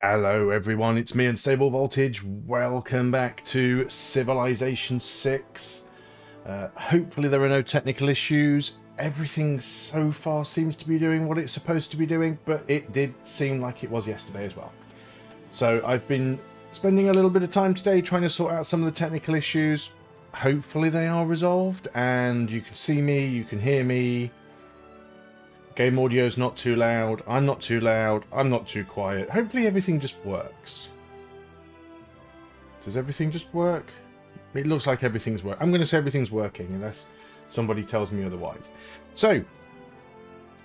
Hello everyone, it's me, Unstable Voltage. Welcome back to Civilization VI. Hopefully there are no technical issues. Everything so far seems to be doing what it's supposed to be doing, but it did seem like it was yesterday as well. So I've been spending a little bit of time today trying to sort out some of the technical issues. Hopefully they are resolved and you can see me, you can hear me. Game audio is not too loud, I'm not too loud, I'm not too quiet. Hopefully everything just works. Does everything just work? It looks like everything's working. I'm going to say everything's working unless somebody tells me otherwise. So,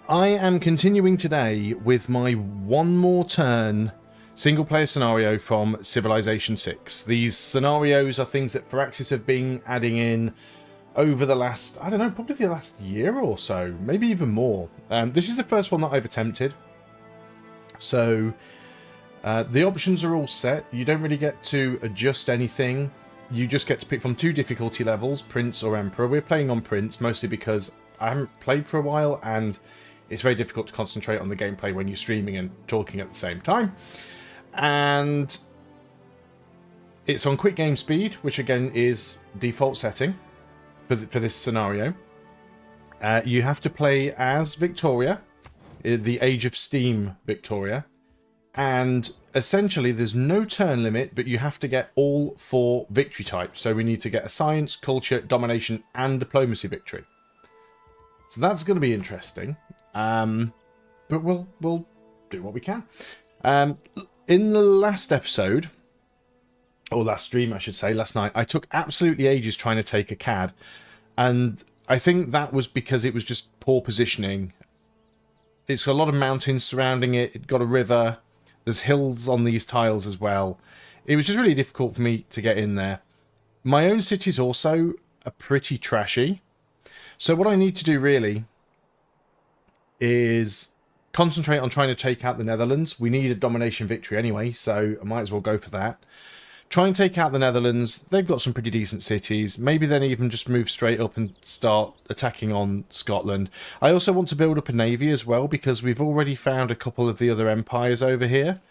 I am continuing today with my one more turn single player scenario from Civilization VI. These scenarios are things that Firaxis have been adding in over the last, I don't know, probably the last year or so, maybe even more. This is the first one that I've attempted. So the options are all set. You don't really get to adjust anything. You just get to pick from two difficulty levels, Prince or Emperor. We're playing on Prince, mostly because I haven't played for a while and it's very difficult to concentrate on the gameplay when you're streaming and talking at the same time. And it's on quick game speed, which again is default setting for this scenario. You have to play as Victoria, the Age of Steam Victoria, and essentially there's no turn limit, but you have to get all 4 victory types. So we need to get a science, culture, domination, and diplomacy victory. So that's going to be interesting, but we'll do what we can. In the last episode, or last stream I should say, last night, I took absolutely ages trying to take a CAD. And I think that was because it was just poor positioning. It's got a lot of mountains surrounding it. It's got a river. There's hills on these tiles as well. It was just really difficult for me to get in there. My own cities also are pretty trashy. So what I need to do really is concentrate on trying to take out the Netherlands. We need a domination victory anyway, so I might as well go for that. Try and take out the Netherlands. They've got some pretty decent cities. Maybe then even just move straight up and start attacking on Scotland. I also want to build up a navy as well because we've already found a couple of the other empires over here.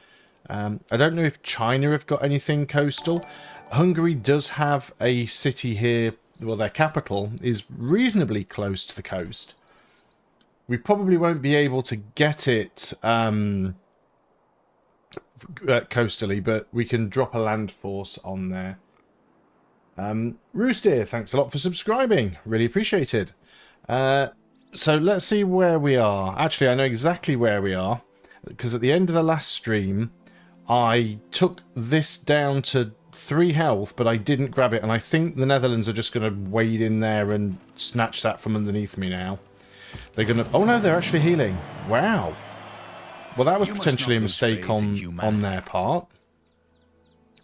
I don't know if China have got anything coastal. Hungary does have a city here. Well, their capital is reasonably close to the coast. We probably won't be able to get it coastally, but we can drop a land force on there. Rooster, thanks a lot for subscribing. Really appreciated. So let's see where we are. Actually, I know exactly where we are, because at the end of the last stream, I took this down to 3 health, but I didn't grab it, and I think the Netherlands are just going to wade in there and snatch that from underneath me now. They're going to... Oh no, they're actually healing. Wow. Well, that was potentially a mistake on their part.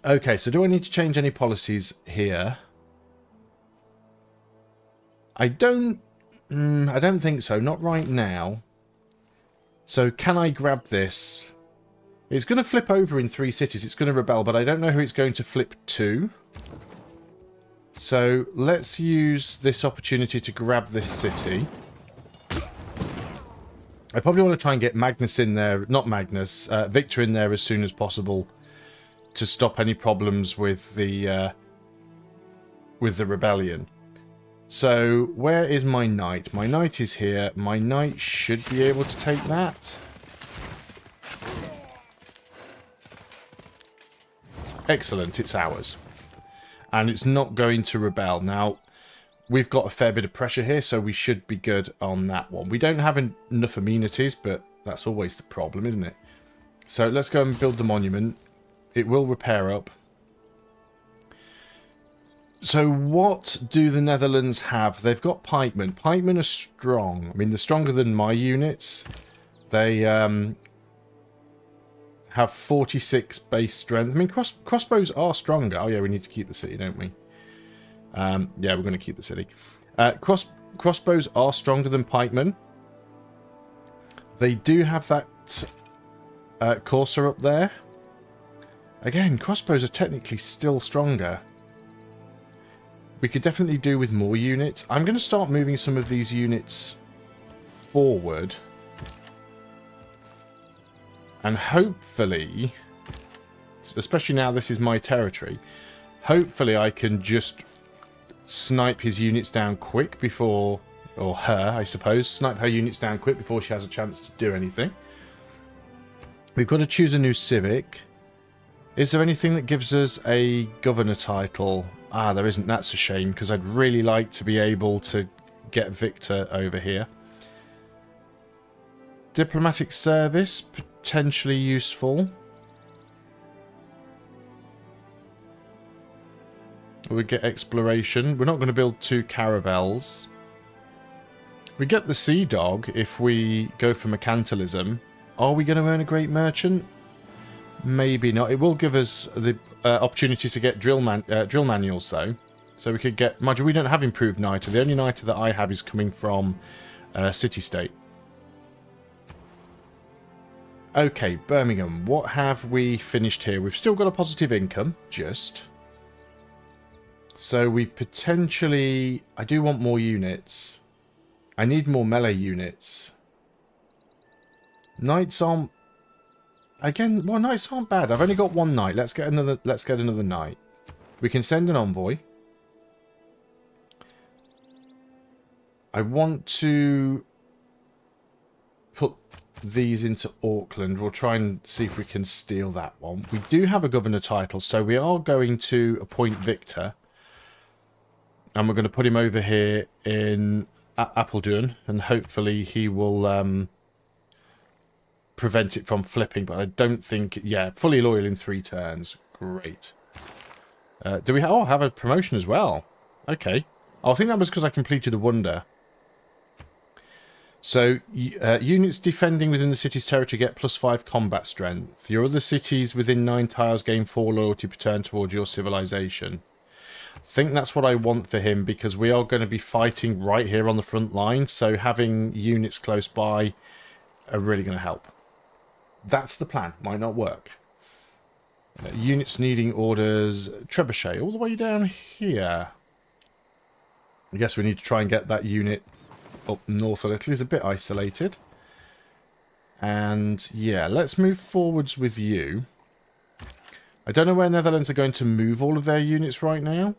Okay, so do I need to change any policies here? I don't think so. Not right now. So can I grab this? It's going to flip over in 3 cities. It's going to rebel, but I don't know who it's going to flip to. So let's use this opportunity to grab this city. I probably want to try and get Magnus in there, not Magnus, Victor in there as soon as possible to stop any problems with the rebellion. So where is my knight? My knight is here. My knight should be able to take that. Excellent, it's ours. And it's not going to rebel. Now, we've got a fair bit of pressure here, so we should be good on that one. We don't have enough amenities, but that's always the problem, isn't it? So let's go and build the monument. It will repair up. So what do the Netherlands have? They've got pikemen. Pikemen are strong. I mean, they're stronger than my units. They have 46 base strength. I mean, crossbows are stronger. Oh yeah, we need to keep the city, don't we? Yeah, we're going to keep the city. Crossbows are stronger than pikemen. They do have that courser up there. Again, crossbows are technically still stronger. We could definitely do with more units. I'm going to start moving some of these units forward. And hopefully especially now this is my territory. Hopefully I can just snipe his units down quick before, or her, I suppose, snipe her units down quick before she has a chance to do anything. We've got to choose a new civic. Is there anything that gives us a governor title? Ah, there isn't. That's a shame, because I'd really like to be able to get Victor over here. Diplomatic service, potentially useful. We get exploration. We're not going to build 2 caravels. We get the Sea Dog if we go for mercantilism. Are we going to earn a great merchant? Maybe not. It will give us the opportunity to get drill manuals, though. So we could get... Mind you, we don't have improved NITR. The only NITR that I have is coming from City-State. Okay, Birmingham. What have we finished here? We've still got a positive income, just. So we potentially... I do want more units. I need more melee units. Knights aren't... Again, well, knights aren't bad. I've only got 1 knight. Let's get another knight. We can send an envoy. I want to put these into Auckland. We'll try and see if we can steal that one. We do have a governor title, so we are going to appoint Victor. And we're going to put him over here in Apeldoorn, and hopefully he will prevent it from flipping. But I don't think... Yeah, fully loyal in 3 turns. Great. Do we have a promotion as well? Okay. Oh, I think that was because I completed a wonder. So, units defending within the city's territory get +5 combat strength. Your other cities within 9 tiles gain 4 loyalty per turn towards your civilization. I think that's what I want for him, because we are going to be fighting right here on the front line, so having units close by are really going to help. That's the plan. Might not work. Units needing orders. Trebuchet all the way down here. I guess we need to try and get that unit up north a little. He's a bit isolated. And yeah, let's move forwards with you. I don't know where Netherlands are going to move all of their units right now.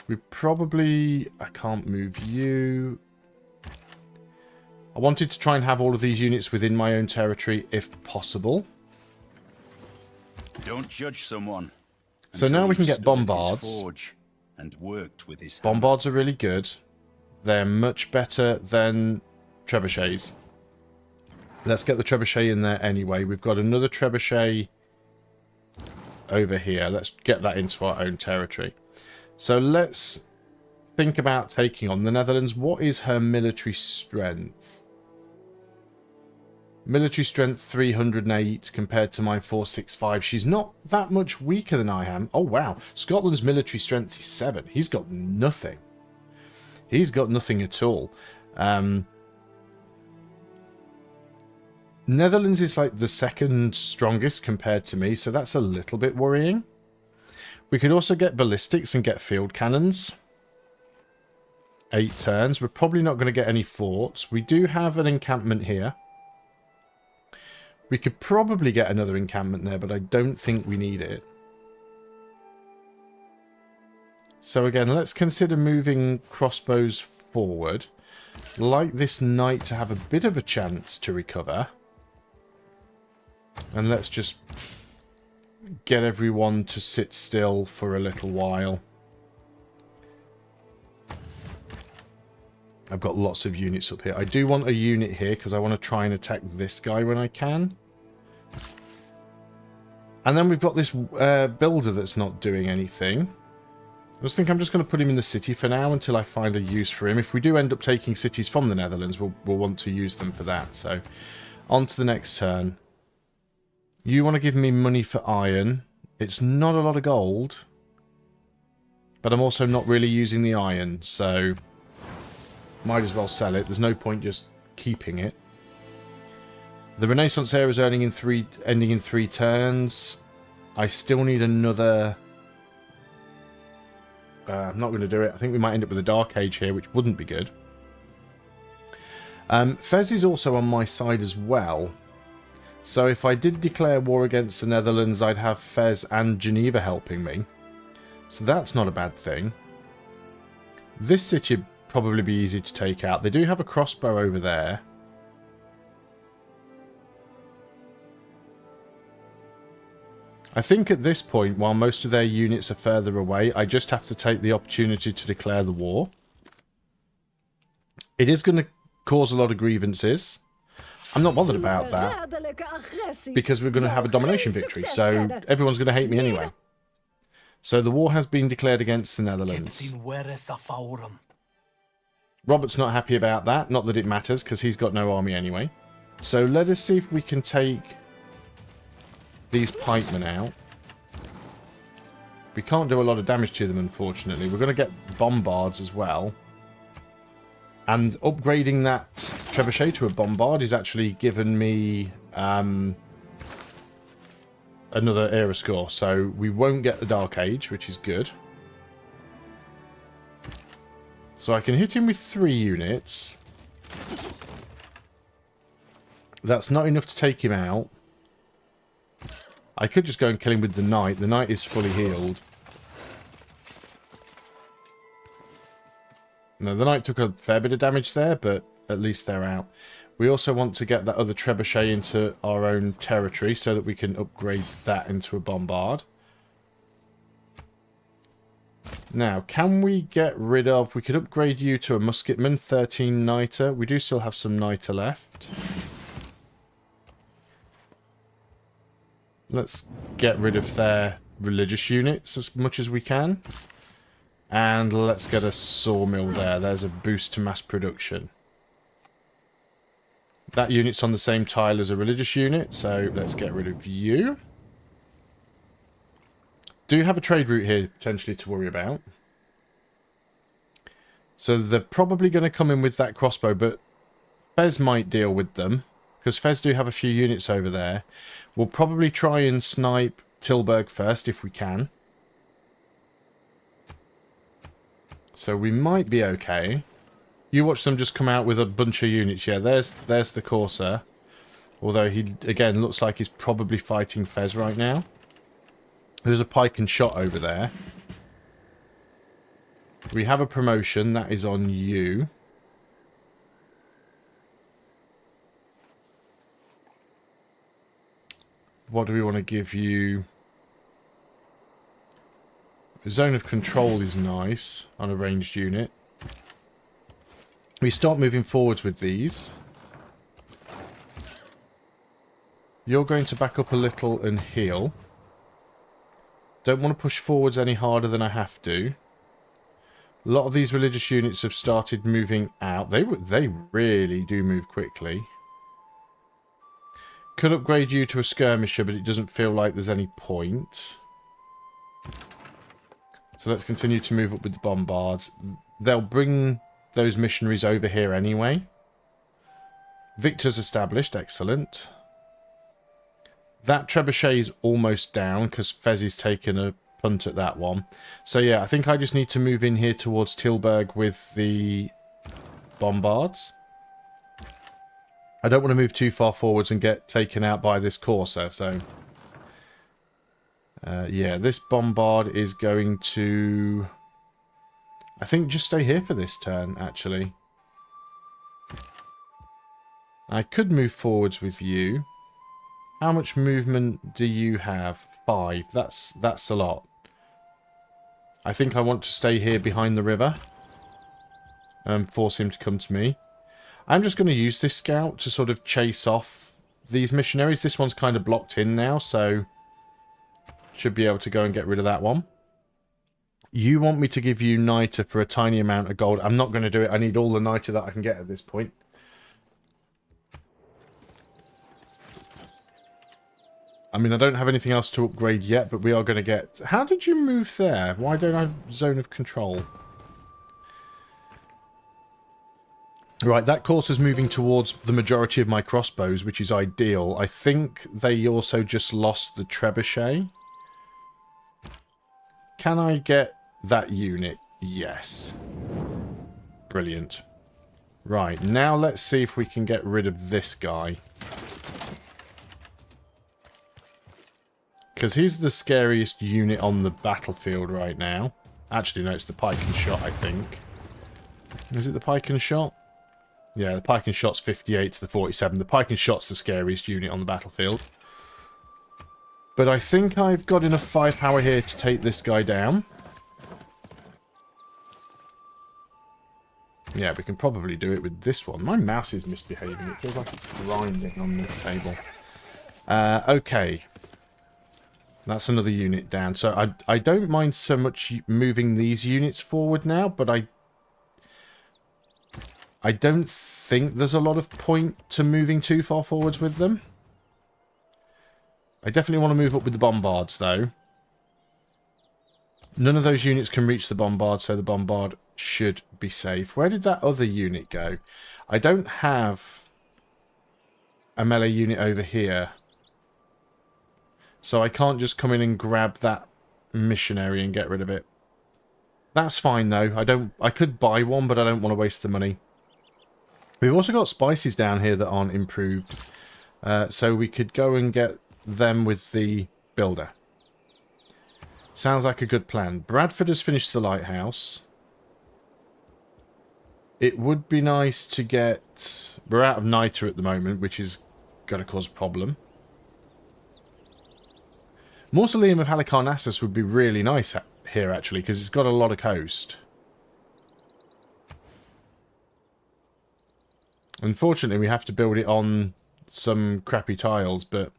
We probably... I can't move you. I wanted to try and have all of these units within my own territory if possible. Don't judge someone. So now we can get bombards. And worked with his Bombards are really good. They're much better than trebuchets. Let's get the trebuchet in there anyway. We've got another trebuchet over here. Let's get that into our own territory. So let's think about taking on the Netherlands. What is her military strength? Military strength 308 compared to my 465. She's not that much weaker than I am. Oh, wow. Scotland's military strength is 7. He's got nothing. He's got nothing at all. Netherlands is like the 2nd strongest compared to me, so that's a little bit worrying. We could also get ballistics and get field cannons. 8 turns. We're probably not going to get any forts. We do have an encampment here. We could probably get another encampment there, but I don't think we need it. So again, let's consider moving crossbows forward. Like this knight to have a bit of a chance to recover. And let's just get everyone to sit still for a little while. I've got lots of units up here. I do want a unit here because I want to try and attack this guy when I can. And then we've got this builder that's not doing anything. I just think I'm just going to put him in the city for now until I find a use for him. If we do end up taking cities from the Netherlands, we'll want to use them for that. So, on to the next turn. You want to give me money for iron. It's not a lot of gold. But I'm also not really using the iron, so... might as well sell it. There's no point just keeping it. The Renaissance era is ending in 3 turns. I still need another... I'm not going to do it. I think we might end up with a Dark Age here, which wouldn't be good. Fez is also on my side as well. So if I did declare war against the Netherlands, I'd have Fez and Geneva helping me. So that's not a bad thing. This city would probably be easy to take out. They do have a crossbow over there. I think at this point, while most of their units are further away, I just have to take the opportunity to declare the war. It is going to cause a lot of grievances. I'm not bothered about that, because we're going to have a domination victory, so everyone's going to hate me anyway. So the war has been declared against the Netherlands. Robert's not happy about that, not that it matters, because he's got no army anyway. So let us see if we can take these pikemen out. We can't do a lot of damage to them, unfortunately. We're going to get bombards as well. And upgrading that trebuchet to a bombard is actually given me another era score. So we won't get the Dark Age, which is good. So I can hit him with 3 units. That's not enough to take him out. I could just go and kill him with the knight. The knight is fully healed. No, the knight took a fair bit of damage there, but at least they're out. We also want to get that other trebuchet into our own territory so that we can upgrade that into a bombard. Now, can we get rid of... We could upgrade you to a musketman, 13 niter. We do still have some niter left. Let's get rid of their religious units as much as we can. And let's get a sawmill there. There's a boost to mass production. That unit's on the same tile as a religious unit, so let's get rid of you. Do you have a trade route here, potentially, to worry about? So they're probably going to come in with that crossbow, but Fez might deal with them, because Fez do have a few units over there. We'll probably try and snipe Tilburg first, if we can. So we might be okay. You watch them just come out with a bunch of units. Yeah, there's the Corsair. Although he, again, looks like he's probably fighting Fez right now. There's a pike and shot over there. We have a promotion. That is on you. What do we want to give you? Zone of control is nice on a ranged unit. We start moving forwards with these. You're going to back up a little and heal. Don't want to push forwards any harder than I have to. A lot of these religious units have started moving out. They really do move quickly. Could upgrade you to a skirmisher, but it doesn't feel like there's any point. So let's continue to move up with the bombards. They'll bring those missionaries over here anyway. Victor's established. Excellent. That trebuchet is almost down because Fez is taking a punt at that one. So yeah, I think I just need to move in here towards Tilburg with the bombards. I don't want to move too far forwards and get taken out by this Corsair, so... yeah, this bombard is going to... I think just stay here for this turn, actually. I could move forwards with you. How much movement do you have? 5. That's a lot. I think I want to stay here behind the river. And force him to come to me. I'm just going to use this scout to sort of chase off these missionaries. This one's kind of blocked in now, so... should be able to go and get rid of that one. You want me to give you niter for a tiny amount of gold. I'm not going to do it. I need all the niter that I can get at this point. I mean, I don't have anything else to upgrade yet, but we are going to get... How did you move there? Why don't I have zone of control? Right, that course is moving towards the majority of my crossbows, which is ideal. I think they also just lost the trebuchet. Can I get that unit? Yes. Brilliant. Right, now let's see if we can get rid of this guy. Because he's the scariest unit on the battlefield right now. Actually, no, it's the pike and shot, I think. Is it the pike and shot? Yeah, the pike and shot's 58 to the 47. The pike and shot's the scariest unit on the battlefield. But I think I've got enough firepower here to take this guy down. Yeah, we can probably do it with this one. My mouse is misbehaving. It feels like it's grinding on the table. Okay. That's another unit down. So I don't mind so much moving these units forward now, but I don't think there's a lot of point to moving too far forwards with them. I definitely want to move up with the bombards, though. None of those units can reach the bombard, so the bombard should be safe. Where did that other unit go? I don't have a melee unit over here. So I can't just come in and grab that missionary and get rid of it. That's fine, though. I could buy one, but I don't want to waste the money. We've also got spices down here that aren't improved. So we could go and get them with the builder. Sounds like a good plan. Bradford has finished the lighthouse. It would be nice to get... We're out of niter at the moment, which is going to cause a problem. Mausoleum of Halicarnassus would be really nice here, actually, because it's got a lot of coast. Unfortunately, we have to build it on some crappy tiles, but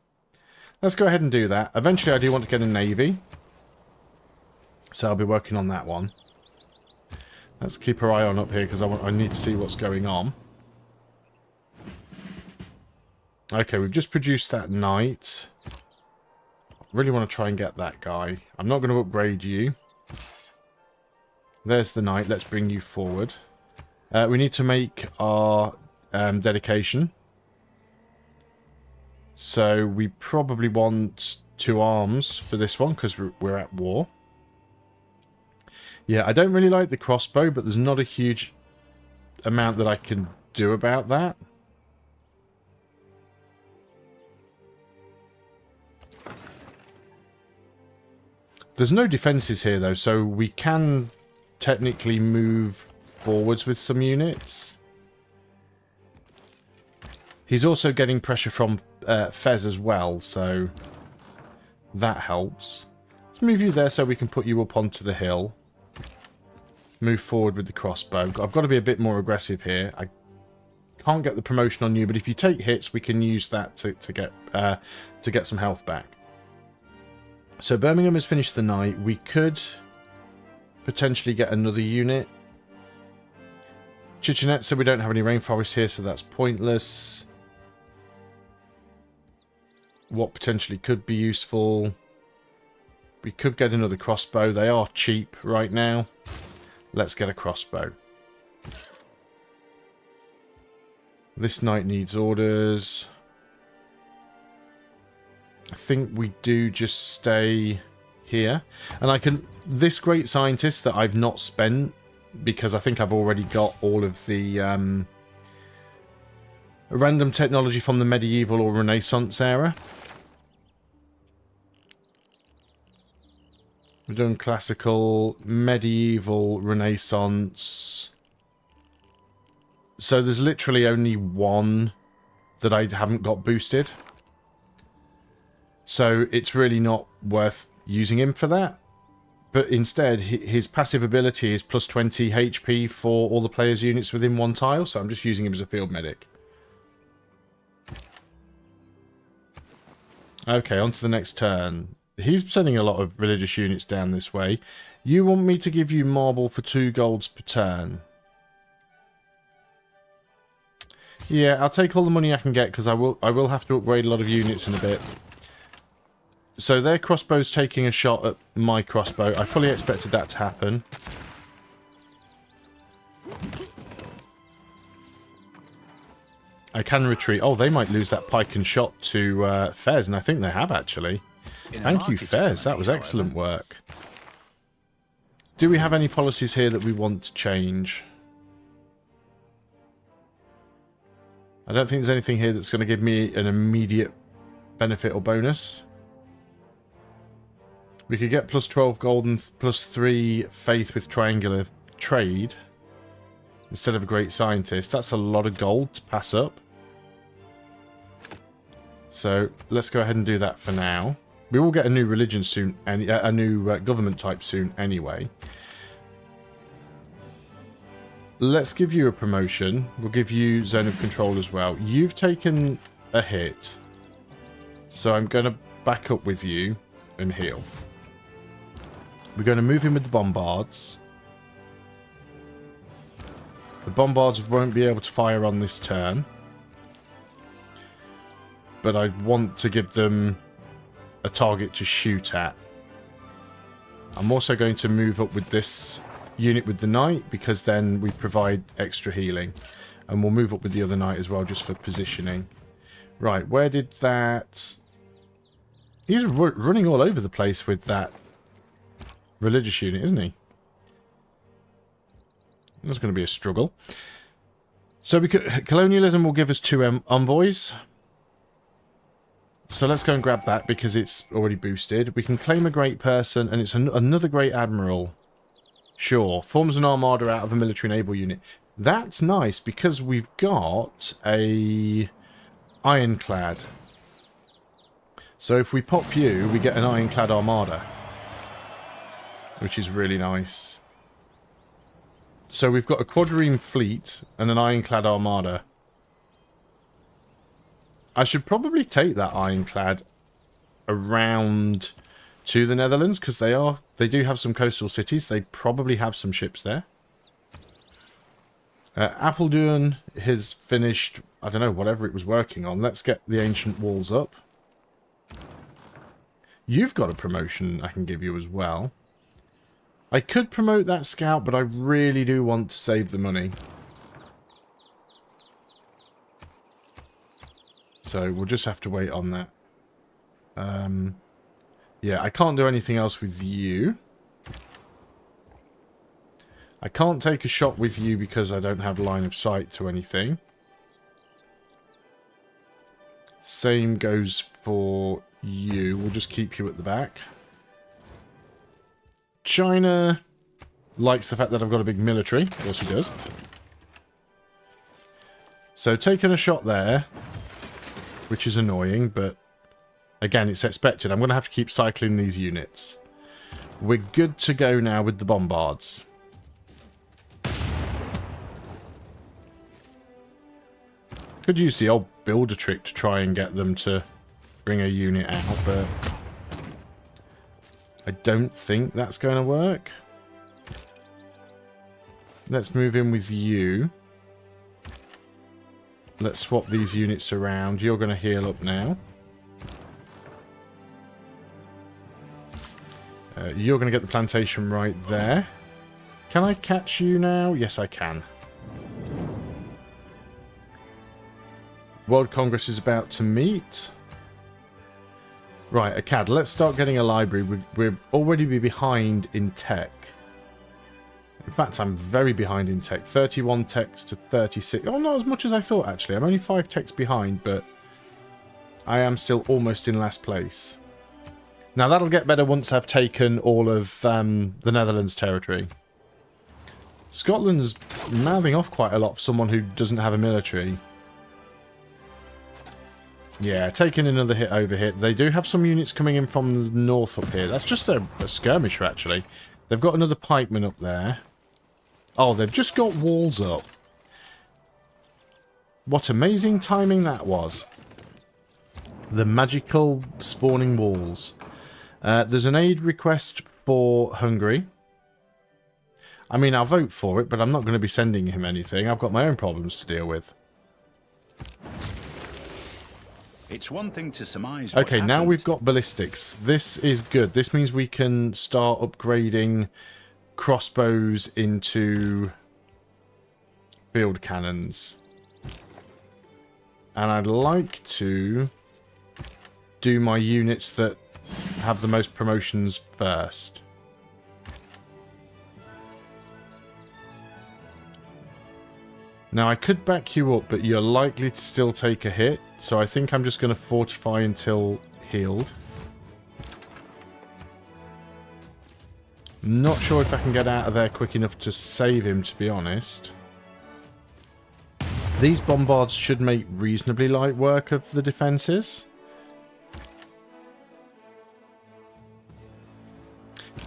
let's go ahead and do that. Eventually, I do want to get a navy. So I'll be working on that one. Let's keep our eye on up here because I need to see what's going on. Okay, we've just produced that knight. Really want to try and get that guy. I'm not going to upgrade you. There's the knight. Let's bring you forward. We need to make our dedication. So we probably want 2 arms for this one because we're at war. Yeah, I don't really like the crossbow, but there's not a huge amount that I can do about that. There's no defences here, though, so we can technically move forwards with some units. He's also getting pressure from Fez as well, so that helps. Let's move you there so we can put you up onto the hill. Move forward with the crossbow. I've got to be a bit more aggressive here. I can't get the promotion on you, but if you take hits, we can use that to get some health back. So Birmingham has finished the night. We could potentially get another unit. Chichenetza, we don't have any rainforest here, so that's pointless. What potentially could be useful? We could get another crossbow. They are cheap right now. Let's get a crossbow. This knight needs orders. I think we do just stay here. And I can... This great scientist that I've not spent, because I think I've already got all of the random technology from the medieval or Renaissance era. We've done classical, medieval, Renaissance. So there's literally only one that I haven't got boosted. So it's really not worth using him for that. But instead, his passive ability is plus 20 HP for all the players' units within one tile. So I'm just using him as a field medic. Okay, on to the next turn. He's sending a lot of religious units down this way. You want me to give you marble for 2 golds per turn? Yeah, I'll take all the money I can get because I will have to upgrade a lot of units in a bit. So their crossbow's taking a shot at my crossbow. I fully expected that to happen. I can retreat. Oh, they might lose that pike and shot to Fez, and I think they have actually. Thank you, Fez. That was excellent work. Do we have any policies here that we want to change? I don't think there's anything here that's going to give me an immediate benefit or bonus. We could get plus 12 gold and plus 3 faith with triangular trade instead of a great scientist. That's a lot of gold to pass up. So let's go ahead and do that for now. We will get a new religion soon, and a new government type soon anyway. Let's give you a promotion. We'll give you zone of control as well. You've taken a hit, so I'm going to back up with you and heal. We're going to move in with the bombards. The bombards won't be able to fire on this turn, but I want to give them a target to shoot at. I'm also going to move up with this unit with the knight, because then we provide extra healing. And we'll move up with the other knight as well, just for positioning. Right, where did that... He's running all over the place with that religious unit, isn't he? That's going to be a struggle. So we could, colonialism will give us 2 envoys. So let's go and grab that because it's already boosted. We can claim a great person, and it's another great admiral. Sure. Forms an armada out of a military naval unit. That's nice because we've got a ironclad. So if we pop you, we get an ironclad armada, which is really nice. So we've got a quadrireme fleet and an ironclad armada. I should probably take that ironclad around to the Netherlands, because they do have some coastal cities. They probably have some ships there. Apeldoorn has finished, I don't know, whatever it was working on. Let's get the ancient walls up. You've got a promotion I can give you as well. I could promote that scout, but I really do want to save the money. So we'll just have to wait on that. Yeah, I can't do anything else with you. I can't take a shot with you because I don't have line of sight to anything. Same goes for you. We'll just keep you at the back. China likes the fact that I've got a big military. Of course he does. So taking a shot there, which is annoying, but again, it's expected. I'm going to have to keep cycling these units. We're good to go now with the bombards. Could use the old builder trick to try and get them to bring a unit out, but I don't think that's going to work. Let's move in with you. Let's swap these units around. You're going to heal up now. You're going to get the plantation right there. Can I catch you now? Yes, I can. World Congress is about to meet. Right, Akkad, let's start getting a library. We're already behind in tech. In fact, I'm very behind in tech. 31 techs to 36. Oh, not as much as I thought, actually. I'm only 5 techs behind, but I am still almost in last place. Now, that'll get better once I've taken all of the Netherlands territory. Scotland's mouthing off quite a lot for someone who doesn't have a military. Yeah, taking another hit over here. They do have some units coming in from the north up here. That's just a skirmisher, actually. They've got another pikeman up there. Oh, they've just got walls up. What amazing timing that was. The magical spawning walls. There's an aid request for Hungary. I mean, I'll vote for it, but I'm not going to be sending him anything. I've got my own problems to deal with. It's one thing to surmise. Okay, now we've got ballistics. This is good. This means we can start upgrading crossbows into field cannons. And I'd like to do my units that have the most promotions first. Now, I could back you up, but you're likely to still take a hit. So I think I'm just going to fortify until healed. I'm not sure if I can get out of there quick enough to save him, to be honest. These bombards should make reasonably light work of the defences.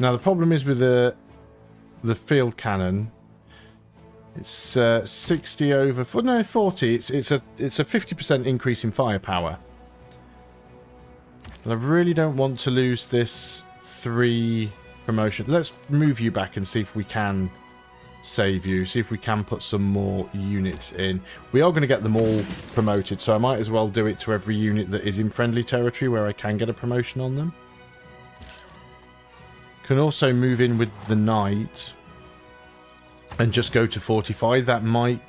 Now the problem is with the field cannon. It's 60 over... No, 40. It's a 50% increase in firepower. And I really don't want to lose this 3 promotion. Let's move you back and see if we can save you. See if we can put some more units in. We are going to get them all promoted, so I might as well do it to every unit that is in friendly territory where I can get a promotion on them. Can also move in with the knight and just go to 45. That might...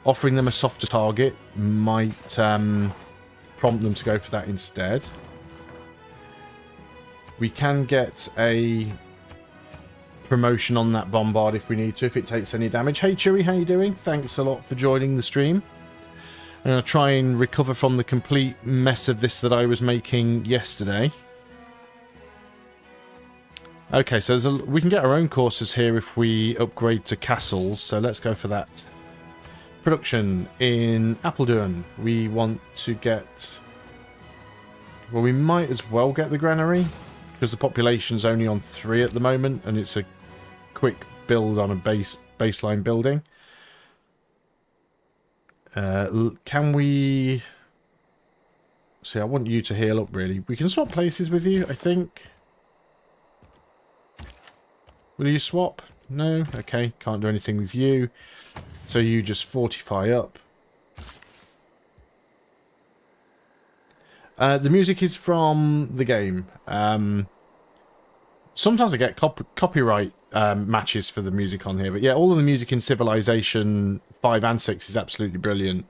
Offering them a softer target might prompt them to go for that instead. We can get a promotion on that bombard if we need to, if it takes any damage. Hey Chewy, how you doing? Thanks a lot for joining the stream. I'm going to try and recover from the complete mess of this that I was making yesterday. Okay, so we can get our own courses here if we upgrade to castles, so let's go for that. Production in Apeldoorn. We want to get... Well, we might as well get the granary, because the population's only on 3 at the moment, and it's a quick build on a baseline building. Can we... See, I want you to heal up, really. We can swap places with you, I think. Will you swap? No? Okay, can't do anything with you. So you just fortify up. The music is from the game. Sometimes I get copyright matches for the music on here. But yeah, all of the music in Civilization 5 and 6 is absolutely brilliant.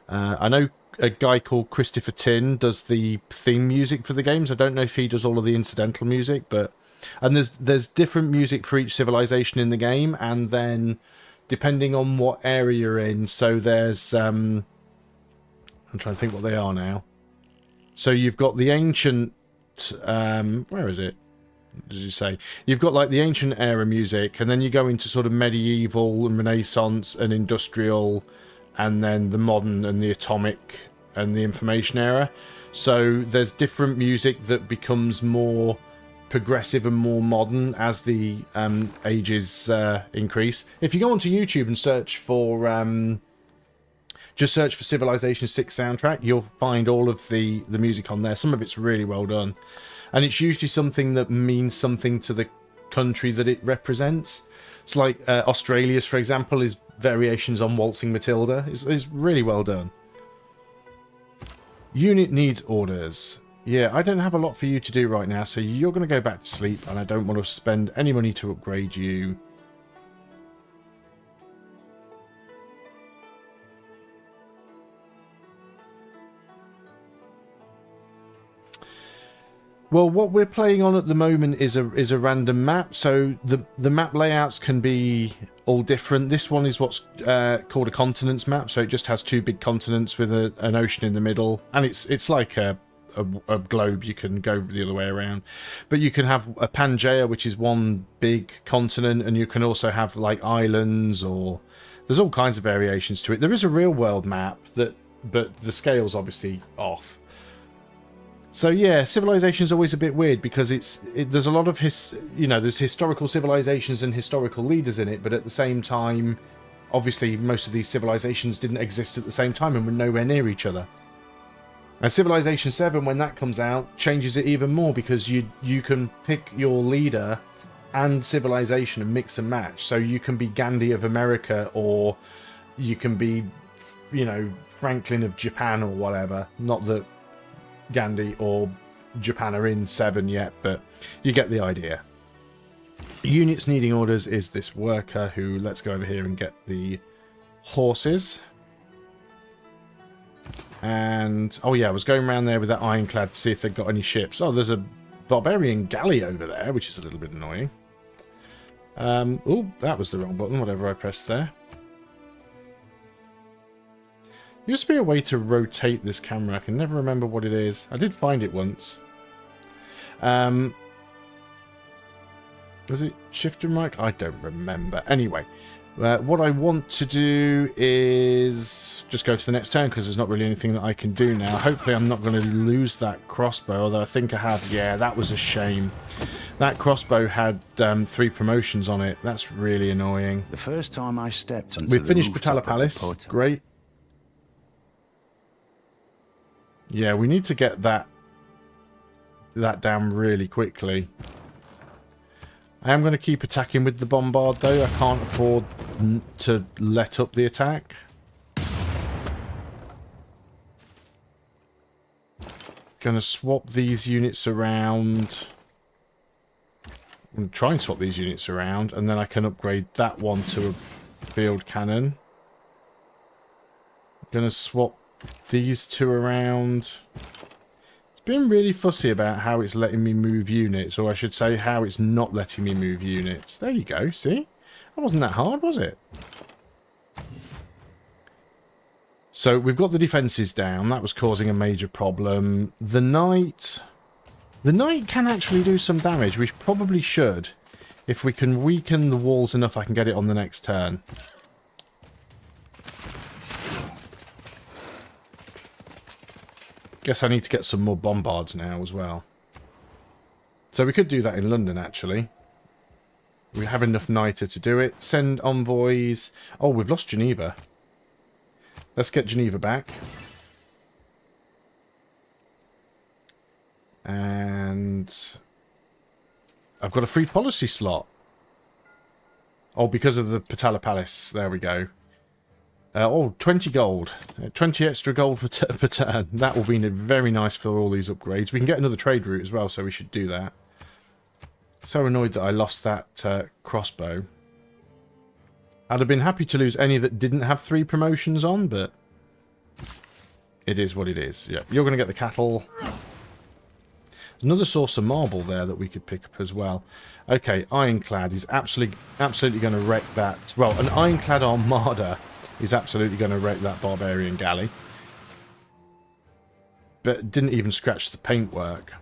I know a guy called Christopher Tin does the theme music for the games. I don't know if he does all of the incidental music, but... And there's different music for each civilization in the game, and then depending on what area you're in, so there's I'm trying to think what they are now. So you've got the ancient where is it? What did you say? You've got like the ancient era music, and then you go into sort of medieval and Renaissance and industrial, and then the modern and the atomic and the information era. So there's different music that becomes more progressive and more modern as the ages increase. If you go onto YouTube and search for just search for Civilization 6 soundtrack, you'll find all of the music on there. Some of it's really well done, and it's usually something that means something to the country that it represents. It's like Australia's, for example, is variations on Waltzing Matilda. It's really well done. Unit needs orders. Yeah, I don't have a lot for you to do right now, so you're going to go back to sleep, and I don't want to spend any money to upgrade you. Well, what we're playing on at the moment is a random map, so the map layouts can be all different. This one is what's called a continents map, so it just has 2 big continents with an ocean in the middle, and it's like a globe. You can go the other way around, but you can have a Pangaea, which is one big continent, and you can also have like islands, or there's all kinds of variations to it. There is a real world map but the scale's obviously off. So yeah, Civilization is always a bit weird because there's a lot of there's historical civilizations and historical leaders in it, but at the same time, obviously most of these civilizations didn't exist at the same time and were nowhere near each other. And Civilization 7, when that comes out, changes it even more because you can pick your leader and civilization and mix and match. So you can be Gandhi of America, or you can be, Franklin of Japan or whatever. Not that Gandhi or Japan are in 7 yet, but you get the idea. Units needing orders is this worker who, let's go over here and get the horses. And, oh yeah, I was going around there with that ironclad to see if they've got any ships. Oh, there's a barbarian galley over there, which is a little bit annoying. Oh, that was the wrong button, whatever I pressed there. There used to be a way to rotate this camera. I can never remember what it is. I did find it once. Was it shift and right? I don't remember. Anyway, what I want to do is just go to the next turn because there's not really anything that I can do now. Hopefully I'm not going to lose that crossbow, although I think I have. Yeah, that was a shame. That crossbow had 3 promotions on it. That's really annoying. The first time I stepped onto We've finished rooftop Batala of the Palace. port, Great. Yeah, we need to get that down really quickly. I am going to keep attacking with the bombard, though. I can't afford to let up the attack. Going to swap these units around. I'm going to try and swap these units around, and then I can upgrade that one to a field cannon. Going to swap these 2 around. Been really fussy about how it's letting me move units, or I should say how it's not letting me move units. There you go, see? That wasn't that hard, was it? So we've got the defences down. That was causing a major problem. The knight can actually do some damage. We probably should. If we can weaken the walls enough, I can get it on the next turn. Guess I need to get some more bombards now as well. So we could do that in London, actually. We have enough niter to do it. Send envoys. Oh, we've lost Geneva. Let's get Geneva back. And I've got a free policy slot. Oh, because of the Batala Palace. There we go. 20 gold. 20 extra gold per turn. That will be very nice for all these upgrades. We can get another trade route as well, so we should do that. So annoyed that I lost that crossbow. I'd have been happy to lose any that didn't have 3 promotions on, but it is what it is. Yeah, you're going to get the cattle. Another source of marble there that we could pick up as well. Okay, Ironclad is absolutely going to wreck that. Well, an Ironclad Armada is absolutely going to wreck that barbarian galley. But didn't even scratch the paintwork.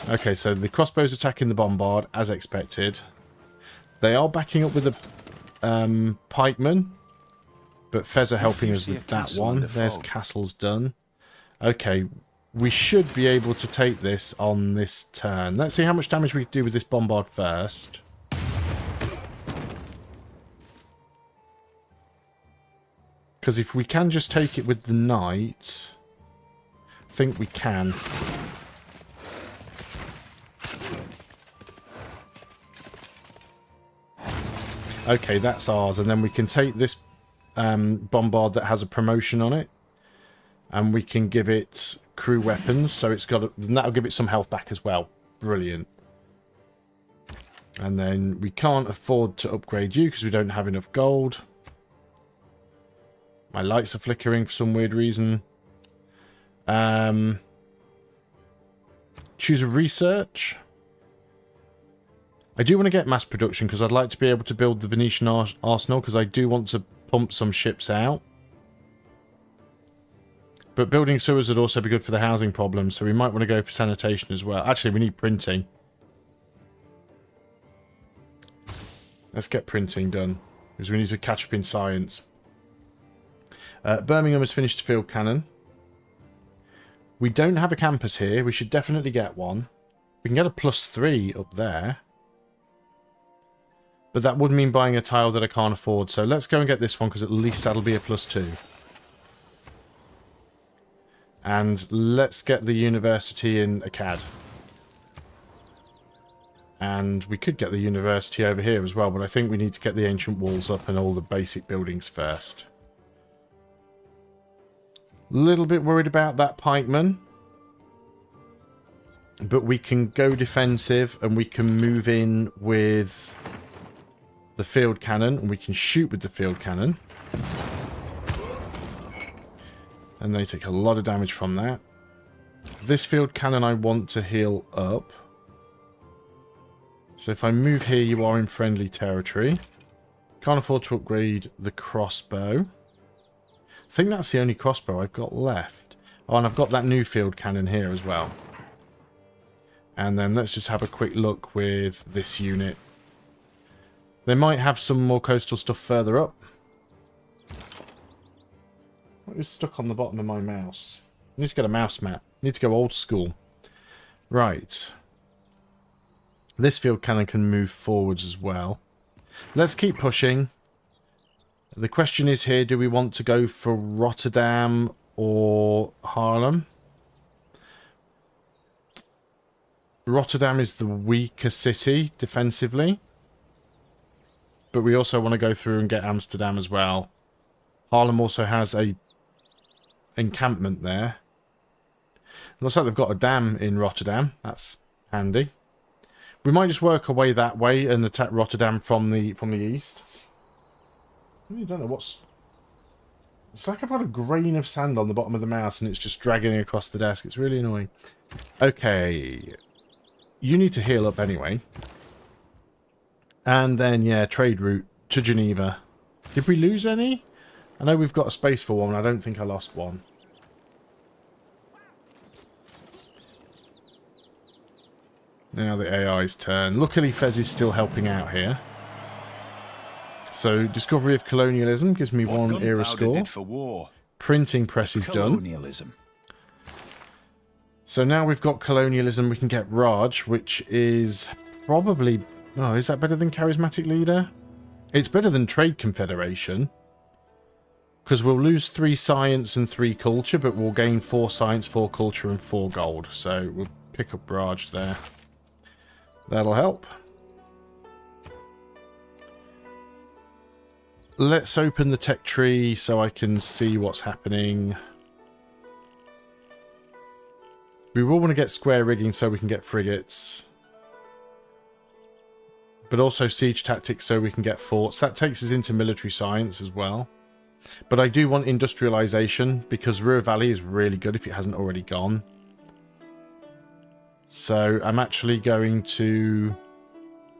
Okay, so the crossbows attacking the bombard, as expected. They are backing up with the pikemen. But Fez are helping us with that one. There's castles done. Okay, we should be able to take this on this turn. Let's see how much damage we can do with this bombard first. Because if we can just take it with the knight, I think we can. Okay, that's ours. And then we can take this bombard that has a promotion on it. And we can give it crew weapons. So it's got and that'll give it some health back as well. Brilliant. And then we can't afford to upgrade you because we don't have enough gold. My lights are flickering for some weird reason. Choose a research. I do want to get mass production because I'd like to be able to build the Venetian arsenal because I do want to pump some ships out. But building sewers would also be good for the housing problem, so we might want to go for sanitation as well. Actually, we need printing. Let's get printing done because we need to catch up in science. Birmingham has finished a field cannon. We don't have a campus here. We should definitely get one. We can get a +3 up there. But that would mean buying a tile that I can't afford. So let's go and get this one because at least that'll be a +2. And let's get the university in Akkad. And we could get the university over here as well. But I think we need to get the ancient walls up and all the basic buildings first. Little bit worried about that pikeman. But we can go defensive and we can move in with the field cannon. And we can shoot with the field cannon. And they take a lot of damage from that. This field cannon I want to heal up. So if I move here, you are in friendly territory. Can't afford to upgrade the crossbow. I think that's the only crossbow I've got left. Oh, and I've got that new field cannon here as well. And then let's just have a quick look with this unit. They might have some more coastal stuff further up. What is stuck on the bottom of my mouse? I need to get a mouse map. I need to go old school. Right. This field cannon can move forwards as well. Let's keep pushing. The question is here, do we want to go for Rotterdam or Haarlem? Rotterdam is the weaker city defensively. But we also want to go through and get Amsterdam as well. Haarlem also has a encampment there. Looks like they've got a dam in Rotterdam. That's handy. We might just work our way that way and attack Rotterdam from the east. I really don't know what's... It's like I've got a grain of sand on the bottom of the mouse and it's just dragging across the desk. It's really annoying. Okay. You need to heal up anyway. And then, yeah, trade route to Geneva. Did we lose any? I know we've got a space for one. I don't think I lost one. Now the AI's turn. Luckily, Fez is still helping out here. So, discovery of colonialism gives me one era score. For war. Printing press is done. So now we've got colonialism, we can get Raj, which is probably... Oh, is that better than charismatic leader? It's better than trade confederation. Because we'll lose 3 science and 3 culture, but we'll gain 4 science, 4 culture, and 4 gold. So we'll pick up Raj there. That'll help. Let's open the tech tree so I can see what's happening. We will want to get square rigging so we can get frigates. But also siege tactics so we can get forts. That takes us into military science as well. But I do want industrialization because Ruhr Valley is really good if it hasn't already gone. So I'm actually going to...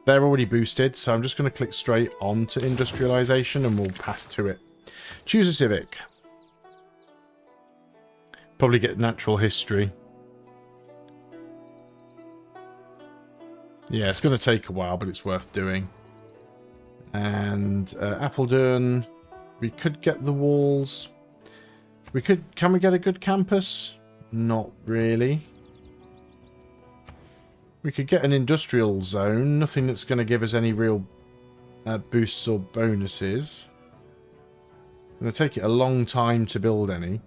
They're already boosted, so I'm just going to click straight on to industrialization and we'll path to it. Choose a civic. Probably get natural history. Yeah, it's going to take a while, but it's worth doing. And Apeldoorn, we could get the walls. We could. Can we get a good campus? Not really. We could get an industrial zone. Nothing that's going to give us any real boosts or bonuses. It's going to take it a long time to build any.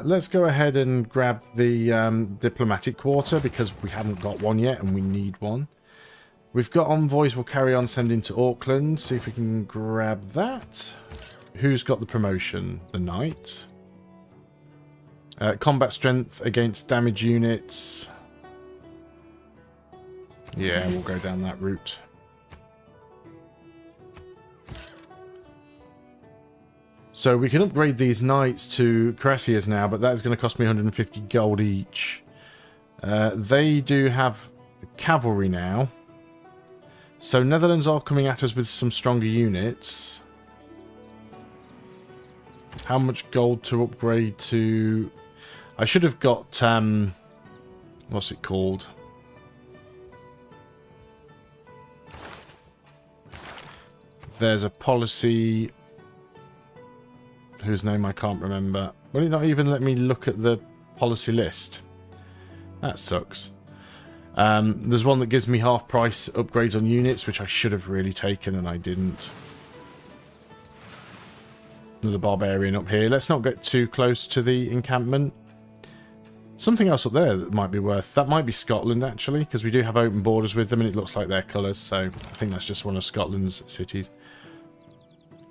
Let's go ahead and grab the diplomatic quarter because we haven't got one yet and we need one. We've got envoys we'll carry on sending to Auckland. See if we can grab that. Who's got the promotion? The Knight. Combat strength against damage units. Yeah, we'll go down that route. So we can upgrade these knights to cuirassiers now, but that is going to cost me 150 gold each. They do have cavalry now. So Netherlands are coming at us with some stronger units. How much gold to upgrade to... I should have got... what's it called? There's a policy... whose name I can't remember. Will it not even let me look at the policy list? That sucks. There's one that gives me half price upgrades on units, which I should have really taken and I didn't. Another barbarian up here. Let's not get too close to the encampment. Something else up there that might be worth... That might be Scotland, actually, because we do have open borders with them and it looks like their colours, so I think that's just one of Scotland's cities.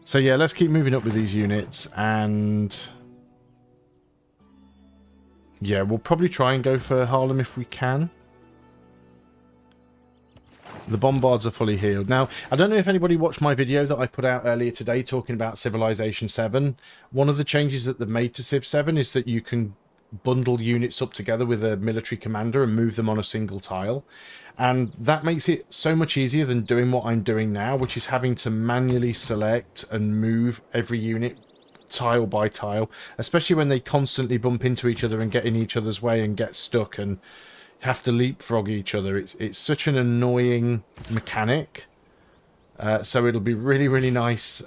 So yeah, let's keep moving up with these units, and... yeah, we'll probably try and go for Haarlem if we can. The bombards are fully healed. Now, I don't know if anybody watched my video that I put out earlier today talking about Civilization 7. One of the changes that they've made to Civ 7 is that you can bundle units up together with a military commander and move them on a single tile. And that makes it so much easier than doing what I'm doing now, which is having to manually select and move every unit tile by tile, especially when they constantly bump into each other and get in each other's way and get stuck and have to leapfrog each other. It's such an annoying mechanic. So it'll be really, really nice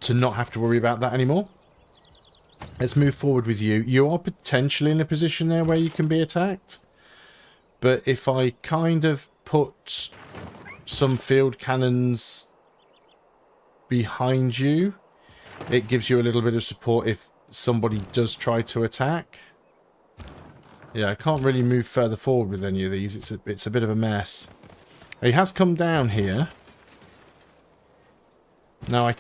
to not have to worry about that anymore. Let's move forward with you. You are potentially in a position there where you can be attacked. But if I kind of put some field cannons behind you, it gives you a little bit of support if somebody does try to attack. Yeah, I can't really move further forward with any of these. It's a bit of a mess. He has come down here. Now,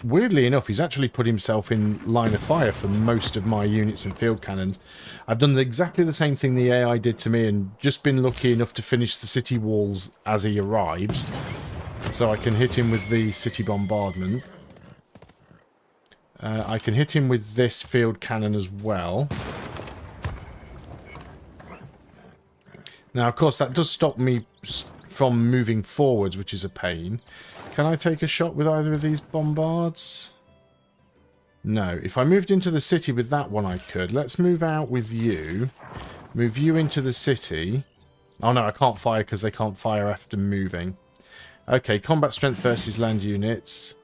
weirdly enough, he's actually put himself in line of fire for most of my units and field cannons. I've done exactly the same thing the AI did to me and just been lucky enough to finish the city walls as he arrives. So I can hit him with the city bombardment. I can hit him with this field cannon as well. Now, of course, that does stop me from moving forwards, which is a pain. Can I take a shot with either of these bombards? No. If I moved into the city with that one, I could. Let's move out with you. Move you into the city. Oh, no, I can't fire because they can't fire after moving. Okay, combat strength versus land units.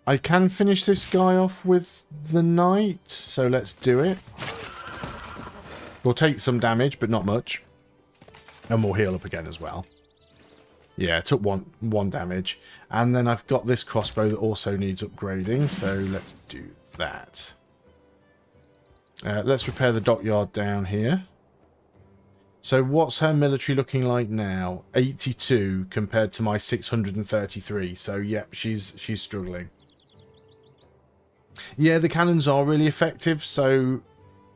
I can finish this guy off with the knight, so let's do it. We'll take some damage, but not much. And we'll heal up again as well. Yeah, it took one damage. And then I've got this crossbow that also needs upgrading, so let's do that. Let's repair the dockyard down here. So what's her military looking like now? 82 compared to my 633. So, yep, she's struggling. Yeah, the cannons are really effective, so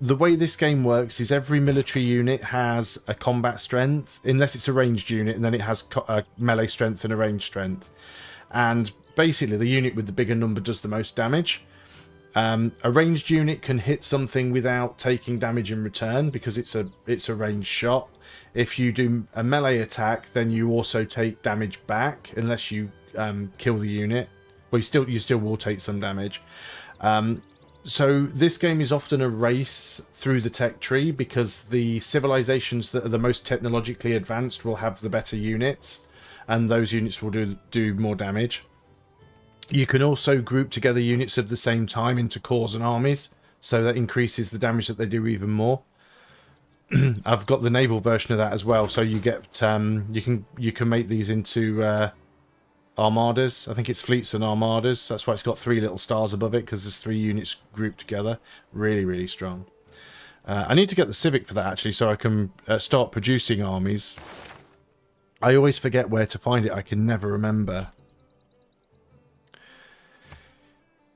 the way this game works is every military unit has a combat strength, unless it's a ranged unit, and then it has a melee strength and a ranged strength. And basically, the unit with the bigger number does the most damage. A ranged unit can hit something without taking damage in return because it's a ranged shot. If you do a melee attack, then you also take damage back unless you kill the unit. Well, you still will take some damage. So this game is often a race through the tech tree because the civilizations that are the most technologically advanced will have the better units, and those units will do more damage. You can also group together units of the same time into corps and armies, so that increases the damage that they do even more. I've got the naval version of that as well, so you get you can make these into armadas. I think it's fleets and armadas. That's why it's got 3 little stars above it, because there's 3 units grouped together. Really, really strong. I need to get the Civic for that, actually, so I can start producing armies. I always forget where to find it. I can never remember.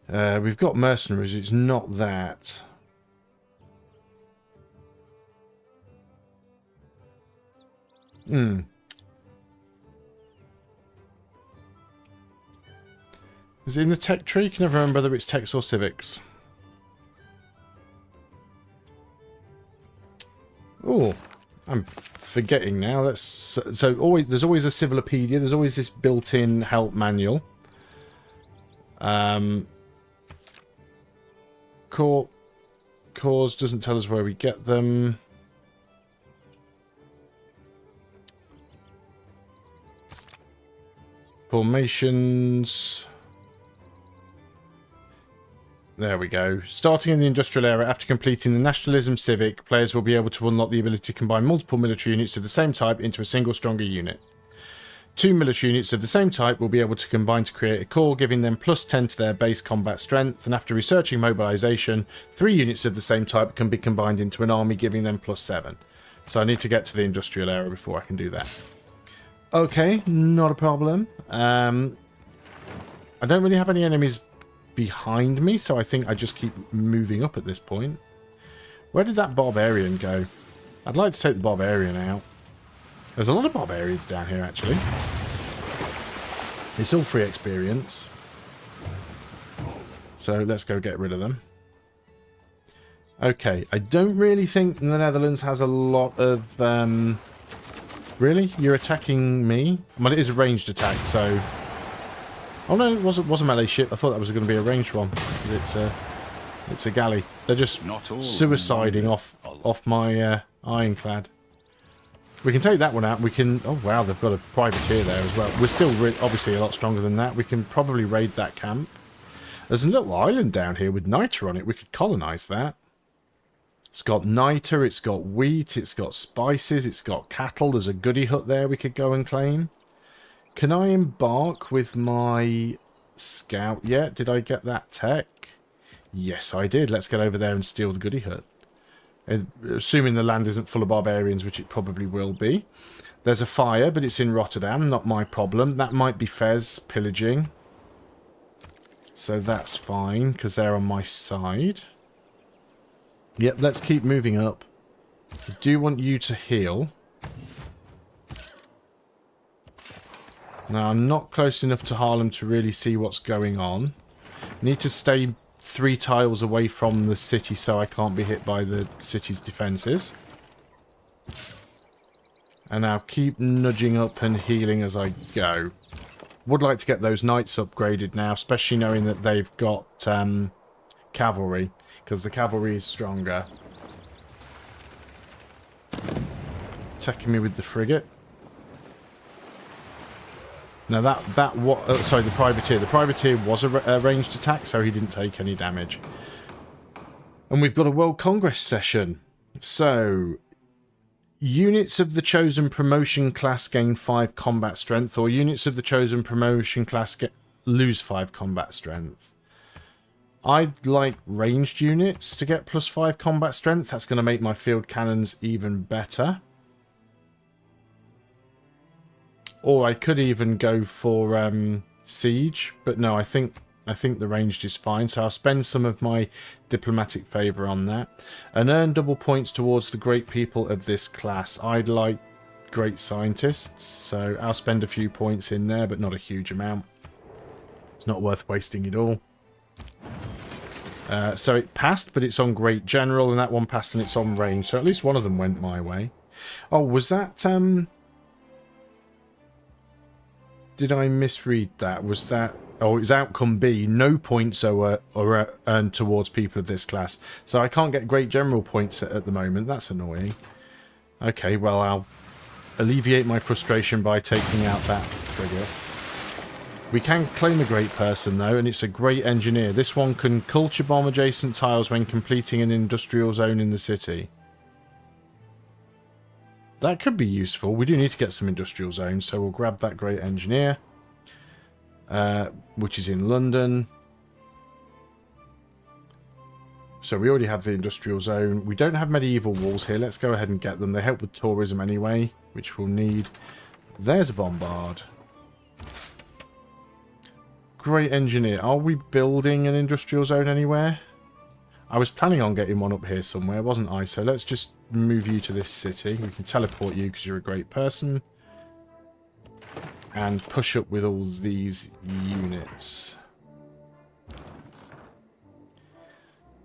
We've got mercenaries. It's not that. Is it in the tech tree? I can never remember whether it's techs or civics. Oh, I'm forgetting now. There's always a civilopedia. There's always this built-in help manual. Cores doesn't tell us where we get them. Formations. There we go. Starting in the industrial era, after completing the Nationalism Civic, players will be able to unlock the ability to combine multiple military units of the same type into a single stronger unit. 2 military units of the same type will be able to combine to create a corps, giving them +10 to their base combat strength, and after researching mobilization, 3 units of the same type can be combined into an army, giving them +7. So I need to get to the industrial era before I can do that. Okay, not a problem. I don't really have any enemies behind me, so I think I just keep moving up at this point. Where did that barbarian go? I'd like to take the barbarian out. There's a lot of barbarians down here, actually. It's all free experience. So let's go get rid of them. Okay, I don't really think the Netherlands has a lot of Really? You're attacking me? Well, it is a ranged attack, so... Oh no, it was a melee ship. I thought that was going to be a ranged one. It's a galley. They're just suiciding off my ironclad. We can take that one out. We can... Oh wow, they've got a privateer there as well. We're still obviously a lot stronger than that. We can probably raid that camp. There's a little island down here with niter on it. We could colonise that. It's got niter, it's got wheat, it's got spices, it's got cattle. There's a goody hut there we could go and claim. Can I embark with my scout yet? Did I get that tech? Yes, I did. Let's get over there and steal the goody hut. Assuming the land isn't full of barbarians, which it probably will be. There's a fire, but it's in Rotterdam. Not my problem. That might be Fez pillaging. So that's fine, because they're on my side. Yep, let's keep moving up. I do want you to heal. Now, I'm not close enough to Harlem to really see what's going on. Need to stay 3 tiles away from the city so I can't be hit by the city's defences. And now keep nudging up and healing as I go. Would like to get those knights upgraded now, especially knowing that they've got cavalry, because the cavalry is stronger. Attacking me with the frigate. Now sorry, the privateer. The privateer was a ranged attack, so he didn't take any damage. And we've got a World Congress session. So, units of the chosen promotion class gain 5 combat strength, or units of the chosen promotion class lose 5 combat strength. I'd like ranged units to get plus 5 combat strength. That's going to make my field cannons even better. Or I could even go for siege, but no, I think the ranged is fine. So I'll spend some of my diplomatic favour on that, and earn double points towards the great people of this class. I'd like great scientists, so I'll spend a few points in there, but not a huge amount. It's not worth wasting it all. So it passed, but it's on great general, and that one passed and it's on range. So at least one of them went my way. Oh, was that did I misread that? Was that... Oh, it's outcome B. No points are earned towards people of this class. So I can't get great general points at the moment. That's annoying. Okay, well, I'll alleviate my frustration by taking out that frigate. We can claim a great person, though, and it's a great engineer. This one can culture bomb adjacent tiles when completing an industrial zone in the city. That could be useful. We do need to get some industrial zones, so we'll grab that great engineer, which is in London. So we already have the industrial zone. We don't have medieval walls here. Let's go ahead and get them. They help with tourism anyway, which we'll need. There's a bombard. Great engineer. Are we building an industrial zone anywhere? I was planning on getting one up here somewhere, wasn't I? So let's just move you to this city. We can teleport you because you're a great person. And push up with all these units.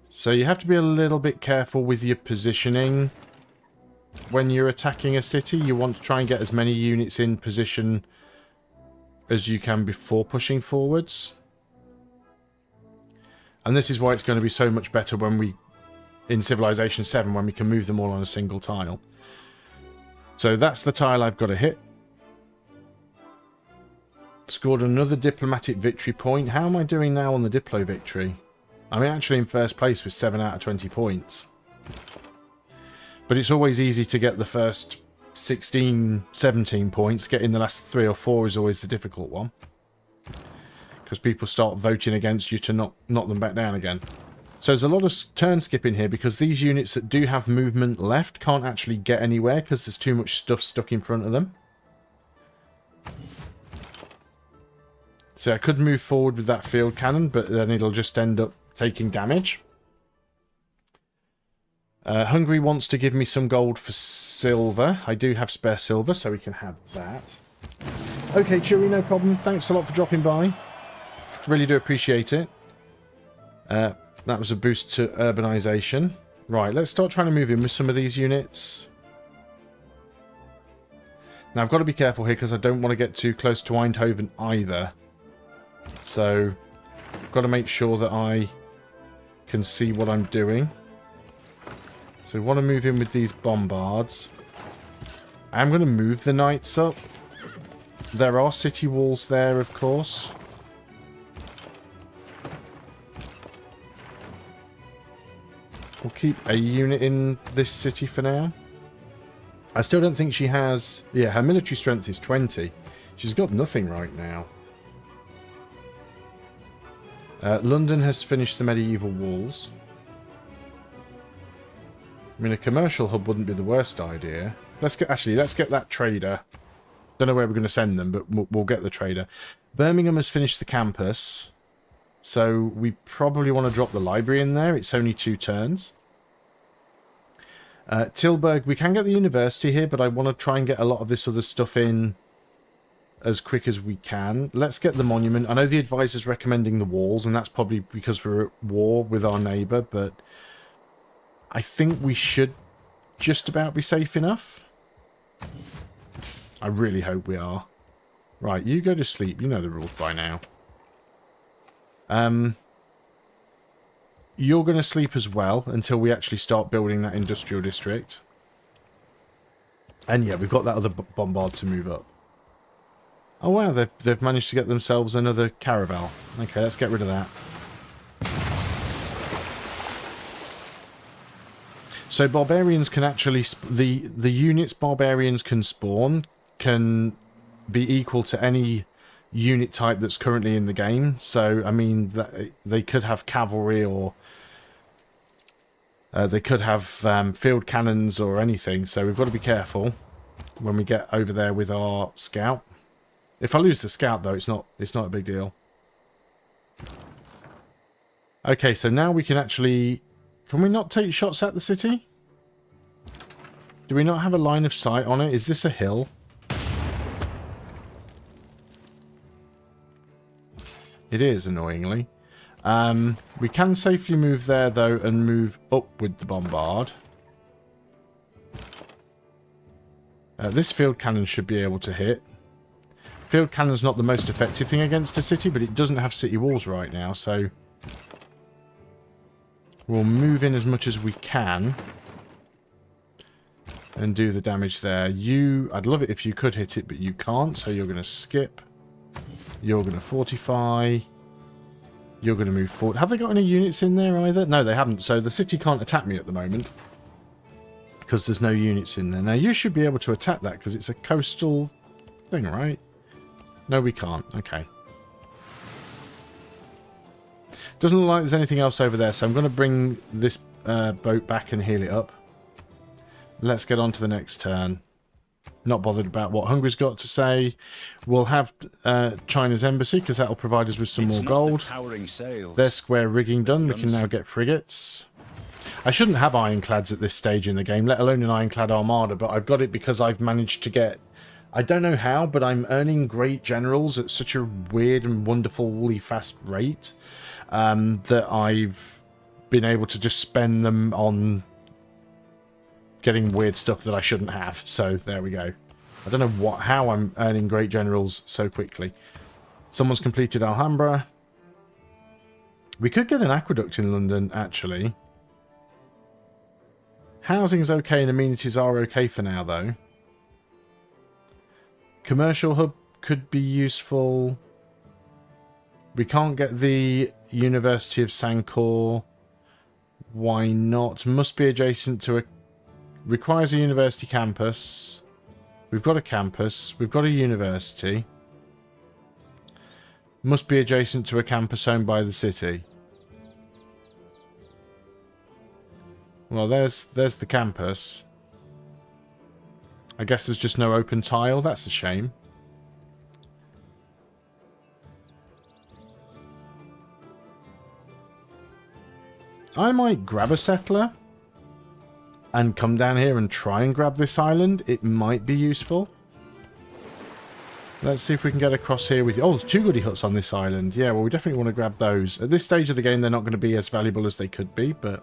So you have to be a little bit careful with your positioning. When you're attacking a city, you want to try and get as many units in position as you can before pushing forwards. And this is why it's going to be so much better when we, in Civilization VII, when we can move them all on a single tile. So that's the tile I've got to hit. Scored another diplomatic victory point. How am I doing now on the Diplo victory? I'm actually in first place with 7 out of 20 points. But it's always easy to get the first 16, 17 points. Getting the last 3 or 4 is always the difficult one. Because people start voting against you to knock them back down again. So there's a lot of turn skipping here, because these units that do have movement left can't actually get anywhere because there's too much stuff stuck in front of them. So I could move forward with that field cannon, but then it'll just end up taking damage. Hungary wants to give me some gold for silver. I do have spare silver, so we can have that. Okay, Chewy, no problem. Thanks a lot for dropping by. Really do appreciate it. That was a boost to urbanization. Right, let's start trying to move in with some of these units. Now, I've got to be careful here because I don't want to get too close to Eindhoven either. So, I've got to make sure that I can see what I'm doing. So, we want to move in with these bombards. I'm going to move the knights up. There are city walls there, of course. We'll keep a unit in this city for now. I still don't think she has... Yeah, her military strength is 20. She's got nothing right now. London has finished the medieval walls. I mean, a commercial hub wouldn't be the worst idea. Let's get that trader. Don't know where we're going to send them, but we'll get the trader. Birmingham has finished the campus. So we probably want to drop the library in there. It's only 2 turns. Tilburg, we can get the university here, but I want to try and get a lot of this other stuff in as quick as we can. Let's get the monument. I know the advisor's recommending the walls, and that's probably because we're at war with our neighbour, but I think we should just about be safe enough. I really hope we are. Right, you go to sleep. You know the rules by now. You're going to sleep as well until we actually start building that industrial district. And yeah, we've got that other bombard to move up. Oh wow, they've managed to get themselves another caravel. Okay, let's get rid of that. So barbarians can actually... The units barbarians can spawn can be equal to any unit type that's currently in the game. So, I mean, they could have cavalry or... they could have field cannons or anything. So we've got to be careful when we get over there with our scout. If I lose the scout, though, it's not a big deal. Okay, so now we can actually... Can we not take shots at the city? Do we not have a line of sight on it? Is this a hill? It is, annoyingly. We can safely move there, though, and move up with the bombard. This field cannon should be able to hit. Field cannon's not the most effective thing against a city, but it doesn't have city walls right now, so... We'll move in as much as we can. And do the damage there. I'd love it if you could hit it, but you can't, so you're going to skip. You're going to fortify. You're going to move forward. Have they got any units in there either? No, they haven't. So the city can't attack me at the moment. Because there's no units in there. Now, you should be able to attack that because it's a coastal thing, right? No, we can't. Okay. Doesn't look like there's anything else over there, so I'm going to bring this boat back and heal it up. Let's get on to the next turn. Not bothered about what Hungary's got to say. We'll have China's embassy, because that'll provide us with some more gold. There's square rigging done. We can now get frigates. I shouldn't have ironclads at this stage in the game, let alone an ironclad armada, but I've got it because I've managed to get... I don't know how, but I'm earning great generals at such a weird and wonderfully fast rate that I've been able to just spend them on getting weird stuff that I shouldn't have. So there we go. I don't know how I'm earning great generals so quickly. Someone's completed Alhambra. We could get an aqueduct in London, actually. Housing's okay and amenities are okay for now, though. Commercial hub could be useful. We can't get the University of Sankor. Why not? Must be adjacent to a... Requires a university campus. We've got a campus. We've got a university. Must be adjacent to a campus owned by the city. Well, there's the campus. I guess there's just no open tile. That's a shame. I might grab a settler and come down here and try and grab this island. It might be useful. Let's see if we can get across here with... Oh, there's 2 goody huts on this island. Yeah, well, we definitely want to grab those. At this stage of the game, they're not going to be as valuable as they could be, but...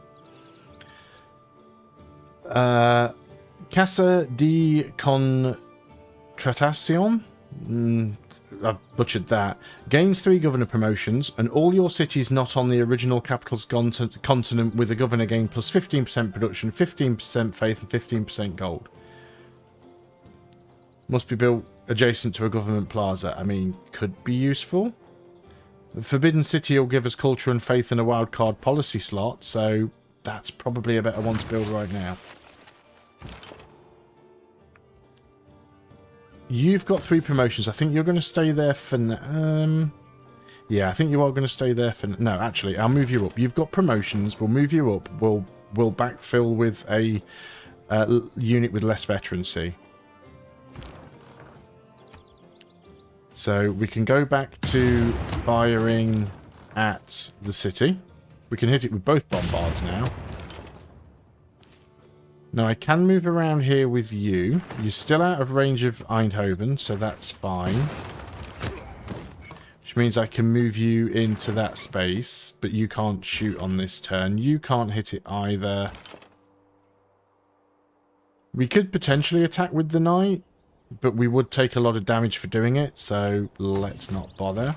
Casa di Tratacion? I've butchered that. Gains 3 governor promotions, and all your cities not on the original capital's continent with a governor gain plus 15% production, 15% faith, and 15% gold. Must be built adjacent to a government plaza. I mean, could be useful. The Forbidden City will give us culture and faith and a wildcard policy slot, so that's probably a better one to build right now. You've got 3 promotions. I think you're going to stay there for... yeah, I think you are going to stay there for... No, actually, I'll move you up. You've got promotions. We'll move you up. We'll backfill with a unit with less veterancy. So we can go back to firing at the city. We can hit it with both bombards now. Now I can move around here with you. You're still out of range of Eindhoven, so that's fine. Which means I can move you into that space, but you can't shoot on this turn. You can't hit it either. We could potentially attack with the knight, but we would take a lot of damage for doing it, so let's not bother.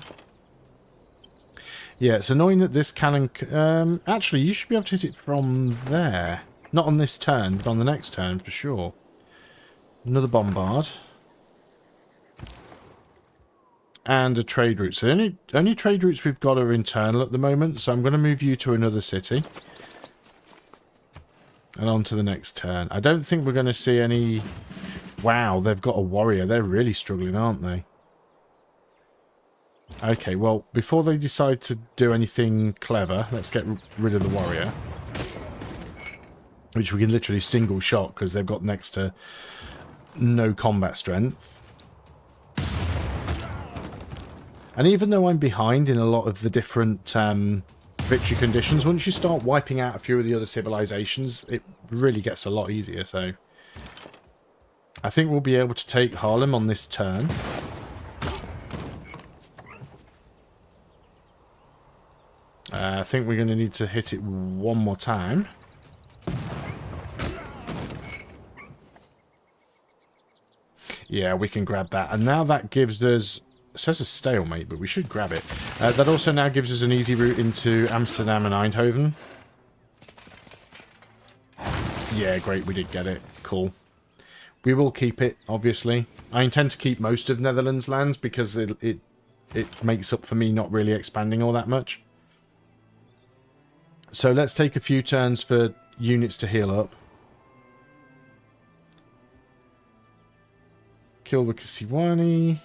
Yeah, it's annoying that this cannon... actually, you should be able to hit it from there. Not on this turn, but on the next turn, for sure. Another bombard. And a trade route. So the only trade routes we've got are internal at the moment, so I'm going to move you to another city. And on to the next turn. I don't think we're going to see any... Wow, they've got a warrior. They're really struggling, aren't they? Okay, well, before they decide to do anything clever, let's get rid of the warrior. Which we can literally single shot because they've got next to no combat strength. And even though I'm behind in a lot of the different victory conditions, once you start wiping out a few of the other civilizations, it really gets a lot easier, so... I think we'll be able to take Haarlem on this turn. I think we're going to need to hit it one more time. Yeah, we can grab that. And now that gives us... It says a stalemate, but we should grab it. That also now gives us an easy route into Amsterdam and Eindhoven. Yeah, great, we did get it. Cool. We will keep it, obviously. I intend to keep most of Netherlands lands because it makes up for me not really expanding all that much. So let's take a few turns for units to heal up. Kilwa Kisiwani.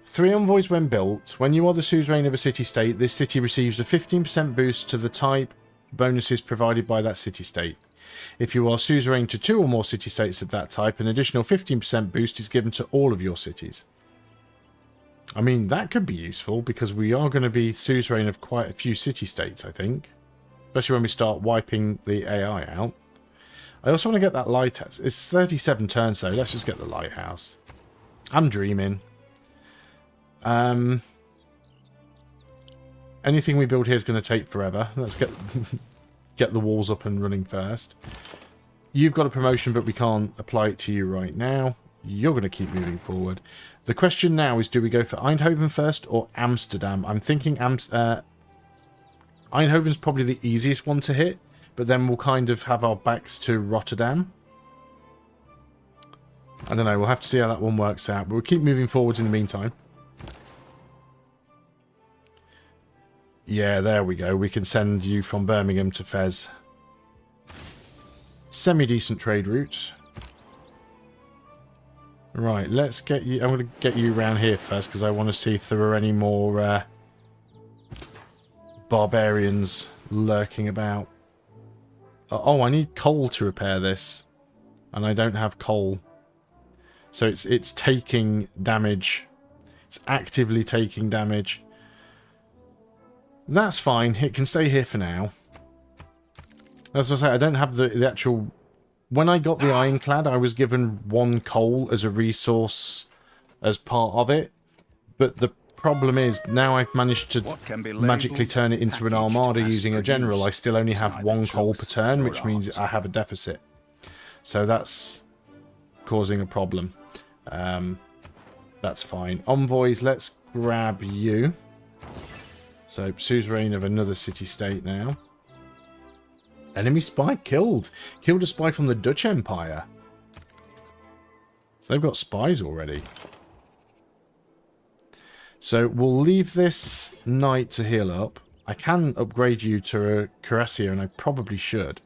3 envoys when built. When you are the suzerain of a city-state, this city receives a 15% boost to the type bonuses provided by that city-state. If you are suzerain to 2 or more city-states of that type, an additional 15% boost is given to all of your cities. I mean, that could be useful, because we are going to be suzerain of quite a few city-states, I think. Especially when we start wiping the AI out. I also want to get that lighthouse. It's 37 turns, though. Let's just get the lighthouse. I'm dreaming. Anything we build here is going to take forever. Let's get... get the walls up and running first. You've got a promotion, but we can't apply it to you right now. You're going to keep moving forward. The question now is, do we go for Eindhoven first or Amsterdam? I'm thinking Eindhoven's probably the easiest one to hit, but then we'll kind of have our backs to Rotterdam. I don't know, we'll have to see how that one works out, but we'll keep moving forwards in the meantime. Yeah, there we go. We can send you from Birmingham to Fez. Semi-decent trade route. Right, let's get you... I'm going to get you around here first, because I want to see if there are any more barbarians lurking about. Oh, I need coal to repair this. And I don't have coal. So it's taking damage. It's actively taking damage. That's fine. It can stay here for now. As I say, I don't have the actual... When I got the Ironclad, I was given 1 coal as a resource as part of it. But the problem is, now I've managed to magically turn it into an armada using a general. I still only have 1 coal per turn, which means I have a deficit. So that's causing a problem. That's fine. Envoys, let's grab you. So, suzerain of another city-state now. Enemy spy killed. Killed a spy from the Dutch Empire. So they've got spies already. So we'll leave this knight to heal up. I can upgrade you to a cuirassier, and I probably should.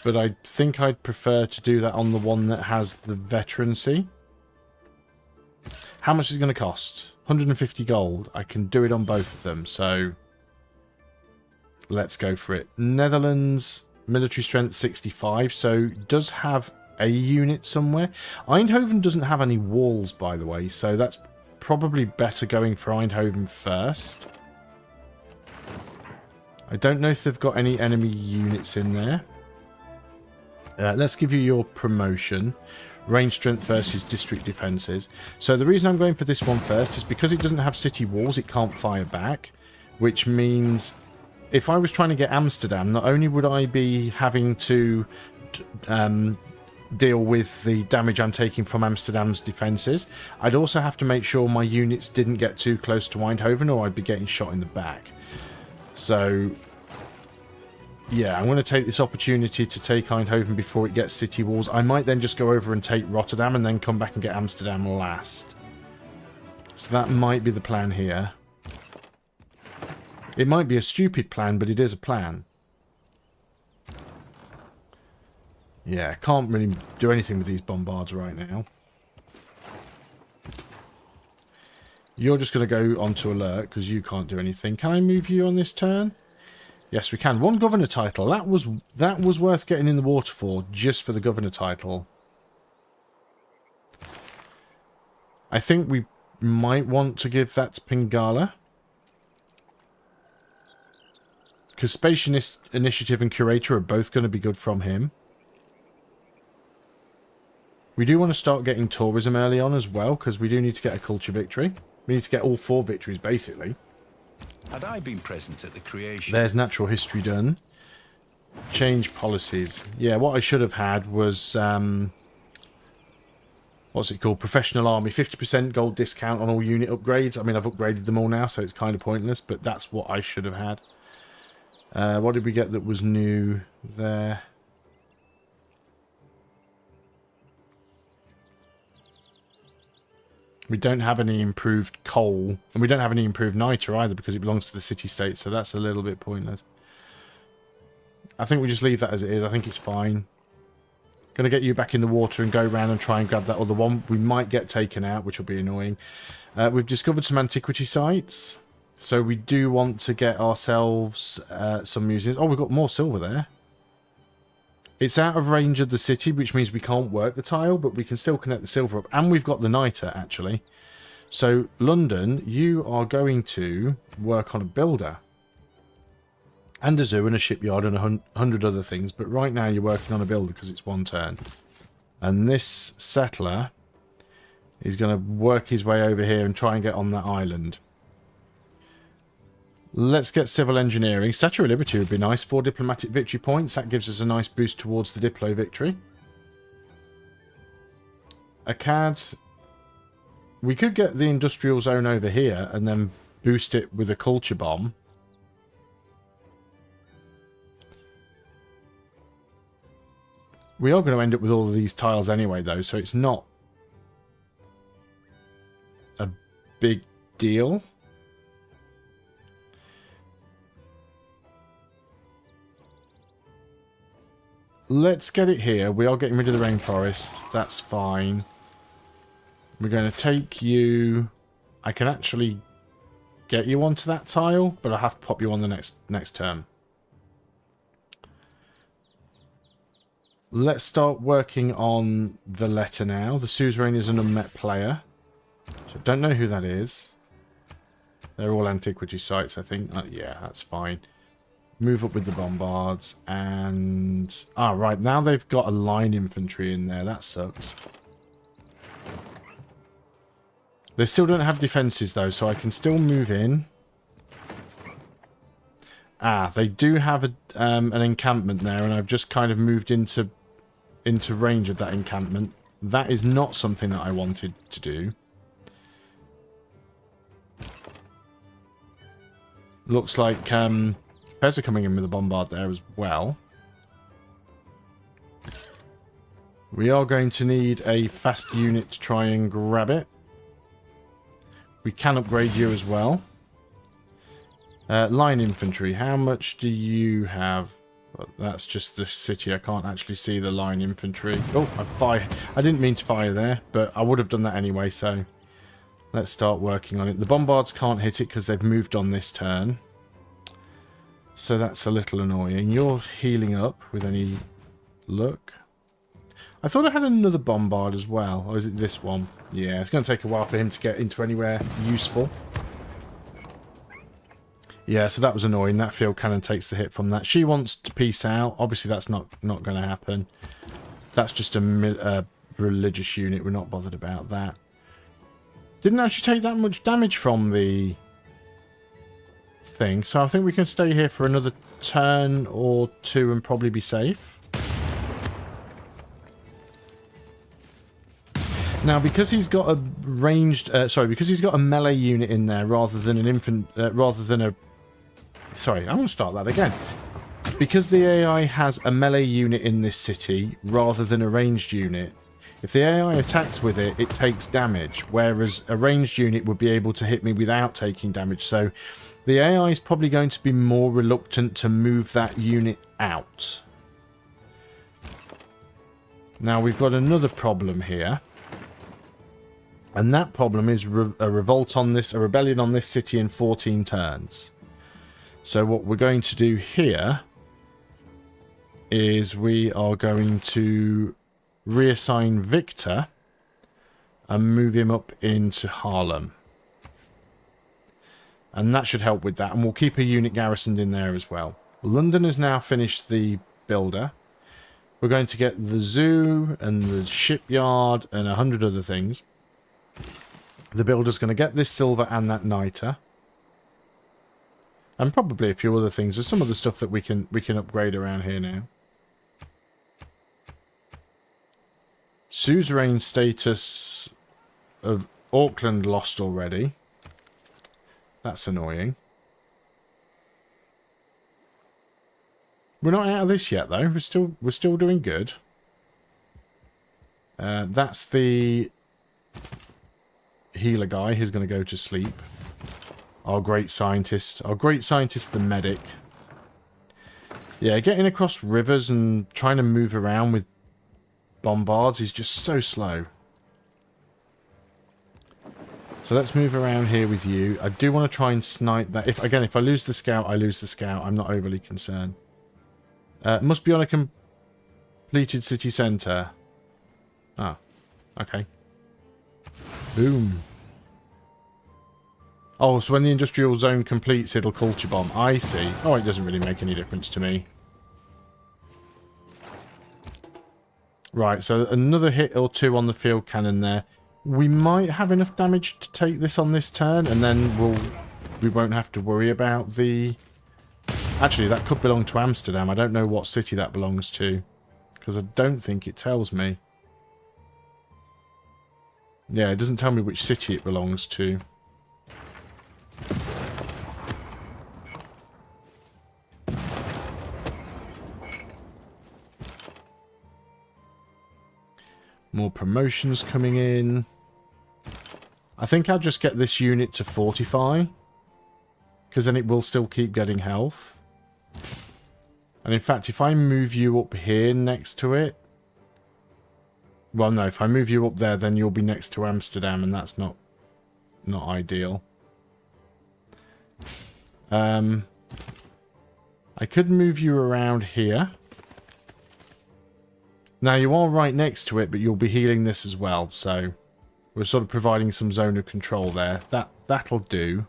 But I think I'd prefer to do that on the one that has the veterancy. How much is it going to cost? 150 gold. I can do it on both of them, so let's go for it. Netherlands, military strength 65, so does have a unit somewhere. Eindhoven doesn't have any walls, by the way, so that's probably better going for Eindhoven first. I don't know if they've got any enemy units in there. Let's give you your promotion. Range strength versus district defenses. So the reason I'm going for this one first is because it doesn't have city walls, it can't fire back. Which means if I was trying to get Amsterdam, not only would I be having to deal with the damage I'm taking from Amsterdam's defenses, I'd also have to make sure my units didn't get too close to Eindhoven or I'd be getting shot in the back. So yeah, I'm going to take this opportunity to take Eindhoven before it gets city walls. I might then just go over and take Rotterdam and then come back and get Amsterdam last. So that might be the plan here. It might be a stupid plan, but it is a plan. Yeah, can't really do anything with these bombards right now. You're just going to go onto alert because you can't do anything. Can I move you on this turn? Yes, we can. One governor title. That was worth getting in the water for, just for the governor title. I think we might want to give that to Pingala. Because Space Initiative and Curator are both going to be good from him. We do want to start getting tourism early on as well, because we do need to get a culture victory. We need to get all 4 victories, basically. Had I been present at the creation... There's natural history done. Change policies. Yeah, what I should have had was... what's it called? Professional Army. 50% gold discount on all unit upgrades. I mean, I've upgraded them all now, so it's kind of pointless, but that's what I should have had. What did we get that was new there? We don't have any improved coal, and we don't have any improved niter either because it belongs to the city-state, so that's a little bit pointless. I think we just leave that as it is. I think it's fine. Going to get you back in the water and go around and try and grab that other one. We might get taken out, which will be annoying. We've discovered some antiquity sites, so we do want to get ourselves some museums. Oh, we've got more silver there. It's out of range of the city, which means we can't work the tile, but we can still connect the silver up. And we've got the niter, actually. So, London, you are going to work on a builder. And a zoo and a shipyard and 100 other things. But right now you're working on a builder because it's one turn. And this settler is going to work his way over here and try and get on that island. Let's get civil engineering. Statue of Liberty would be nice. 4 diplomatic victory points. That gives us a nice boost towards the Diplo victory. Akkad. We could get the industrial zone over here and then boost it with a culture bomb. We are going to end up with all of these tiles anyway, though, so it's not a big deal. Let's get it here. We are getting rid of the rainforest. That's fine. We're going to take you... I can actually get you onto that tile, but I have to pop you on the next turn. Let's start working on the letter now. The suzerain is an unmet player. So I don't know who that is. They're all antiquity sites, I think. Yeah, that's fine. Move up with the bombards and... Ah, right. Now they've got a line infantry in there. That sucks. They still don't have defences, though, so I can still move in. Ah, they do have an encampment there, and I've just kind of moved into into range of that encampment. That is not something that I wanted to do. Looks like Fez are coming in with a bombard there as well. We are going to need a fast unit to try and grab it. We can upgrade you as well. Line infantry, how much do you have? Well, that's just the city. I can't actually see the line infantry. Oh, I didn't mean to fire there, but I would have done that anyway, so let's start working on it. The bombards can't hit it because they've moved on this turn. So that's a little annoying. You're healing up with any luck. I thought I had another bombard as well. Or is it this one? Yeah, it's going to take a while for him to get into anywhere useful. Yeah, so that was annoying. That field cannon takes the hit from that. She wants to peace out. Obviously, that's not going to happen. That's just a religious unit. We're not bothered about that. Didn't actually take that much damage from the thing. So I think we can stay here for another turn or two and probably be safe. Now, because he's got a ranged, because he's got a melee unit in there rather than a. Sorry, I'm going to start that again. Because the AI has a melee unit in this city rather than a ranged unit, if the AI attacks with it, it takes damage, whereas a ranged unit would be able to hit me without taking damage. So the AI is probably going to be more reluctant to move that unit out. Now, we've got another problem here. And that problem is a rebellion on this city in 14 turns. So what we're going to do here is we are going to reassign Victor and move him up into Harlem. And that should help with that. And we'll keep a unit garrisoned in there as well. London has now finished the builder. We're going to get the zoo and the shipyard and 100 other things. The builder's going to get this silver and that niter. And probably a few other things. There's some other stuff that we can upgrade around here now. Suzerain status of Auckland lost already. That's annoying. We're not out of this yet though. We're still doing good. That's the healer guy who's going to go to sleep. Our great scientist. Our great scientist, the medic. Yeah, getting across rivers and trying to move around with bombards is just so slow. So let's move around here with you. I do want to try and snipe that. If I lose the scout, I lose the scout. I'm not overly concerned. Must be on a completed city centre. Ah, okay. Boom. Oh, so when the industrial zone completes, it'll culture bomb. I see. Oh, it doesn't really make any difference to me. Right, so another hit or two on the field cannon there. We might have enough damage to take this on this turn, and then we won't have to worry about the... Actually, that could belong to Amsterdam. I don't know what city that belongs to, because I don't think it tells me. Yeah, it doesn't tell me which city it belongs to. More promotions coming in. I think I'll just get this unit to fortify, because then it will still keep getting health. And in fact, if I move you up here next to it... Well, no, if I move you up there, then you'll be next to Amsterdam, and that's not ideal. I could move you around here. Now, you are right next to it, but you'll be healing this as well, so we're sort of providing some zone of control there. That'll do.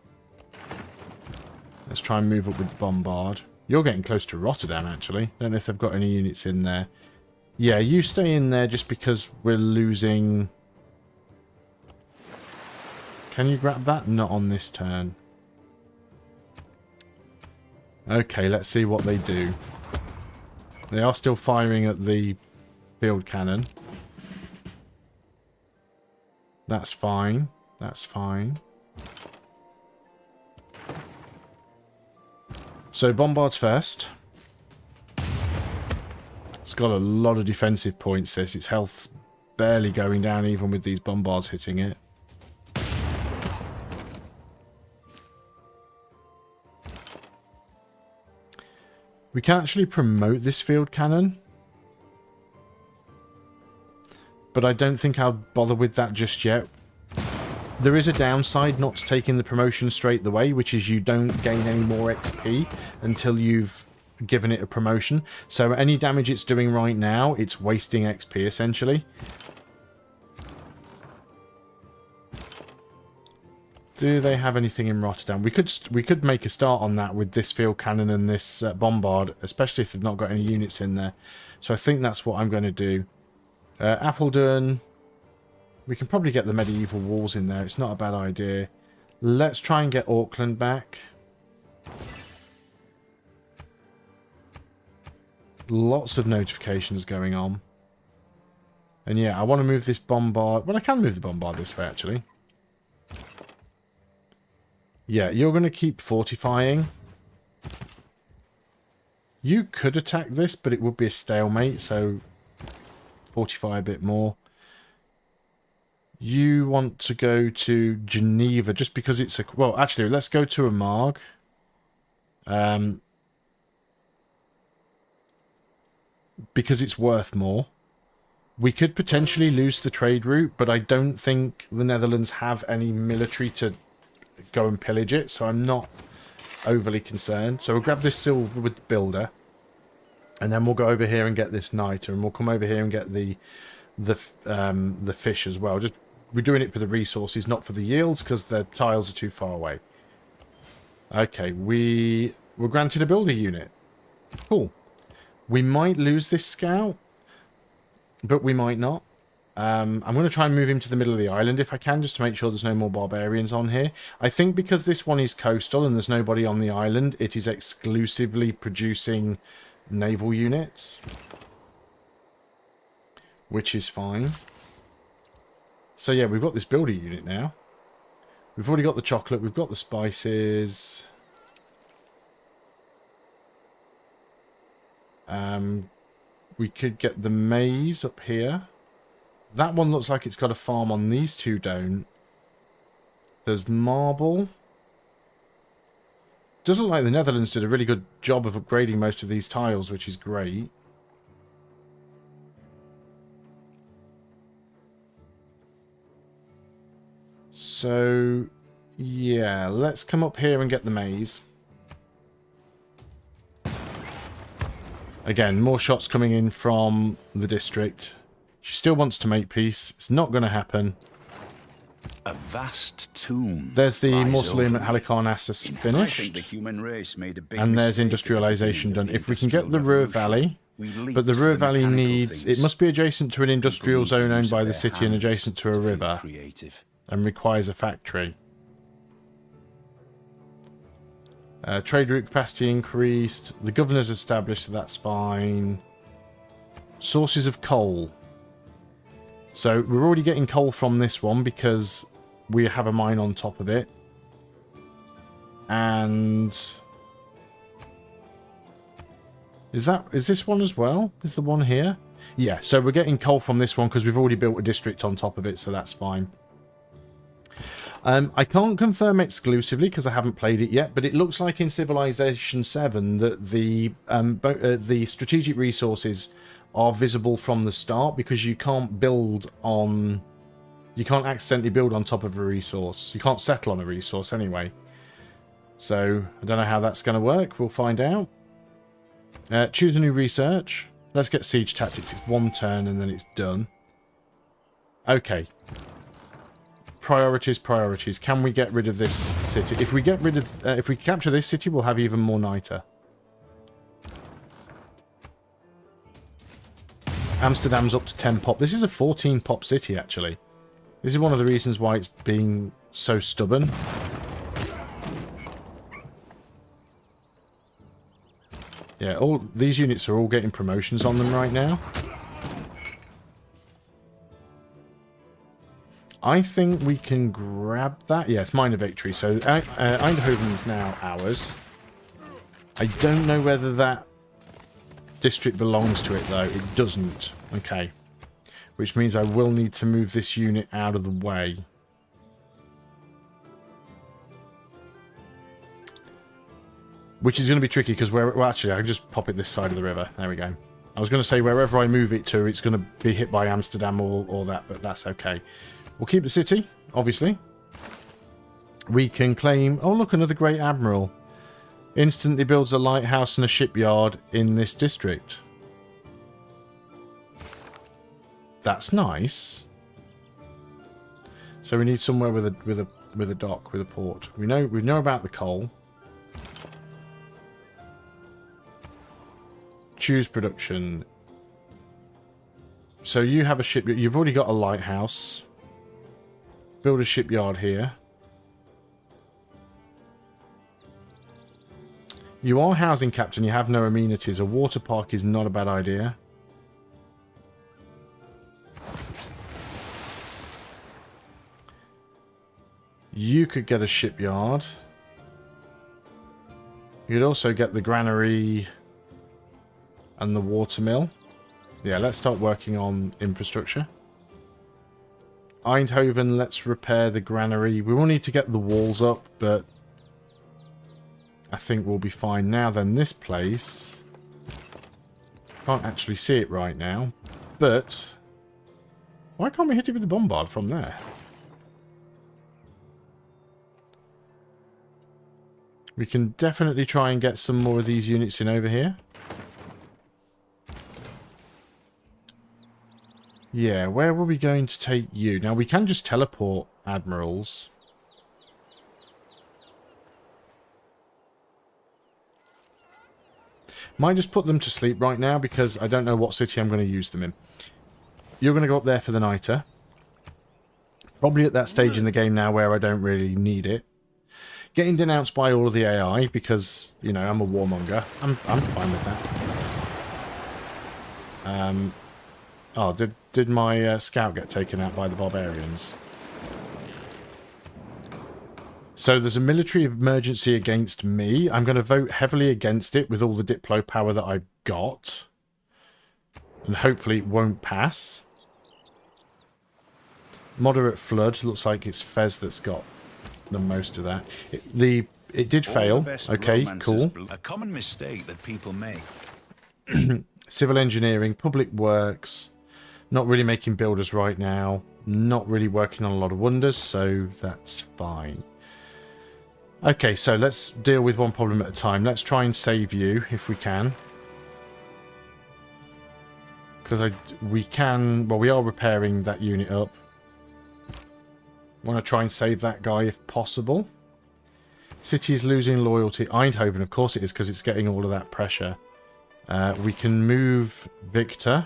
Let's try and move up with the bombard. You're getting close to Rotterdam, actually. Don't know if they've got any units in there. Yeah, you stay in there just because we're losing... Can you grab that? Not on this turn. Okay, let's see what they do. They are still firing at the field cannon. That's fine. That's fine. So bombards first. It's got a lot of defensive points, this. Its health's barely going down even with these bombards hitting it. We can actually promote this field cannon. But I don't think I'll bother with that just yet. There is a downside not taking the promotion straight away, which is you don't gain any more XP until you've given it a promotion. So any damage it's doing right now, it's wasting XP essentially. Do they have anything in Rotterdam? We could make a start on that with this field cannon and this bombard, especially if they've not got any units in there. So I think that's what I'm going to do. Apeldoorn, we can probably get the medieval walls in there. It's not a bad idea. Let's try and get Auckland back. Lots of notifications going on. And yeah, I want to move this bombard. Well, I can move the bombard this way, actually. Yeah, you're going to keep fortifying. You could attack this, but it would be a stalemate, so fortify a bit more. You want to go to Geneva just because it's a... Well, actually, let's go to Amarg. Because it's worth more. We could potentially lose the trade route, but I don't think the Netherlands have any military to go and pillage it, so I'm not overly concerned. So we'll grab this silver with the builder, and then we'll go over here and get this niter, and we'll come over here and get the fish as well. Just we're doing it for the resources, not for the yields, because the tiles are too far away. Okay, we were granted a builder unit. Cool. We might lose this scout, but we might not. I'm going to try and move him to the middle of the island if I can, just to make sure there's no more barbarians on here. I think because this one is coastal and there's nobody on the island, it is exclusively producing naval units, which is fine. So yeah, we've got this builder unit now. We've already got the chocolate, we've got the spices. We could get the maize up here. That one looks like it's got a farm on, these two don't. There's marble. Doesn't look like the Netherlands did a really good job of upgrading most of these tiles, which is great. So, yeah, let's come up here and get the maize. Again, more shots coming in from the district. She still wants to make peace. It's not going to happen. A vast tomb. There's the mausoleum at Halicarnassus finished. I think the human race made a big and there's mistake industrialization done. If we can get the Ruhr Valley, but the leaped Ruhr for Valley mechanical needs... things. It must be adjacent to an industrial People need zone to owned use by the their city and hands adjacent to a feel river, creative. and requires a factory. Trade route capacity increased. The governor's established, so that's fine. Sources of coal. So we're already getting coal from this one because we have a mine on top of it. And is this one as well? Is the one here? Yeah, so we're getting coal from this one because we've already built a district on top of it, so that's fine. I can't confirm exclusively because I haven't played it yet, but it looks like in Civilization VII that the strategic resources are visible from the start because you can't build on... You can't accidentally build on top of a resource. You can't settle on a resource anyway. So, I don't know how that's going to work. We'll find out. Choose a new research. Let's get siege tactics. It's one turn and then it's done. Okay. Priorities, priorities. Can we get rid of this city? If we get rid of... if we capture this city, we'll have even more niter. Amsterdam's up to 10 pop. This is a 14 pop city, actually. This is one of the reasons why it's being so stubborn. Yeah, all these units are all getting promotions on them right now. I think we can grab that. Yes, minor victory. So Eindhoven is now ours. I don't know whether that district belongs to it, though. It doesn't. Okay. Which means I will need to move this unit out of the way. Which is going to be tricky, because well, actually, I can just pop it this side of the river. There we go. I was going to say wherever I move it to, it's going to be hit by Amsterdam or that, but that's okay. We'll keep the city, obviously. We can claim... Oh, look, another Great Admiral. Instantly builds a lighthouse and a shipyard in this district. That's nice. So we need somewhere with a dock, with a port. We know about the coal. Choose production. So you have a shipyard. You've already got a lighthouse. Build a shipyard here. You are housing captain. You have no amenities. A water park is not a bad idea. You could get a shipyard. You'd also get the granary and the watermill. Yeah, let's start working on infrastructure. Eindhoven, let's repair the granary. We will need to get the walls up, but I think we'll be fine. Now then, this place... Can't actually see it right now, but... Why can't we hit it with the bombard from there? We can definitely try and get some more of these units in over here. Yeah, where were we going to take you? Now, we can just teleport admirals. Might just put them to sleep right now, because I don't know what city I'm going to use them in. You're going to go up there for the Niter. Probably at that stage in the game now where I don't really need it. Getting denounced by all of the AI, because, you know, I'm a warmonger. I'm fine with that. Oh, did my scout get taken out by the barbarians? So there's a military emergency against me. I'm going to vote heavily against it with all the Diplo power that I've got. And hopefully it won't pass. Moderate flood. Looks like it's Fez that's got the most of that. It did fail. Okay, cool. A common mistake that people make. Civil engineering, public works. Not really making builders right now. Not really working on a lot of wonders, so that's fine. Okay, so let's deal with one problem at a time. Let's try and save you, if we can. Because we can... Well, we are repairing that unit up. Want to try and save that guy if possible. City is losing loyalty. Eindhoven, of course it is, because it's getting all of that pressure. We can move Victor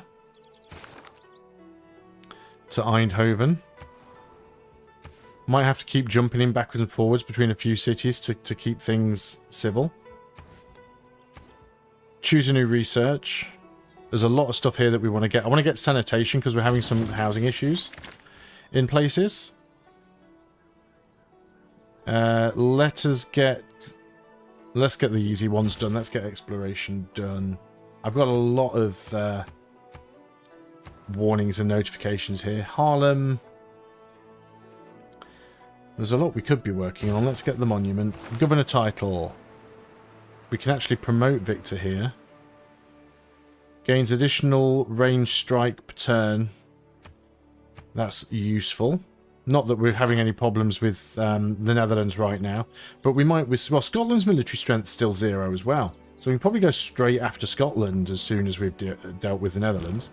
to Eindhoven. Might have to keep jumping in backwards and forwards between a few cities to keep things civil. Choose a new research. There's a lot of stuff here that we want to get. I want to get sanitation because we're having some housing issues in places. Let's get the easy ones done. Let's get exploration done. I've got a lot of warnings and notifications here. Harlem. There's a lot we could be working on. Let's get the monument. Governor title. We can actually promote Victor here. Gains additional range strike per turn. That's useful. Not that we're having any problems with the Netherlands right now, but we might with... Well, Scotland's military strength is still 0 as well. So we can probably go straight after Scotland as soon as we've dealt with the Netherlands.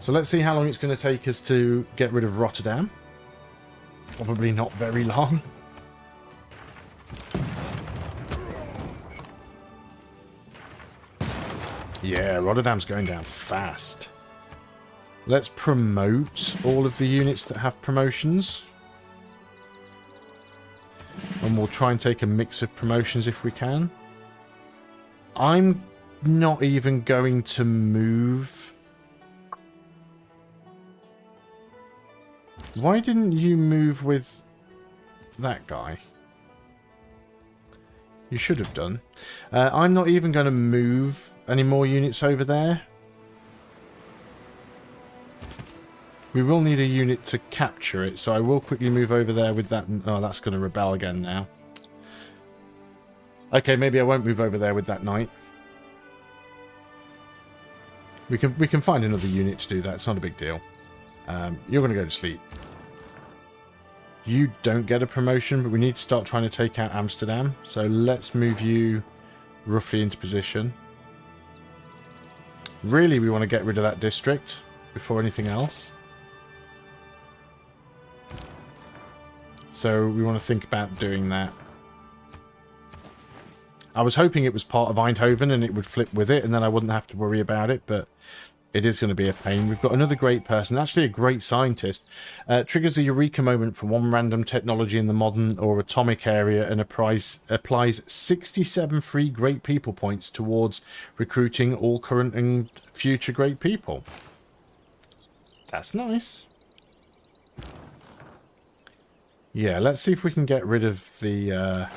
So let's see how long it's going to take us to get rid of Rotterdam. Probably not very long. Yeah, Rotterdam's going down fast. Let's promote all of the units that have promotions. And we'll try and take a mix of promotions if we can. I'm not even going to move Why didn't you move with that guy? You should have done. I'm not even going to move any more units over there. We will need a unit to capture it, so I will quickly move over there with that. Oh, that's going to rebel again now. Okay, maybe I won't move over there with that knight. We can find another unit to do that. It's not a big deal. You're going to go to sleep. You don't get a promotion, but we need to start trying to take out Amsterdam. So let's move you roughly into position. Really, we want to get rid of that district before anything else. So we want to think about doing that. I was hoping it was part of Eindhoven and it would flip with it and then I wouldn't have to worry about it, but it is going to be a pain. We've got another great person, actually a great scientist. Triggers a eureka moment for one random technology in the modern or atomic area and applies 67 free great people points towards recruiting all current and future great people. That's nice. Yeah, let's see if we can get rid of the...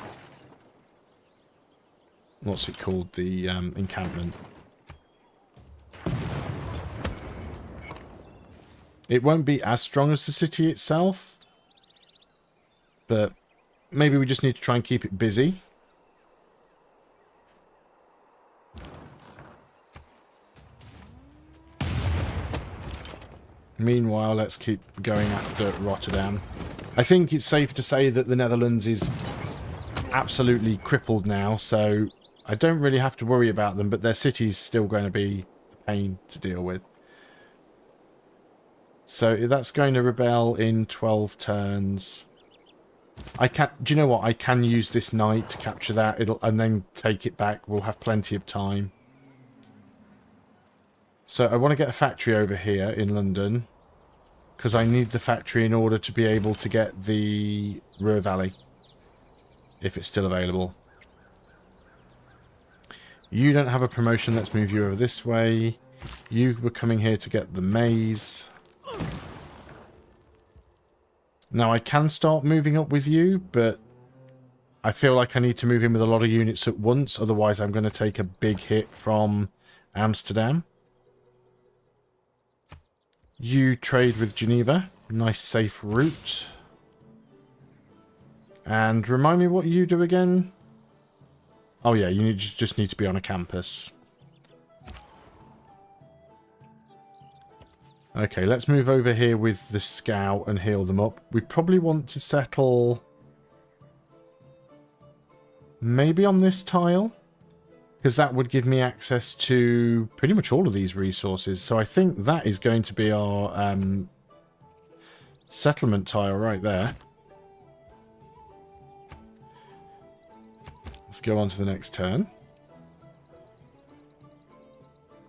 what's it called? The encampment. It won't be as strong as the city itself, but maybe we just need to try and keep it busy. Meanwhile, let's keep going after Rotterdam. I think it's safe to say that the Netherlands is absolutely crippled now, so I don't really have to worry about them, but their city's still going to be a pain to deal with. So that's going to rebel in 12 turns. I can. Do you know what? I can use this knight to capture that, and then take it back. We'll have plenty of time. So I want to get a factory over here in London, because I need the factory in order to be able to get the Ruhr Valley, if it's still available. You don't have a promotion. Let's move you over this way. You were coming here to get the maize. Now I can start moving up with you, but I feel like I need to move in with a lot of units at once, otherwise I'm going to take a big hit from Amsterdam. You trade with Geneva. Nice safe route. And remind me what you do again. Oh yeah, you just need to be on a campus. Okay, let's move over here with the scout and heal them up. We probably want to settle maybe on this tile, because that would give me access to pretty much all of these resources. So I think that is going to be our settlement tile right there. Let's go on to the next turn.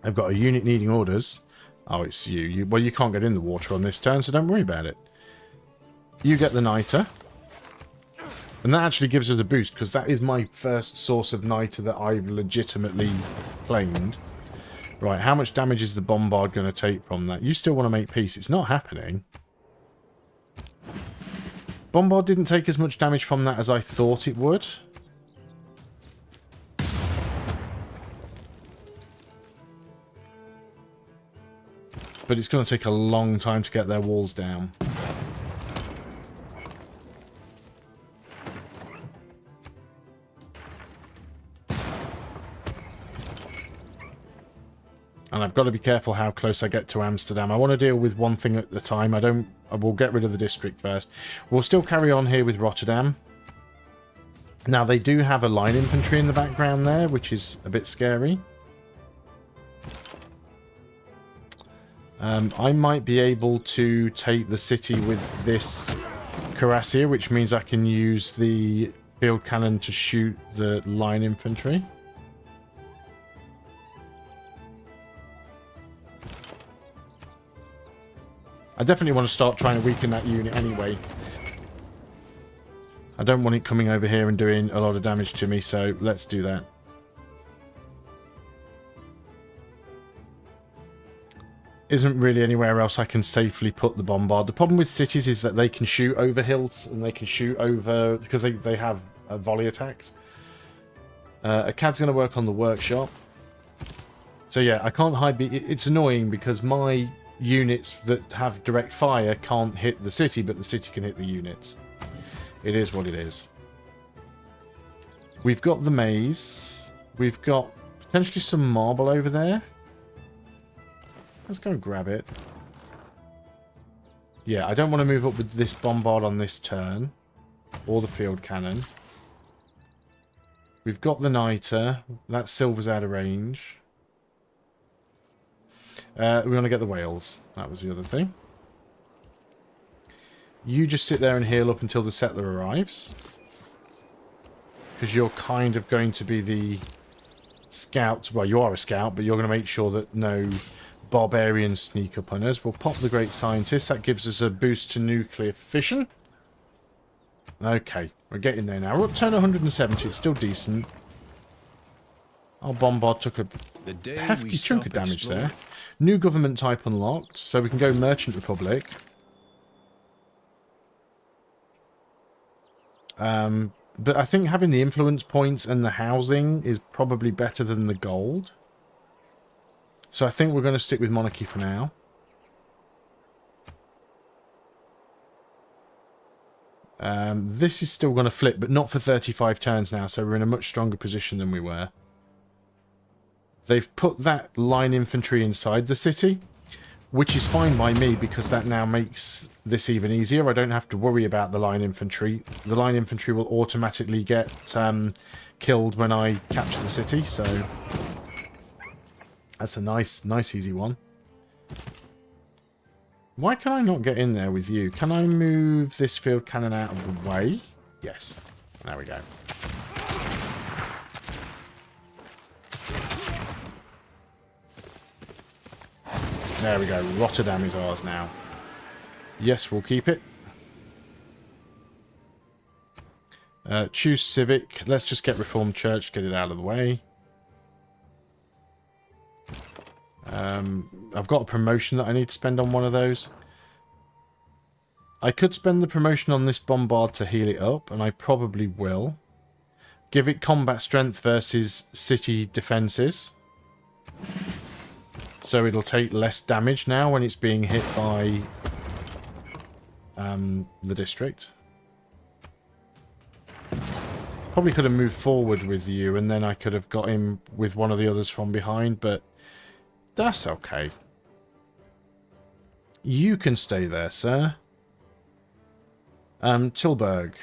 I've got a unit needing orders. Oh, it's you. Well, you can't get in the water on this turn, so don't worry about it. You get the niter. And that actually gives us a boost, because that is my first source of niter that I've legitimately claimed. Right, how much damage is the bombard going to take from that? You still want to make peace. It's not happening. Bombard didn't take as much damage from that as I thought it would. But it's going to take a long time to get their walls down. And I've got to be careful how close I get to Amsterdam. I want to deal with one thing at a time. I will get rid of the district first. We'll still carry on here with Rotterdam. Now, they do have a line infantry in the background there, which is a bit scary. I might be able to take the city with this cuirassier, which means I can use the field cannon to shoot the line infantry. I definitely want to start trying to weaken that unit anyway. I don't want it coming over here and doing a lot of damage to me, so let's do that. isn't really anywhere else I can safely put the bombard. The problem with cities is that they can shoot over hills and they can shoot over... because they have volley attacks. A CAD's going to work on the workshop. So yeah, I can't hide... It's annoying because my units that have direct fire can't hit the city, but the city can hit the units. It is what it is. We've got the maze. We've got potentially some marble over there. Let's go grab it. Yeah, I don't want to move up with this bombard on this turn. Or the field cannon. We've got the niter. That silver's out of range. We want to get the whales. That was the other thing. You just sit there and heal up until the settler arrives. Because you're kind of going to be the scout. Well, you are a scout, but you're going to make sure that no barbarians sneak up on us. We'll pop the great scientist. That gives us a boost to nuclear fission. Okay, we're getting there now. We're up turn 170. It's still decent. Our bombard took a hefty chunk of damage there. New government type unlocked, so we can go Merchant Republic. But I think having the influence points and the housing is probably better than the gold. So I think we're going to stick with monarchy for now. This is still going to flip, but not for 35 turns now, so we're in a much stronger position than we were. They've put that line infantry inside the city, which is fine by me because that now makes this even easier. I don't have to worry about the line infantry. The line infantry will automatically get killed when I capture the city, so that's a nice easy one. Why can I not get in there with you? Can I move this field cannon out of the way? Yes. There we go. There we go. Rotterdam is ours now. Yes, we'll keep it. Choose Civic. Let's just get Reformed Church, get it out of the way. I've got a promotion that I need to spend on one of those. I could spend the promotion on this bombard to heal it up, and I probably will. Give it combat strength versus city defences. So it'll take less damage now when it's being hit by the district. Probably could have moved forward with you, and then I could have got him with one of the others from behind, but that's okay. You can stay there, sir. Tilburg.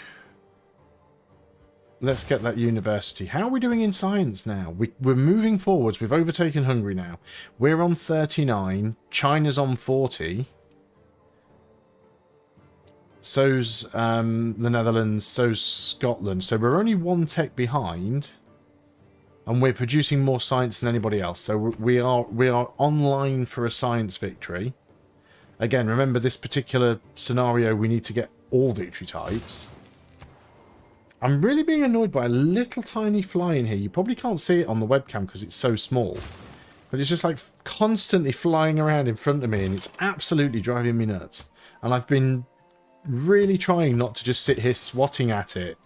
Let's get that university. How are we doing in science now? We're moving forwards. We've overtaken Hungary now. We're on 39. China's on 40. So's the Netherlands. So's Scotland. So we're only one tech behind. And we're producing more science than anybody else. So we are online for a science victory. Again, remember this particular scenario, we need to get all victory types. I'm really being annoyed by a little tiny fly in here. You probably can't see it on the webcam because it's so small. But it's just like constantly flying around in front of me, and it's absolutely driving me nuts. And I've been really trying not to just sit here swatting at it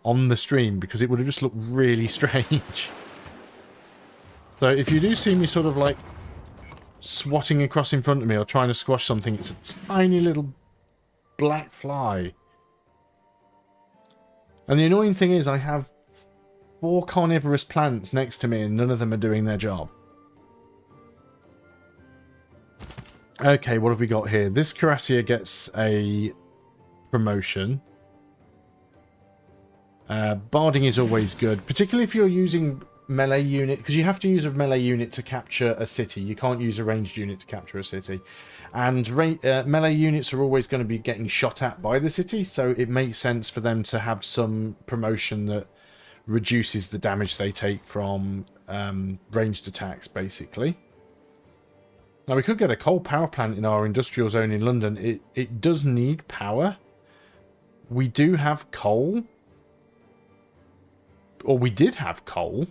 on the stream because it would have just looked really strange. So if you do see me sort of like swatting across in front of me or trying to squash something, it's a tiny little black fly. And the annoying thing is I have 4 carnivorous plants next to me and none of them are doing their job. Okay, what have we got here? This cuirassier gets a promotion. Barding is always good, particularly if you're using melee unit, because you have to use a melee unit to capture a city. You can't use a ranged unit to capture a city. And melee units are always going to be getting shot at by the city, so it makes sense for them to have some promotion that reduces the damage they take from ranged attacks, basically. Now, we could get a coal power plant in our industrial zone in London. It does need power. We do have coal. Or we did have coal.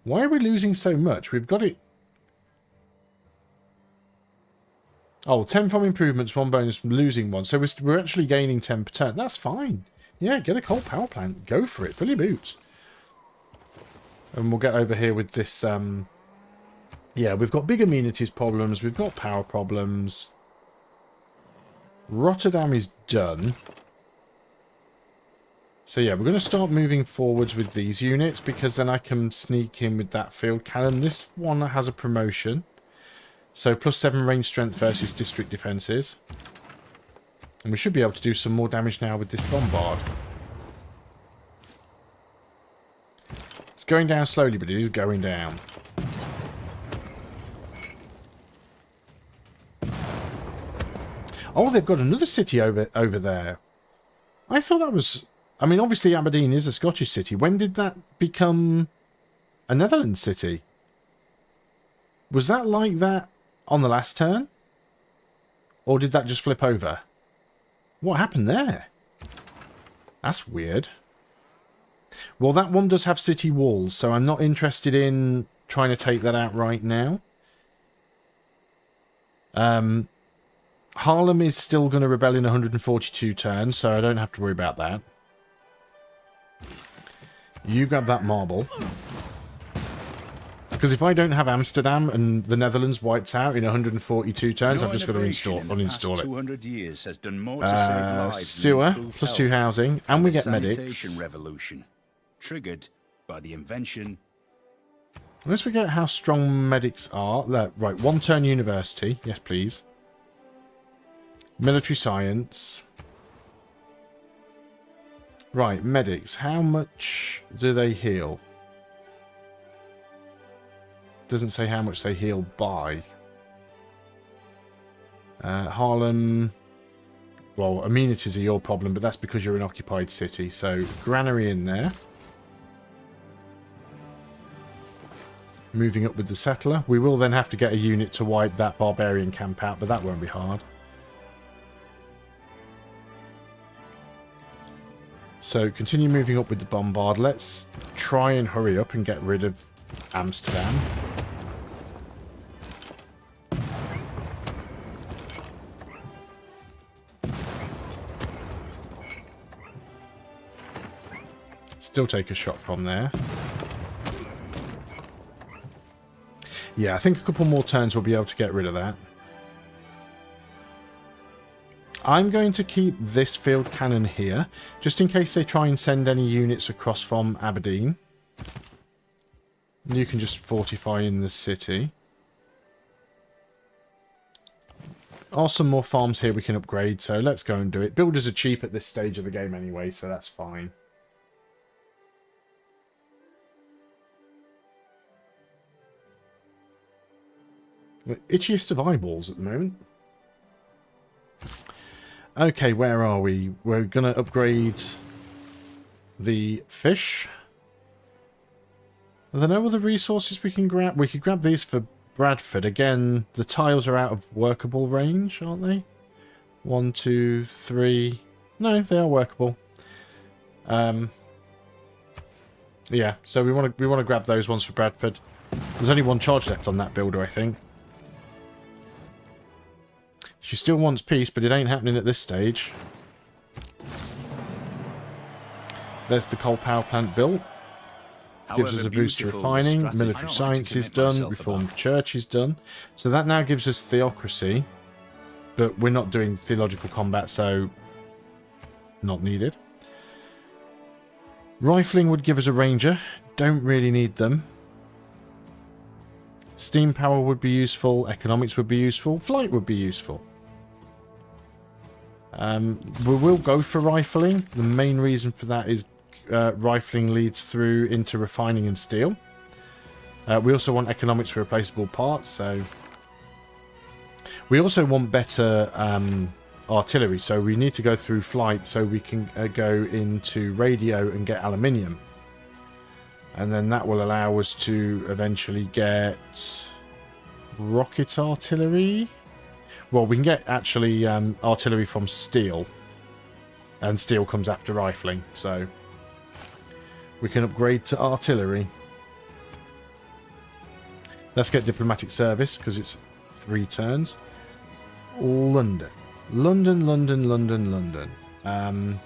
Why are we losing so much? We've got it... Oh, 10 from improvements, 1 bonus from losing 1. So we're actually gaining 10 per turn. That's fine. Yeah, get a coal power plant. Go for it. Fill your boots. And we'll get over here with this... yeah, we've got big amenities problems. We've got power problems. Rotterdam is done. So yeah, we're going to start moving forwards with these units because then I can sneak in with that field cannon. This one has a promotion. So +7 range strength versus district defences. And we should be able to do some more damage now with this bombard. It's going down slowly, but it is going down. Oh, they've got another city over there. I thought that was... I mean, obviously Aberdeen is a Scottish city. When did that become a Netherlands city? Was that like that on the last turn? Or did that just flip over? What happened there? That's weird. Well, that one does have city walls, so I'm not interested in trying to take that out right now. Haarlem is still going to rebel in 142 turns, so I don't have to worry about that. You grab that marble. Because if I don't have Amsterdam and the Netherlands wiped out in 142 turns, I've just got to uninstall it. 200 years has done more to save lives sewer, than improved +2 health. housing, and we The get medics. sanitation revolution, triggered by the invention. Let's forget how strong medics are. Right, 1 turn university. Yes, please. Military science. Right, medics. How much do they heal? Doesn't say how much they heal by. Haarlem. Well, amenities are your problem, but that's because you're an occupied city. So, granary in there. Moving up with the settler. We will then have to get a unit to wipe that barbarian camp out, but that won't be hard. So, continue moving up with the bombard. Let's try and hurry up and get rid of Amsterdam. Still take a shot from there. Yeah, I think a couple more turns we'll be able to get rid of that. I'm going to keep this field cannon here, just in case they try and send any units across from Aberdeen. You can just fortify in the city. Are some more farms here we can upgrade, so let's go and do it. Builders are cheap at this stage of the game anyway, so that's fine. We're itchiest of eyeballs at the moment. Okay, where are we? We're going to upgrade the fish. Are there no other resources we can grab? We could grab these for Bradford. Again, the tiles are out of workable range, aren't they? 1, 2, 3. No, they are workable. Yeah, so we want to grab those ones for Bradford. There's only 1 charge left on that builder, I think. She still wants peace, but it ain't happening at this stage. There's the coal power plant built. Gives us a boost to refining. Military science is done. Reformed church is done. So that now gives us theocracy. But we're not doing theological combat, so not needed. Rifling would give us a ranger. Don't really need them. Steam power would be useful. Economics would be useful. Flight would be useful. We will go for rifling. The main reason for that is rifling leads through into refining and steel. We also want economics for replaceable parts, so... We also want better artillery, so we need to go through flight so we can go into radio and get aluminium. And then that will allow us to eventually get rocket artillery. Well, we can get actually artillery from steel. And steel comes after rifling, so we can upgrade to artillery. Let's get diplomatic service, because it's 3 turns. London. London, London, London, London.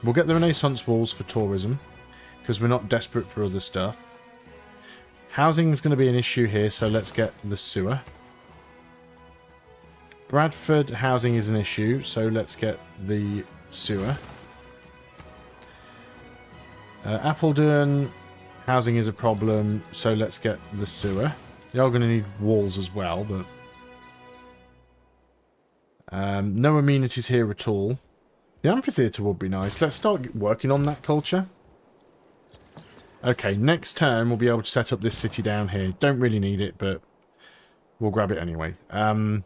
We'll get the Renaissance walls for tourism, because we're not desperate for other stuff. Housing is going to be an issue here, so let's get the sewer. Bradford housing is an issue, so let's get the sewer. Appledon housing is a problem, so let's get the sewer. They are going to need walls as well, but no amenities here at all. The amphitheatre would be nice. Let's start working on that culture. Okay, next turn we'll be able to set up this city down here. Don't really need it, but we'll grab it anyway. I'm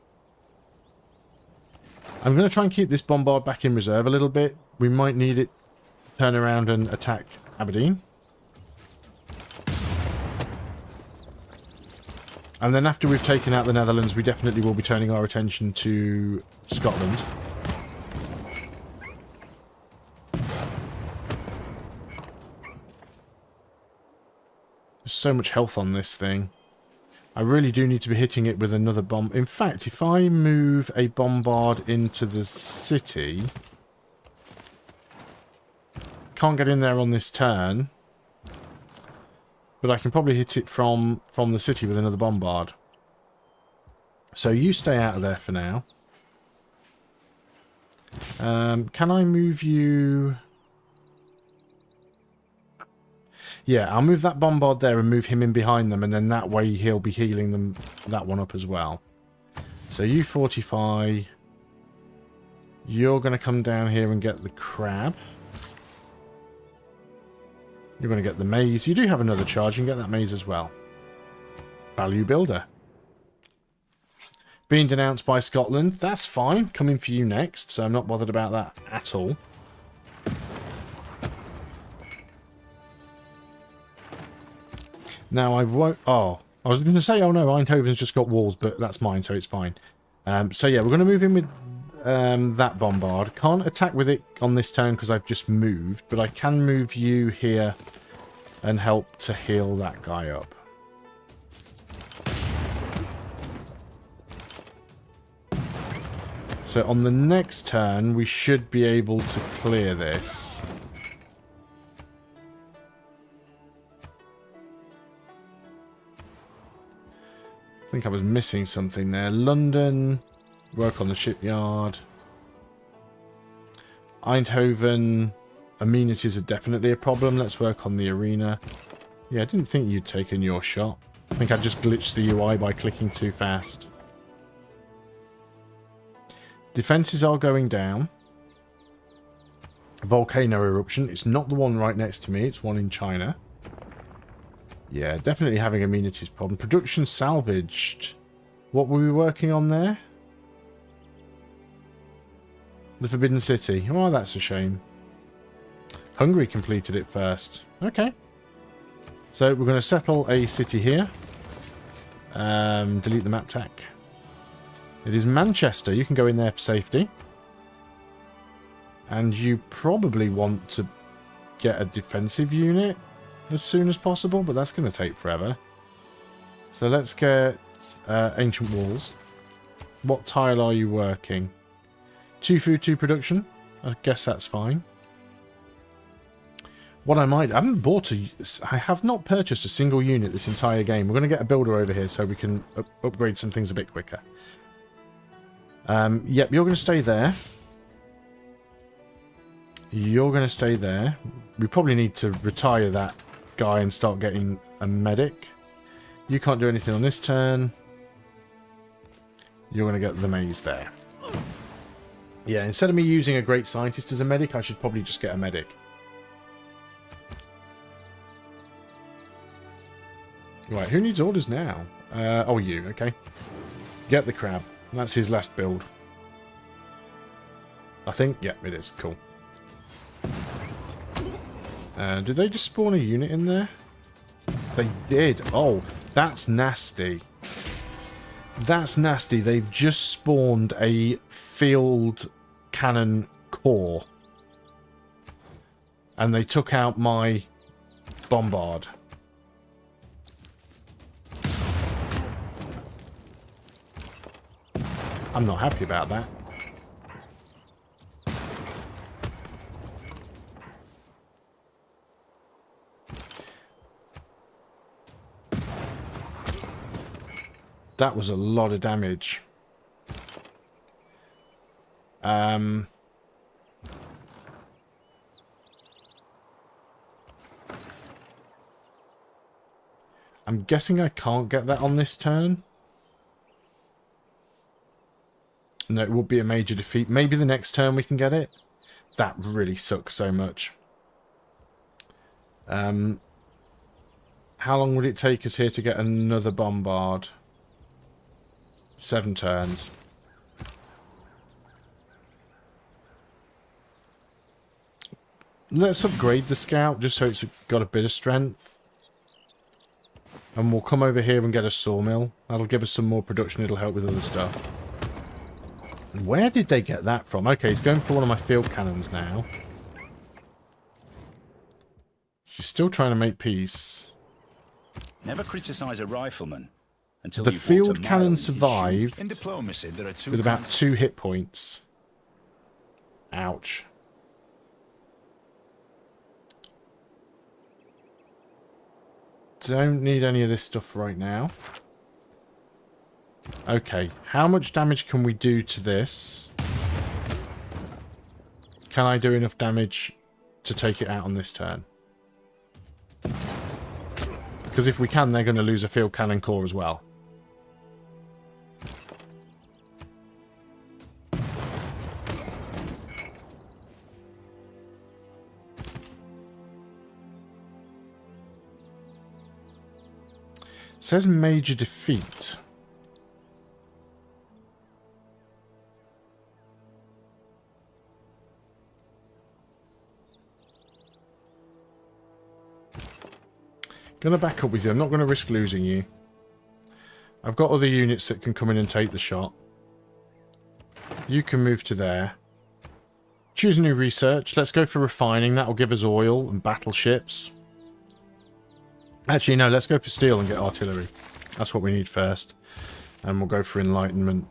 going to try and keep this bombard back in reserve a little bit. We might need it to turn around and attack Aberdeen. And then after we've taken out the Netherlands, we definitely will be turning our attention to Scotland. There's so much health on this thing. I really do need to be hitting it with another bomb. In fact, if I move a bombard into the city... Can't get in there on this turn. But I can probably hit it from the city with another bombard. So you stay out of there for now. Can I move you... Yeah, I'll move that bombard there and move him in behind them, and then that way he'll be healing them that one up as well. So you fortify. You're going to come down here and get the crab. You're going to get the maize. You do have another charge. You can get that maize as well. Value builder. Being denounced by Scotland. That's fine. Coming for you next, so I'm not bothered about that at all. Now I won't... Oh, I was going to say, oh no, Eindhoven's just got walls, but that's mine, so it's fine. So yeah, we're going to move in with that bombard. Can't attack with it on this turn because I've just moved, but I can move you here and help to heal that guy up. So on the next turn, we should be able to clear this. I think I was missing something there. London, work on the shipyard. Eindhoven, amenities are definitely a problem. Let's work on the arena. Yeah, I didn't think you'd taken your shot. I think I just glitched the UI by clicking too fast. Defences are going down. Volcano eruption. It's not the one right next to me. It's one in China. Yeah, definitely having amenities problem. Production salvaged. What were we working on there? The Forbidden City. Oh, that's a shame. Hungary completed it first. Okay. So we're going to settle a city here. Delete the map tag. It is Manchester. You can go in there for safety. And you probably want to get a defensive unit as soon as possible, but that's going to take forever. So let's get ancient walls. What tile are you working? 2 food, 2 production. I guess that's fine. What I have not purchased a single unit this entire game. We're going to get a builder over here so we can upgrade some things a bit quicker. Yep, you're going to stay there. You're going to stay there. We probably need to retire that guy and start getting a medic. You can't do anything on this turn. You're going to get the maize there. Yeah, instead of me using a great scientist as a medic, I should probably just get a medic. Right, who needs orders now? Oh, you, okay. Get the crab. That's his last build. I think, yeah, it is. Cool. Did they just spawn a unit in there? They did. Oh, that's nasty. That's nasty. They've just spawned a field cannon core. And they took out my bombard. I'm not happy about that. That was a lot of damage. I'm guessing I can't get that on this turn. No, it would be a major defeat. Maybe the next turn we can get it. That really sucks so much. How long would it take us here to get another bombard? 7 turns. Let's upgrade the scout just so it's got a bit of strength. And we'll come over here and get a sawmill. That'll give us some more production. It'll help with other stuff. Where did they get that from? Okay, he's going for one of my field cannons now. She's still trying to make peace. Never criticize a rifleman until The you've walked field a mile cannon in his shoes. survived In diplomacy, there are two with about kinds. 2 hit points. Ouch. Don't need any of this stuff right now. Okay, how much damage can we do to this? Can I do enough damage to take it out on this turn? Because if we can, they're going to lose a field cannon core as well. Says major defeat. Gonna back up with you. I'm not going to risk losing you. I've got other units that can come in and take the shot. You can move to there. Choose new research. Let's go for refining. That'll give us oil and battleships. Actually, no, let's go for steel and get artillery. That's what we need first. And we'll go for enlightenment.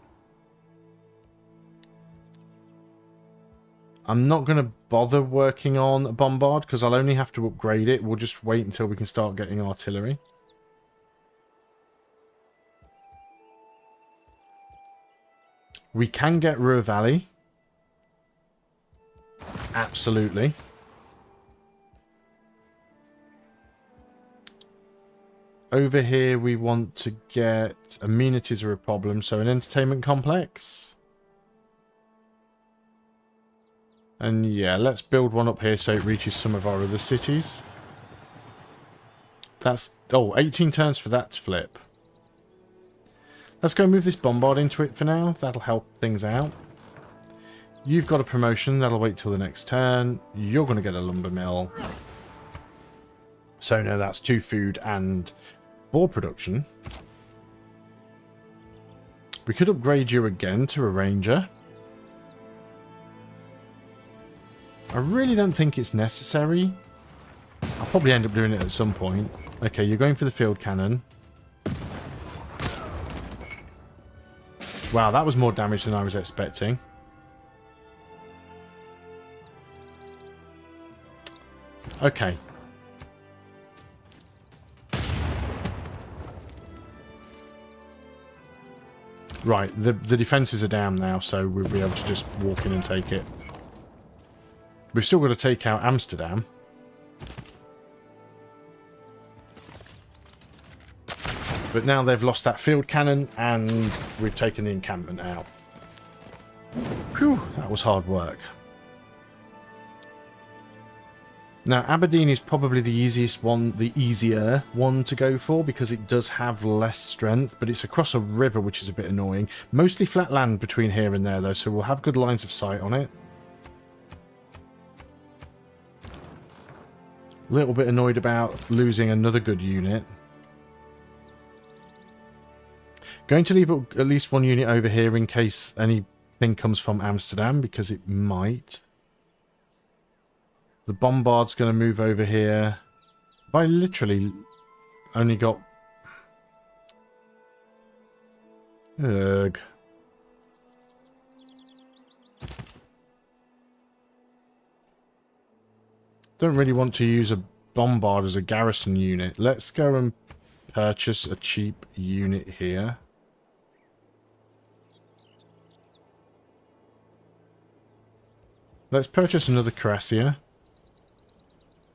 I'm not going to bother working on a bombard because I'll only have to upgrade it. We'll just wait until we can start getting artillery. We can get Ruhr Valley. Absolutely. Over here we want to get... amenities are a problem, so an entertainment complex. And yeah, let's build one up here so it reaches some of our other cities. That's... oh, 18 turns for that to flip. Let's go move this bombard into it for now. That'll help things out. You've got a promotion. That'll wait till the next turn. You're going to get a lumber mill. So no, that's 2 food and 4 production. We could upgrade you again to a ranger. I really don't think it's necessary. I'll probably end up doing it at some point. Okay, you're going for the field cannon. Wow, that was more damage than I was expecting. Okay. Right, the defences are down now, so we'll be able to just walk in and take it. We've still got to take out Amsterdam. But now they've lost that field cannon, and we've taken the encampment out. Whew, that was hard work. Now, Aberdeen is probably the easiest one, the easier one to go for, because it does have less strength, but it's across a river, which is a bit annoying. Mostly flat land between here and there, though, so we'll have good lines of sight on it. A little bit annoyed about losing another good unit. Going to leave at least 1 unit over here in case anything comes from Amsterdam, because it might. The bombard's going to move over here. I literally only got... ugh. Don't really want to use a bombard as a garrison unit. Let's go and purchase a cheap unit here. Let's purchase another cuirassier.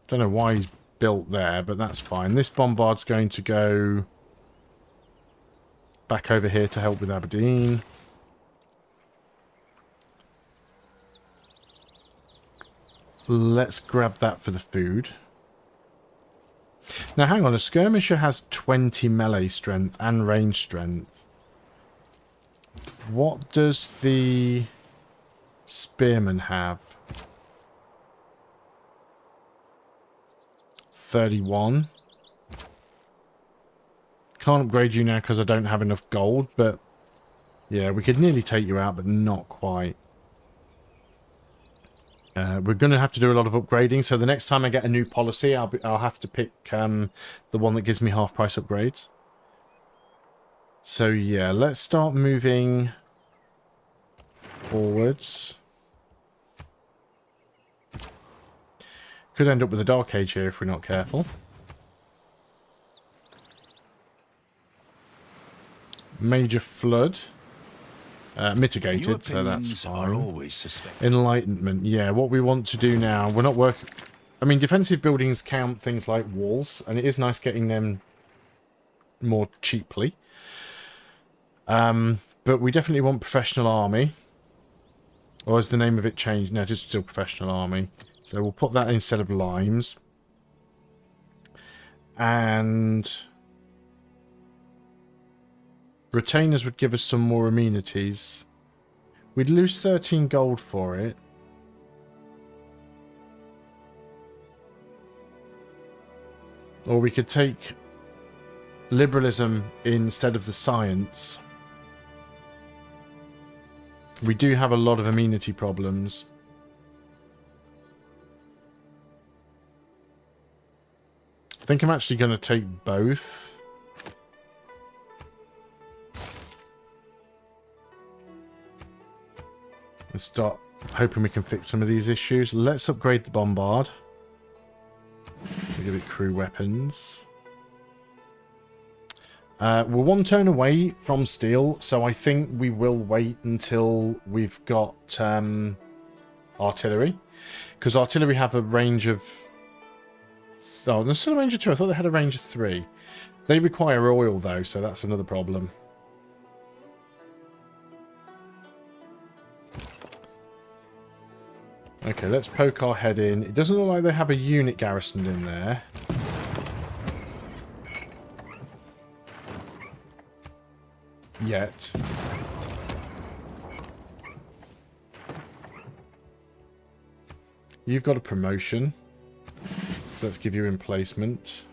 Don't know why he's built there, but that's fine. This bombard's going to go back over here to help with Aberdeen. Let's grab that for the food. Now hang on, a skirmisher has 20 melee strength and range strength. What does the spearman have? 31. Can't upgrade you now because I don't have enough gold, but yeah, we could nearly take you out, but not quite. We're going to have to do a lot of upgrading, so the next time I get a new policy, I'll have to pick the one that gives me half price upgrades. So yeah, let's start moving forwards. Could end up with a Dark Age here if we're not careful. Major flood. Mitigated, so that's fine. Enlightenment, yeah. What we want to do now, we're not working... I mean, defensive buildings count things like walls, and it is nice getting them more cheaply. But we definitely want professional army. Or has the name of it changed? No, just still professional army. So we'll put that instead of limes. And retainers would give us some more amenities. We'd lose 13 gold for it. Or we could take liberalism instead of the science. We do have a lot of amenity problems. I think I'm actually going to take both. Let's start hoping we can fix some of these issues. Let's upgrade the bombard. We'll give it crew weapons. We're one turn away from steel, so I think we will wait until we've got artillery. Because artillery have a range of... Oh, there's still a range of 2. I thought they had a range of 3. They require oil, though, so that's another problem. Okay, let's poke our head in. It doesn't look like they have a unit garrisoned in there. Yet. You've got a promotion. So let's give you emplacement.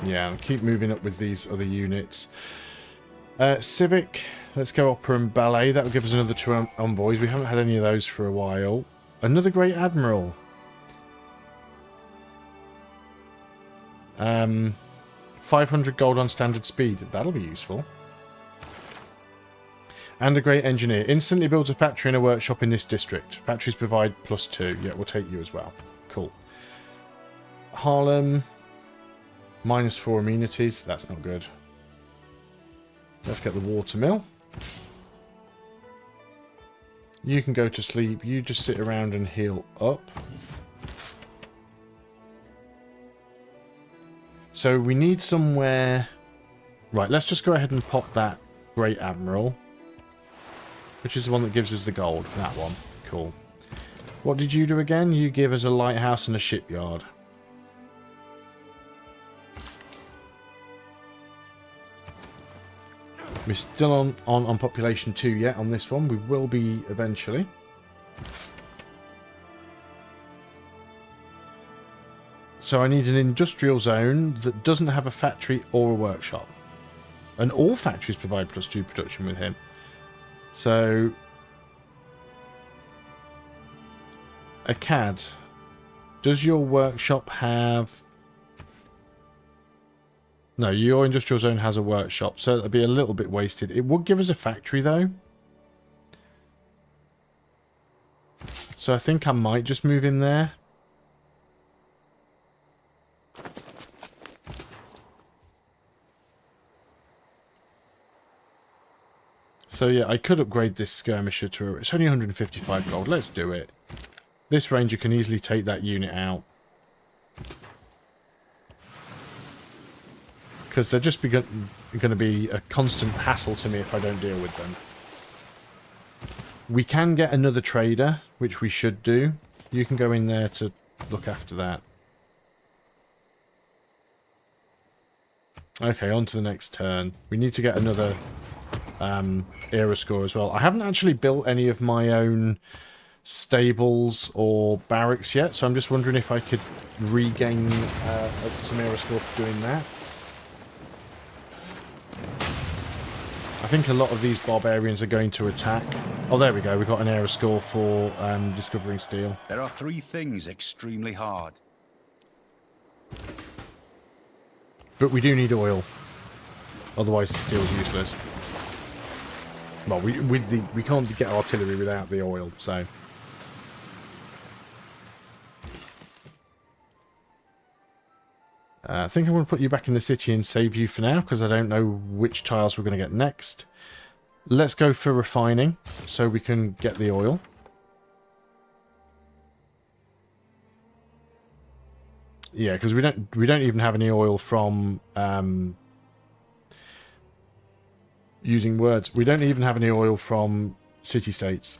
Yeah, I'll keep moving up with these other units. Civic, let's go opera and ballet. That will give us another 2 envoys. We haven't had any of those for a while. Another great admiral. 500 gold on standard speed. That'll be useful. And a great engineer. Instantly builds a factory and a workshop in this district. Factories provide +2. Yeah, we'll take you as well. Cool. Harlem. -4 amenities. That's not good. Let's get the water mill. You can go to sleep. You just sit around and heal up. So we need somewhere... Right, let's just go ahead and pop that Great Admiral. Which is the one that gives us the gold. That one. Cool. What did you do again? You give us a lighthouse and a shipyard. We're still on population 2 yet on this one. We will be eventually. So I need an industrial zone that doesn't have a factory or a workshop. And all factories provide +2 production with him. So... Akkad, does your workshop have... No, your industrial zone has a workshop, so it'll be a little bit wasted. It would give us a factory, though. So I think I might just move him there. So yeah, I could upgrade this skirmisher to... It's only 155 gold. Let's do it. This ranger can easily take that unit out. Because they're just going to be a constant hassle to me if I don't deal with them. We can get another trader, which we should do. You can go in there to look after that. Okay, on to the next turn. We need to get another era score as well. I haven't actually built any of my own stables or barracks yet, so I'm just wondering if I could regain some era score for doing that. I think a lot of these barbarians are going to attack. Oh, there we go. We've got an era score for discovering steel. There are 3 things extremely hard. But we do need oil. Otherwise the steel's useless. Well, we can't get artillery without the oil, so... I think I'm going to put you back in the city and save you for now, because I don't know which tiles we're going to get next. Let's go for refining, so we can get the oil. Yeah, because we don't even have any oil from using words. We don't even have any oil from city-states.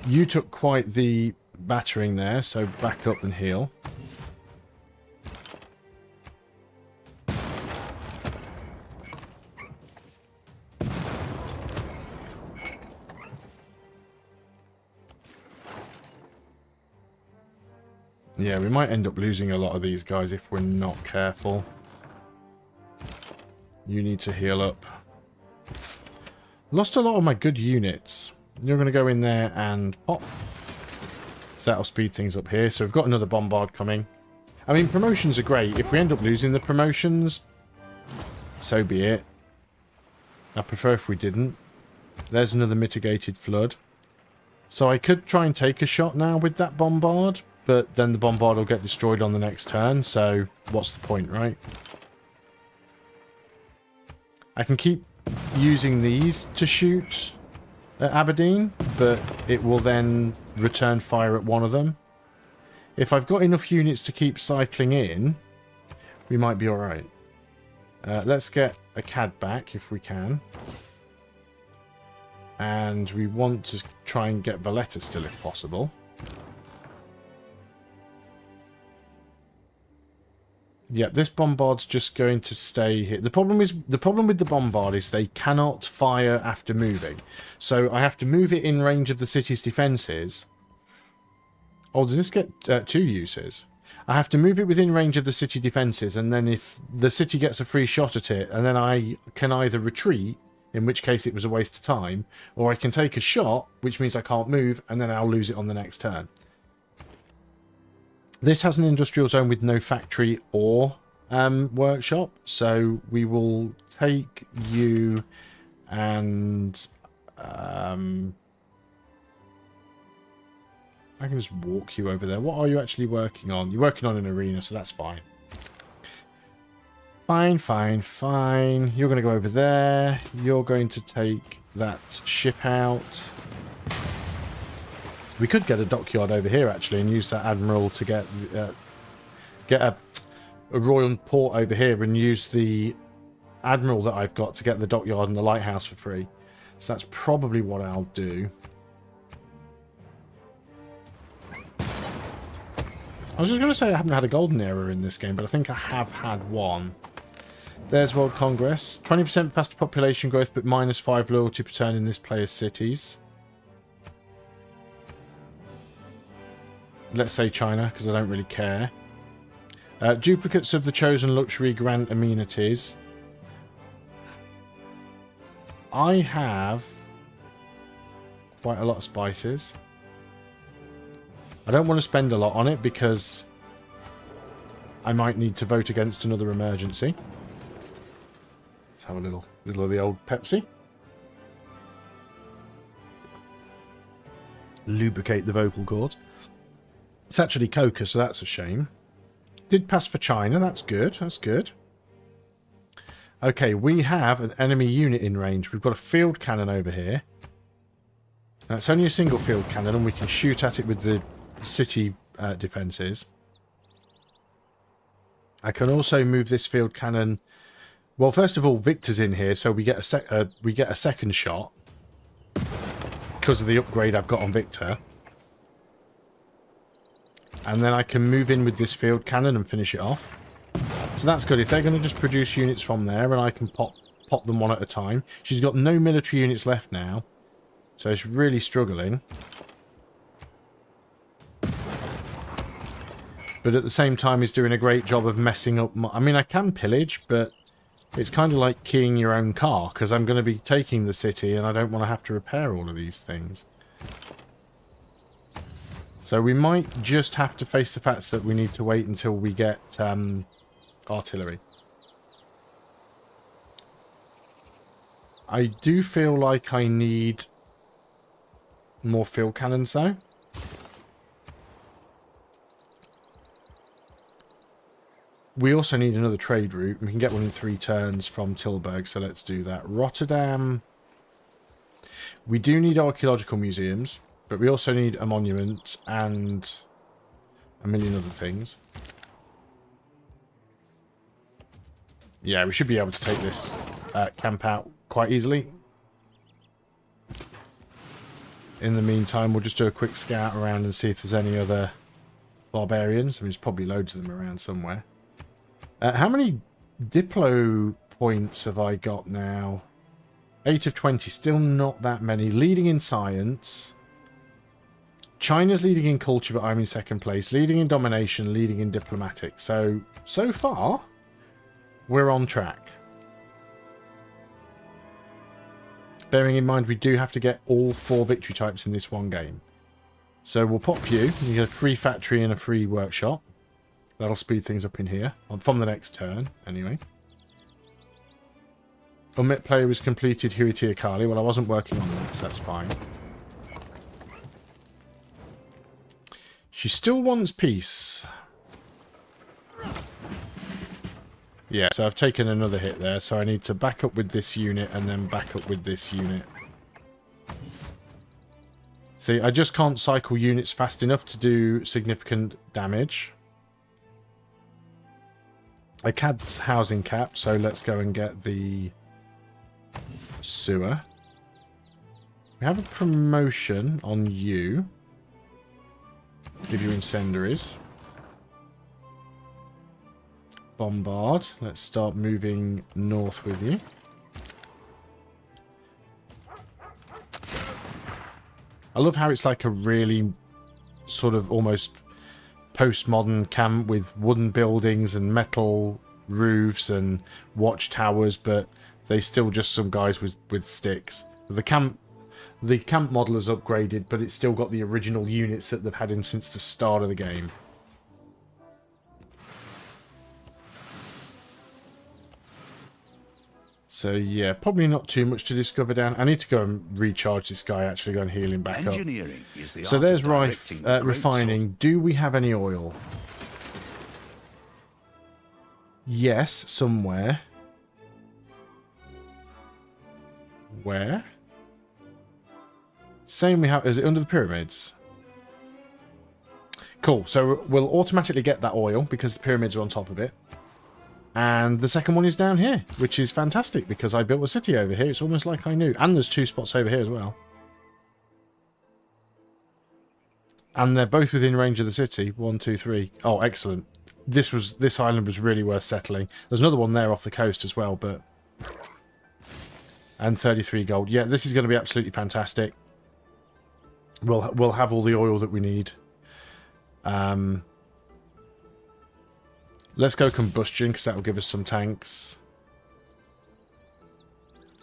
You took quite the battering there, so back up and heal. Yeah, we might end up losing a lot of these guys if we're not careful. You need to heal up. Lost a lot of my good units. You're going to go in there and pop. That'll speed things up here. So we've got another bombard coming. I mean, promotions are great. If we end up losing the promotions, so be it. I prefer if we didn't. There's another mitigated flood. So I could try and take a shot now with that bombard. But then the bombard will get destroyed on the next turn, so what's the point, right? I can keep using these to shoot at Aberdeen, but it will then return fire at one of them. If I've got enough units to keep cycling in, we might be alright. Let's get a CAD back if we can. And we want to try and get Valletta still if possible. Yeah, this bombard's just going to stay here. The problem with the bombard is they cannot fire after moving. So I have to move it in range of the city's defences. Oh, did this get 2 uses? I have to move it within range of the city defences, and then if the city gets a free shot at it, and then I can either retreat, in which case it was a waste of time, or I can take a shot, which means I can't move, and then I'll lose it on the next turn. This has an industrial zone with no factory or workshop, so we will take you and I can just walk you over there. What are you actually working on? You're working on an arena, so that's fine. Fine, fine, fine. You're going to go over there. You're going to take that ship out. We could get a dockyard over here, actually, and use that admiral to get a royal port over here and use the admiral that I've got to get the dockyard and the lighthouse for free. So that's probably what I'll do. I was just going to say I haven't had a golden era in this game, but I think I have had one. There's World Congress. 20% faster population growth, but -5 loyalty per turn in this player's cities. Let's say China, because I don't really care. Duplicates of the chosen luxury grant amenities. I have quite a lot of spices. I don't want to spend a lot on it because I might need to vote against another emergency. Let's have a little of the old Pepsi. lubricate the vocal cords. It's actually coca, so that's a shame. Did pass for China, that's good, that's good. Okay, we have an enemy unit in range. We've got a field cannon over here. Now, it's only a single field cannon, and we can shoot at it with the city defences. I can also move this field cannon. Well, first of all, Victor's in here, so we get a second shot because of the upgrade I've got on Victor. And then I can move in with this field cannon and finish it off. So that's good. If they're going to just produce units from there, and I can pop them one at a time. She's got no military units left now, so it's really struggling. But at the same time, he's doing a great job of messing up my... I mean, I can pillage, but it's kind of like keying your own car, because I'm going to be taking the city, and I don't want to have to repair all of these things. So we might just have to face the fact that we need to wait until we get artillery. I do feel like I need more field cannons, though. We also need another trade route. We can get one in 3 turns from Tilburg, so let's do that. Rotterdam. We do need archaeological museums, but we also need a monument and a million other things. Yeah, we should be able to take this camp out quite easily. In the meantime, we'll just do a quick scout around and see if there's any other barbarians. I mean, there's probably loads of them around somewhere. How many Diplo points have I got now? 8 of 20, still not that many. Leading in science. China's leading in culture, but I'm in second place. Leading in domination, leading in diplomatic. So far, we're on track. Bearing in mind, we do have to get all 4 victory types in this one game. So we'll pop you. You get a free factory and a free workshop. That'll speed things up in here. From the next turn, anyway. Omit player was completed Huitia Kali. Well, I wasn't working on that, so that's fine. She still wants peace. Yeah, so I've taken another hit there, so I need to back up with this unit and then back up with this unit. See, I just can't cycle units fast enough to do significant damage. CAD's housing capped, so let's go and get the sewer. We have a promotion on you. Give you incendiaries. Bombard. Let's start moving north with you. I love how it's like a really sort of almost postmodern camp with wooden buildings and metal roofs and watchtowers, but they still just some guys with sticks. The camp model is upgraded, but it's still got the original units that they've had in since the start of the game. So yeah, probably not too much to discover down. I need to go and recharge this guy, actually go and heal him back up. Is the so art there's of refining. Do we have any oil? Yes, somewhere. Where? Same we have... Is it under the pyramids? Cool, so we'll automatically get that oil because the pyramids are on top of it. And the second one is down here, which is fantastic because I built a city over here. It's almost like I knew. And there's 2 spots over here as well. And they're both within range of the city. 1, 2, 3. Oh, excellent. This island was really worth settling. There's another one there off the coast as well, but... And 33 gold. Yeah, this is going to be absolutely fantastic. We'll have all the oil that we need. Let's go combustion, because that will give us some tanks.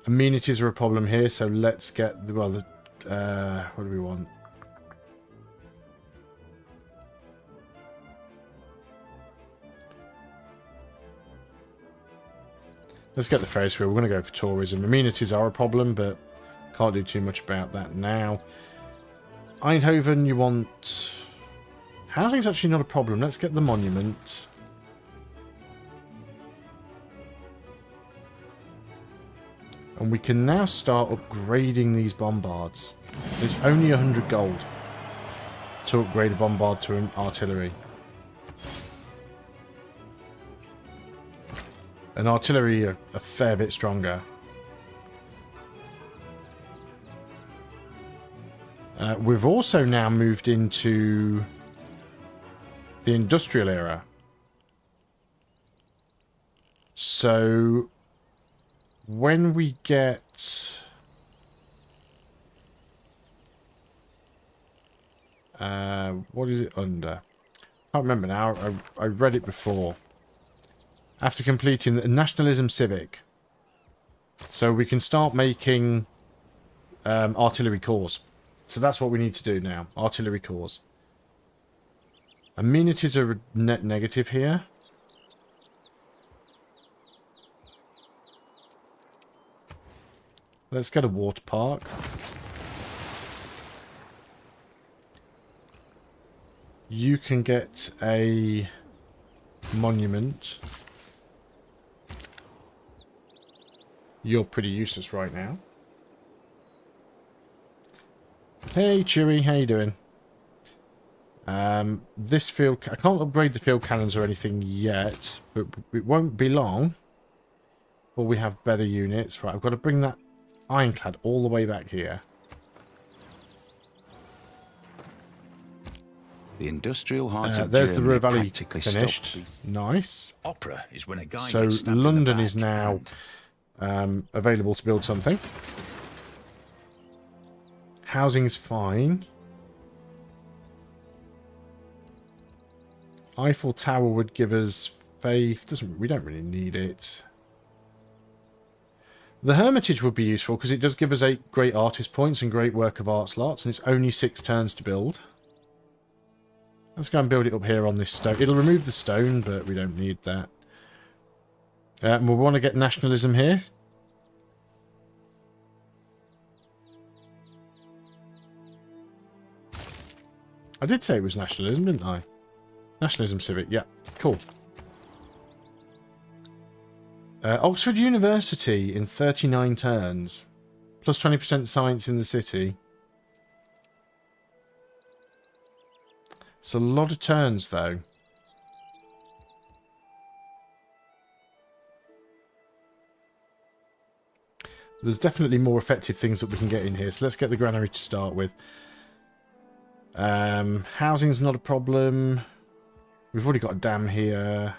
Amenities are a problem here, so let's get the... Well, what do we want? Let's get the Ferris wheel. We're going to go for tourism. Amenities are a problem, but can't do too much about that now. Eindhoven, you want... Housing's actually not a problem. Let's get the monument. And we can now start upgrading these bombards. It's only 100 gold to upgrade a bombard to an artillery. And artillery are a fair bit stronger. We've also now moved into the industrial era. So when we get what is it under? I can't remember now. I read it before. After completing the Nationalism Civic. So we can start making artillery corps. So that's what we need to do now. Artillery corps. Amenities are net negative here. Let's get a water park. You can get a monument. You're pretty useless right now. Hey Chewy, how you doing? This field... I can't upgrade the field cannons or anything yet, but it won't be long before we have better units. Right, I've got to bring that ironclad all the way back here. The industrial heart of there's the Germany Ruhr Valley practically finished. stopped. Nice. Opera is when a guy So gets stabbed in the London is back now and available to build something. Housing's fine. Eiffel Tower would give us faith. We don't really need it. The Hermitage would be useful because it does give us 8 great artist points and great work of art slots, and it's only 6 turns to build. Let's go and build it up here on this stone. It'll remove the stone, but we don't need that. And we'll want to get nationalism here. I did say it was nationalism, didn't I? Nationalism Civic, yeah. Cool. Oxford University in 39 turns. Plus 20% science in the city. It's a lot of turns, though. There's definitely more effective things that we can get in here. So let's get the granary to start with. Housing's not a problem. We've already got a dam here.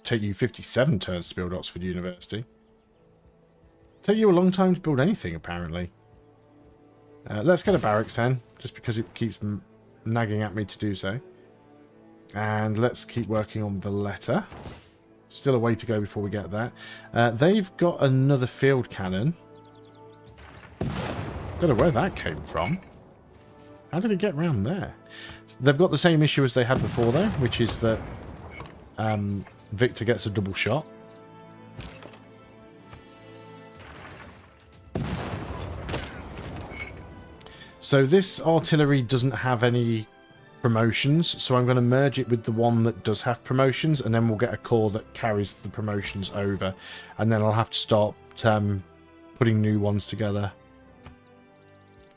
Take you 57 turns to build Oxford University. Take you a long time to build anything, apparently. Let's get a barracks then, just because it keeps nagging at me to do so. And let's keep working on Valletta. Still a way to go before we get that. They've got another field cannon. Don't know where that came from. How did it get round there? They've got the same issue as they had before, though, which is that Victor gets a double shot. So this artillery doesn't have any promotions, so I'm going to merge it with the one that does have promotions, and then we'll get a corps that carries the promotions over, and then I'll have to start putting new ones together.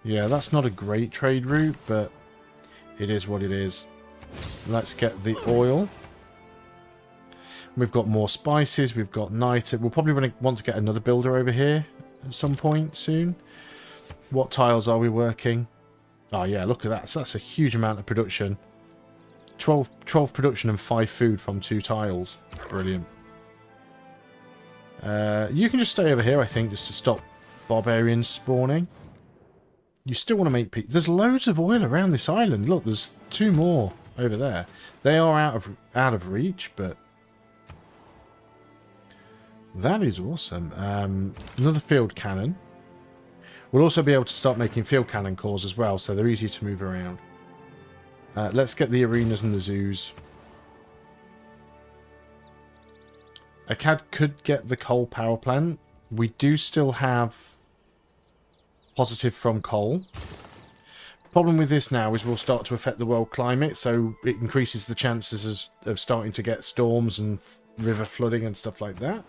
Yeah, that's not a great trade route, but it is what it is. Let's get the oil. We've got more spices, we've got niter. We'll probably want to get another builder over here at some point soon. What tiles are we working? Oh yeah, look at that. So that's a huge amount of production. 12 production and 5 food from 2 tiles. Brilliant. You can just stay over here, I think, just to stop barbarians spawning. You still want to make peace. There's loads of oil around this island. Look, there's 2 more over there. They are out of reach, but that is awesome. Another field cannon. We'll also be able to start making field cannon cores as well, so they're easier to move around. Let's get the arenas and the zoos. Akkad could get the coal power plant. We do still have positive from coal. Problem with this now is we'll start to affect the world climate, so it increases the chances of starting to get storms and river flooding and stuff like that.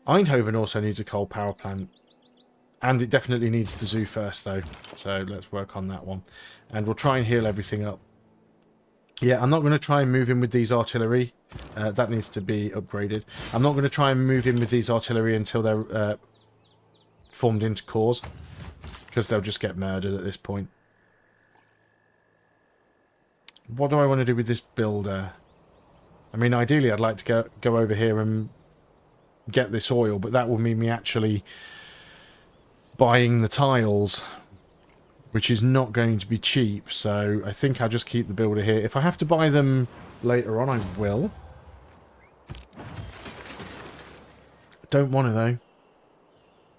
Eindhoven also needs a coal power plant. And it definitely needs the zoo first, though. So let's work on that one. And we'll try and heal everything up. Yeah, I'm not going to try and move in with these artillery. That needs to be upgraded. I'm not going to try and move in with these artillery until they're formed into corps. Because they'll just get murdered at this point. What do I want to do with this builder? I mean, ideally I'd like to go over here and get this oil. But that will mean me actually buying the tiles, which is not going to be cheap, so I think I'll just keep the builder here. If I have to buy them later on, I will. Don't want to, though.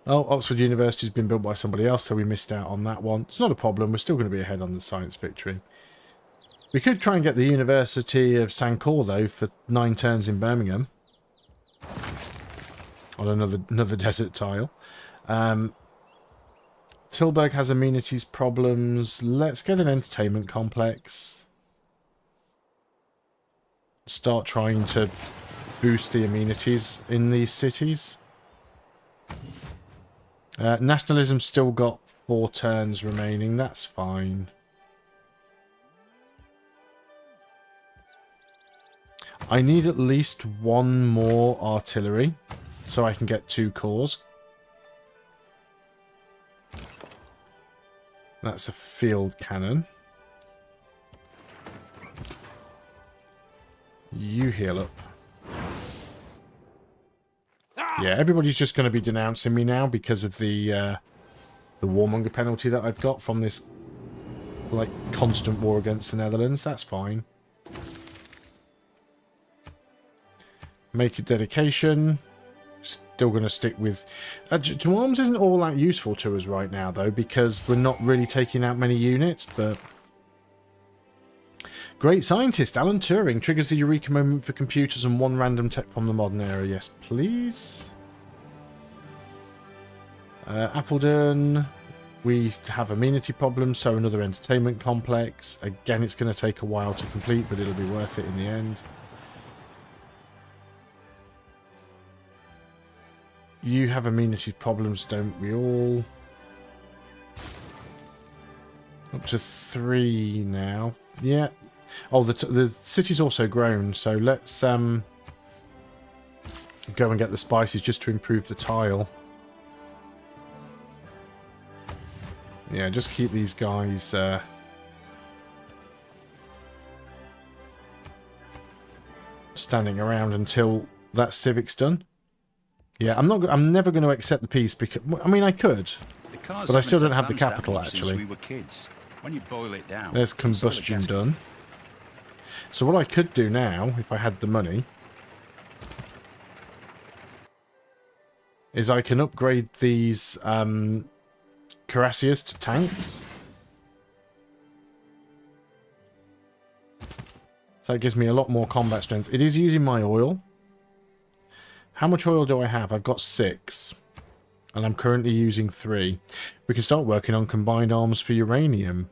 Oh, Oxford University's been built by somebody else, so we missed out on that one. It's not a problem, we're still going to be ahead on the science victory. We could try and get the University of Sankor, though, for 9 turns in Birmingham. On another desert tile. Tilburg has amenities problems. Let's get an entertainment complex. Start trying to boost the amenities in these cities. Nationalism's still got 4 turns remaining. That's fine. I need at least 1 more artillery so I can get 2 corps. That's a field cannon. You heal up. Yeah, everybody's just going to be denouncing me now because of the warmonger penalty that I've got from this, like, constant war against the Netherlands. That's fine. Make a dedication. Still going to stick with... to arms isn't all that useful to us right now, though, because we're not really taking out many units, but... Great scientist, Alan Turing, triggers the Eureka moment for computers and 1 random tech from the modern era. Yes, please. Appledon, we have amenity problems, so another entertainment complex. Again, it's going to take a while to complete, but it'll be worth it in the end. You have amenity problems, don't we all? Up to 3 now. Yeah. Oh, the city's also grown, so let's go and get the spices just to improve the tile. Yeah, just keep these guys standing around until that civic's done. Yeah, I'm never going to accept the peace because I mean I could, but I still don't have the capital actually. We were kids. When you boil it down, there's combustion done. So what I could do now, if I had the money, is I can upgrade these cuirassiers to tanks. So that gives me a lot more combat strength. It is using my oil. How much oil do I have? I've got 6. And I'm currently using 3. We can start working on combined arms for uranium.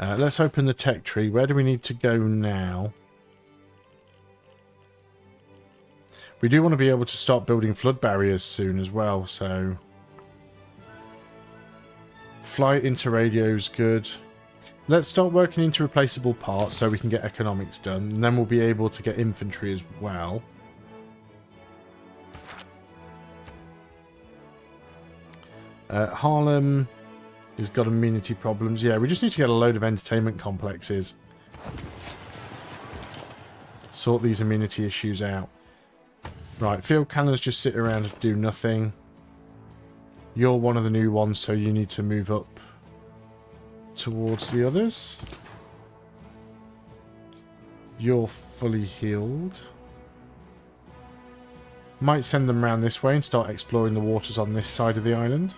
Let's open the tech tree. Where do we need to go now? We do want to be able to start building flood barriers soon as well, so... Flight into radio's good. Let's start working into replaceable parts so we can get economics done. And then we'll be able to get infantry as well. Harlem has got amenity problems. Yeah, we just need to get a load of entertainment complexes. Sort these amenity issues out. Right, field cannons just sit around and do nothing. You're one of the new ones, so you need to move up towards the others. You're fully healed. Might send them round this way and start exploring the waters on this side of the island.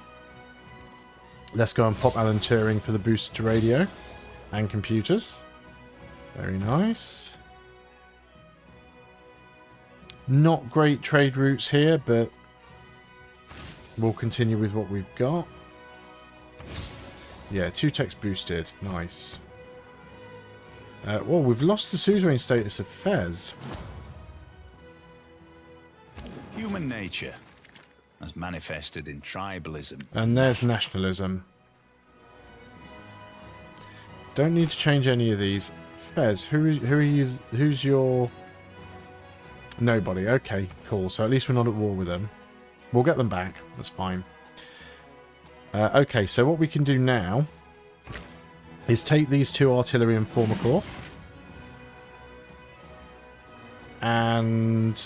Let's go and pop Alan Turing for the boost to radio and computers. Very nice. Not great trade routes here, but We'll continue with what we've got. Yeah, 2 techs boosted. Nice. Well, we've lost the suzerain status of Fez. Human nature, as manifested in tribalism. And there's nationalism. Don't need to change any of these. Fez, who are you? Who's your... Nobody. Okay, cool. So at least we're not at war with them. We'll get them back. That's fine. Okay, so what we can do now is take these 2 artillery and form a corps. And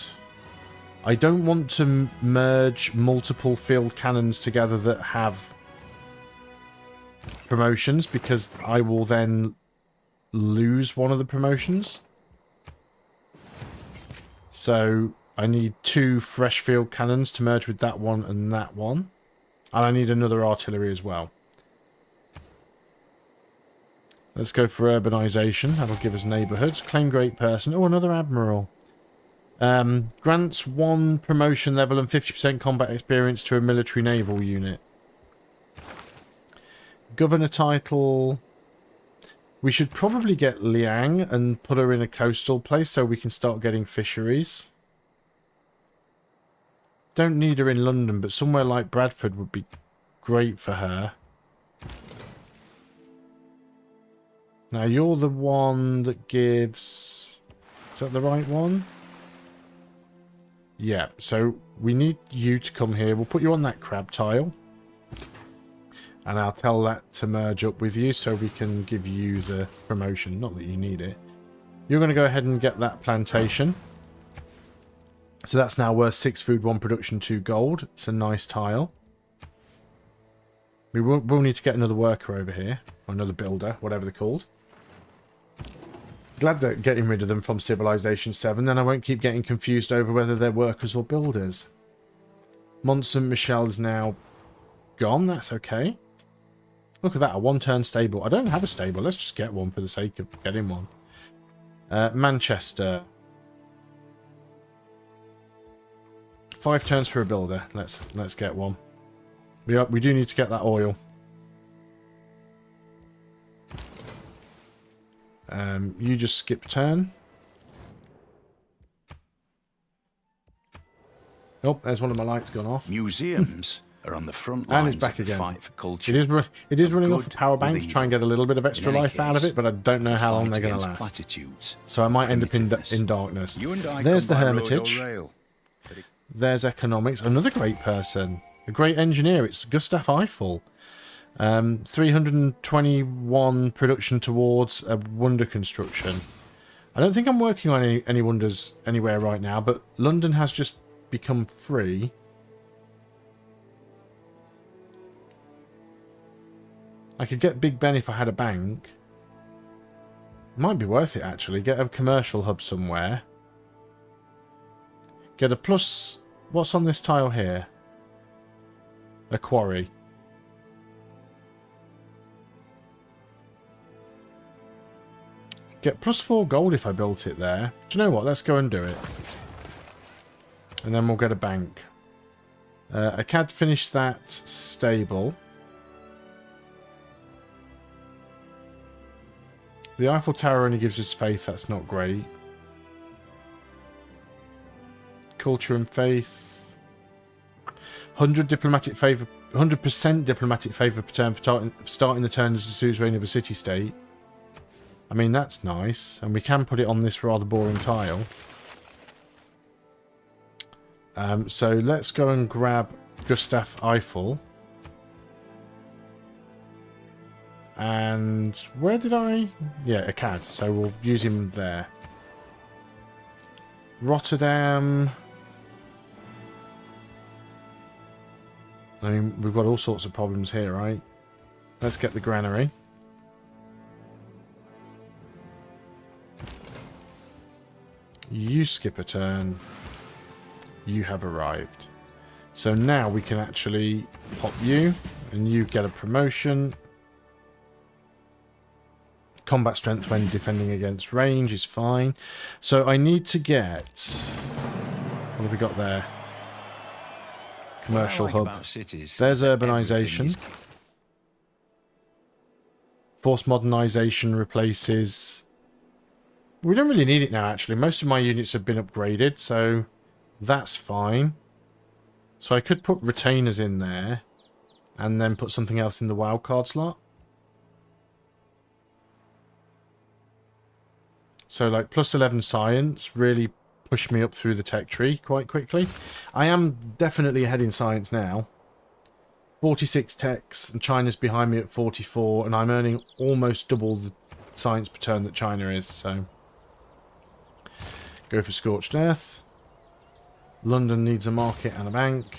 I don't want to merge multiple field cannons together that have promotions, because I will then lose one of the promotions. So I need 2 fresh field cannons to merge with that one and that one. And I need another artillery as well. Let's go for urbanization. That'll give us neighborhoods. Claim great person. Oh, another admiral. Grants 1 promotion level and 50% combat experience to a military naval unit. Governor title. We should probably get Liang and put her in a coastal place so we can start getting fisheries. Don't need her in London, but somewhere like Bradford would be great for her. Now, you're the one that gives... Is that the right one? Yeah, so we need you to come here. We'll put you on that crab tile. And I'll tell that to merge up with you so we can give you the promotion. Not that you need it. You're going to go ahead and get that plantation. So that's now worth 6 food, 1 production, 2 gold. It's a nice tile. We'll need to get another worker over here. Or another builder, whatever they're called. Glad they're getting rid of them from Civilization 7. Then I won't keep getting confused over whether they're workers or builders. Mont Michel is now gone. That's okay. Look at that, a 1-turn stable. I don't have a stable. Let's just get one for the sake of getting one. Manchester. 5 turns for a builder. Let's get one. We do need to get that oil. You just skip turn. Oh, there's one of my lights gone off. Museums are on the front And lines it's back of the again. fight for culture. It is running off a power bank to try and get a little bit of extra life out of it, but I don't know how long they're going to last. Platitudes, So I might end up in darkness. You and I There's the come by road or Hermitage. rail. There's economics. Another great person. A great engineer. It's Gustav Eiffel. 321 production towards a wonder construction. I don't think I'm working on any wonders anywhere right now, but London has just become free. I could get Big Ben if I had a bank. Might be worth it, actually. Get a commercial hub somewhere. Get a plus... What's on this tile here? A quarry. Get +4 gold if I built it there. Do you know what? Let's go and do it. And then we'll get a bank. I can't finish that stable. The Eiffel Tower only gives us faith. That's not great. Culture and faith. 100 diplomatic favor. 100% diplomatic favor per turn for starting the turn as the suzerain of a city-state. I mean, that's nice. And we can put it on this rather boring tile. So let's go and grab Gustav Eiffel. And where did I... Yeah, Akkad. So we'll use him there. Rotterdam. I mean, we've got all sorts of problems here, right? Let's get the granary. You skip a turn. You have arrived. So now we can actually pop you, and you get a promotion. Combat strength when defending against range is fine. So I need to get... What have we got there? commercial What I like hub. about cities There's is that everything urbanization. is- Force modernization replaces... We don't really need it now, actually. Most of my units have been upgraded, so that's fine. So I could put retainers in there and then put something else in the wildcard slot. So like plus 11 science really pushed me up through the tech tree quite quickly. I am definitely ahead in science now. 46 techs, and China's behind me at 44, and I'm earning almost double the science per turn that China is, so... Go for Scorched Earth. London needs a market and a bank.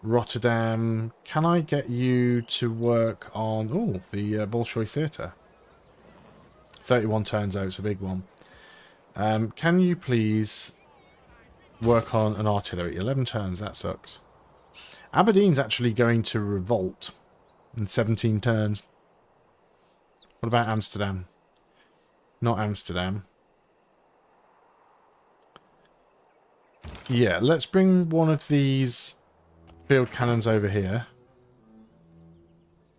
Rotterdam. Can I get you to work on... Oh, the Bolshoi Theatre. 31 turns out, it's a big one. Can you please work on an artillery? 11 turns, that sucks. Aberdeen's actually going to revolt in 17 turns. What about Amsterdam? Not Amsterdam. Yeah, let's bring one of these field cannons over here.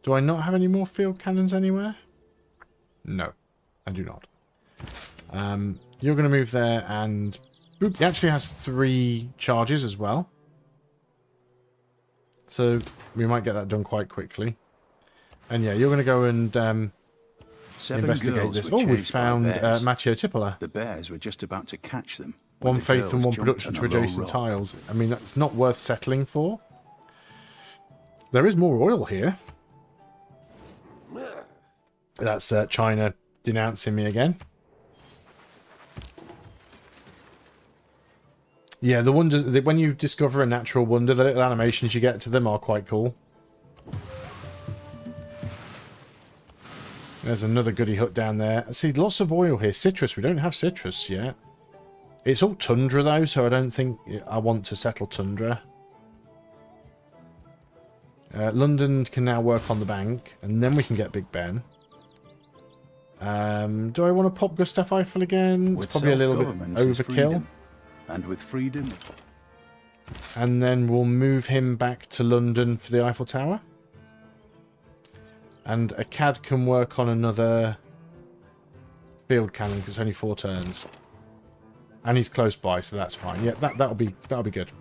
Do I not have any more field cannons anywhere? No, I do not. You're going to move there, and... Oop, it actually has 3 charges as well. So we might get that done quite quickly. And yeah, you're going to go and investigate this. Oh, we found Matteo Tipola. The bears were just about to catch them. 1 faith and 1 production to adjacent tiles. I mean, that's not worth settling for. There is more oil here. That's China denouncing me again. Yeah, the wonders, when you discover a natural wonder, the little animations you get to them are quite cool. There's another goody hut down there. See, lots of oil here. Citrus, we don't have citrus yet. It's all tundra though, so I don't think I want to settle tundra. London can now work on the bank, and then we can get Big Ben. Do I want to pop Gustav Eiffel again? It's probably a little bit overkill. And with freedom. And then we'll move him back to London for the Eiffel Tower. And a CAD can work on another field cannon because it's only 4 turns. And he's close by, so that's fine. Yeah, that'll be good.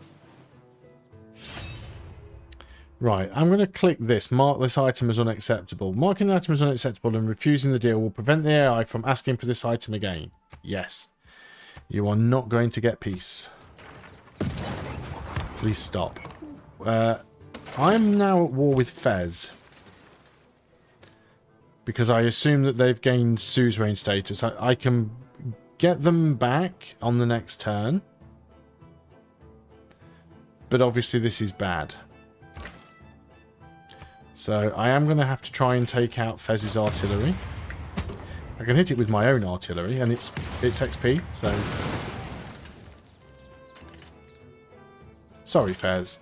Right, I'm going to click this. Mark this item as unacceptable. Marking the item as unacceptable and refusing the deal will prevent the AI from asking for this item again. Yes. You are not going to get peace. Please stop. I'm now at war with Fez. Because I assume that they've gained suzerain status. I can get them back on the next turn. But obviously this is bad. So I am going to have to try and take out Fez's artillery. I can hit it with my own artillery, and it's XP, so... Sorry, Fez.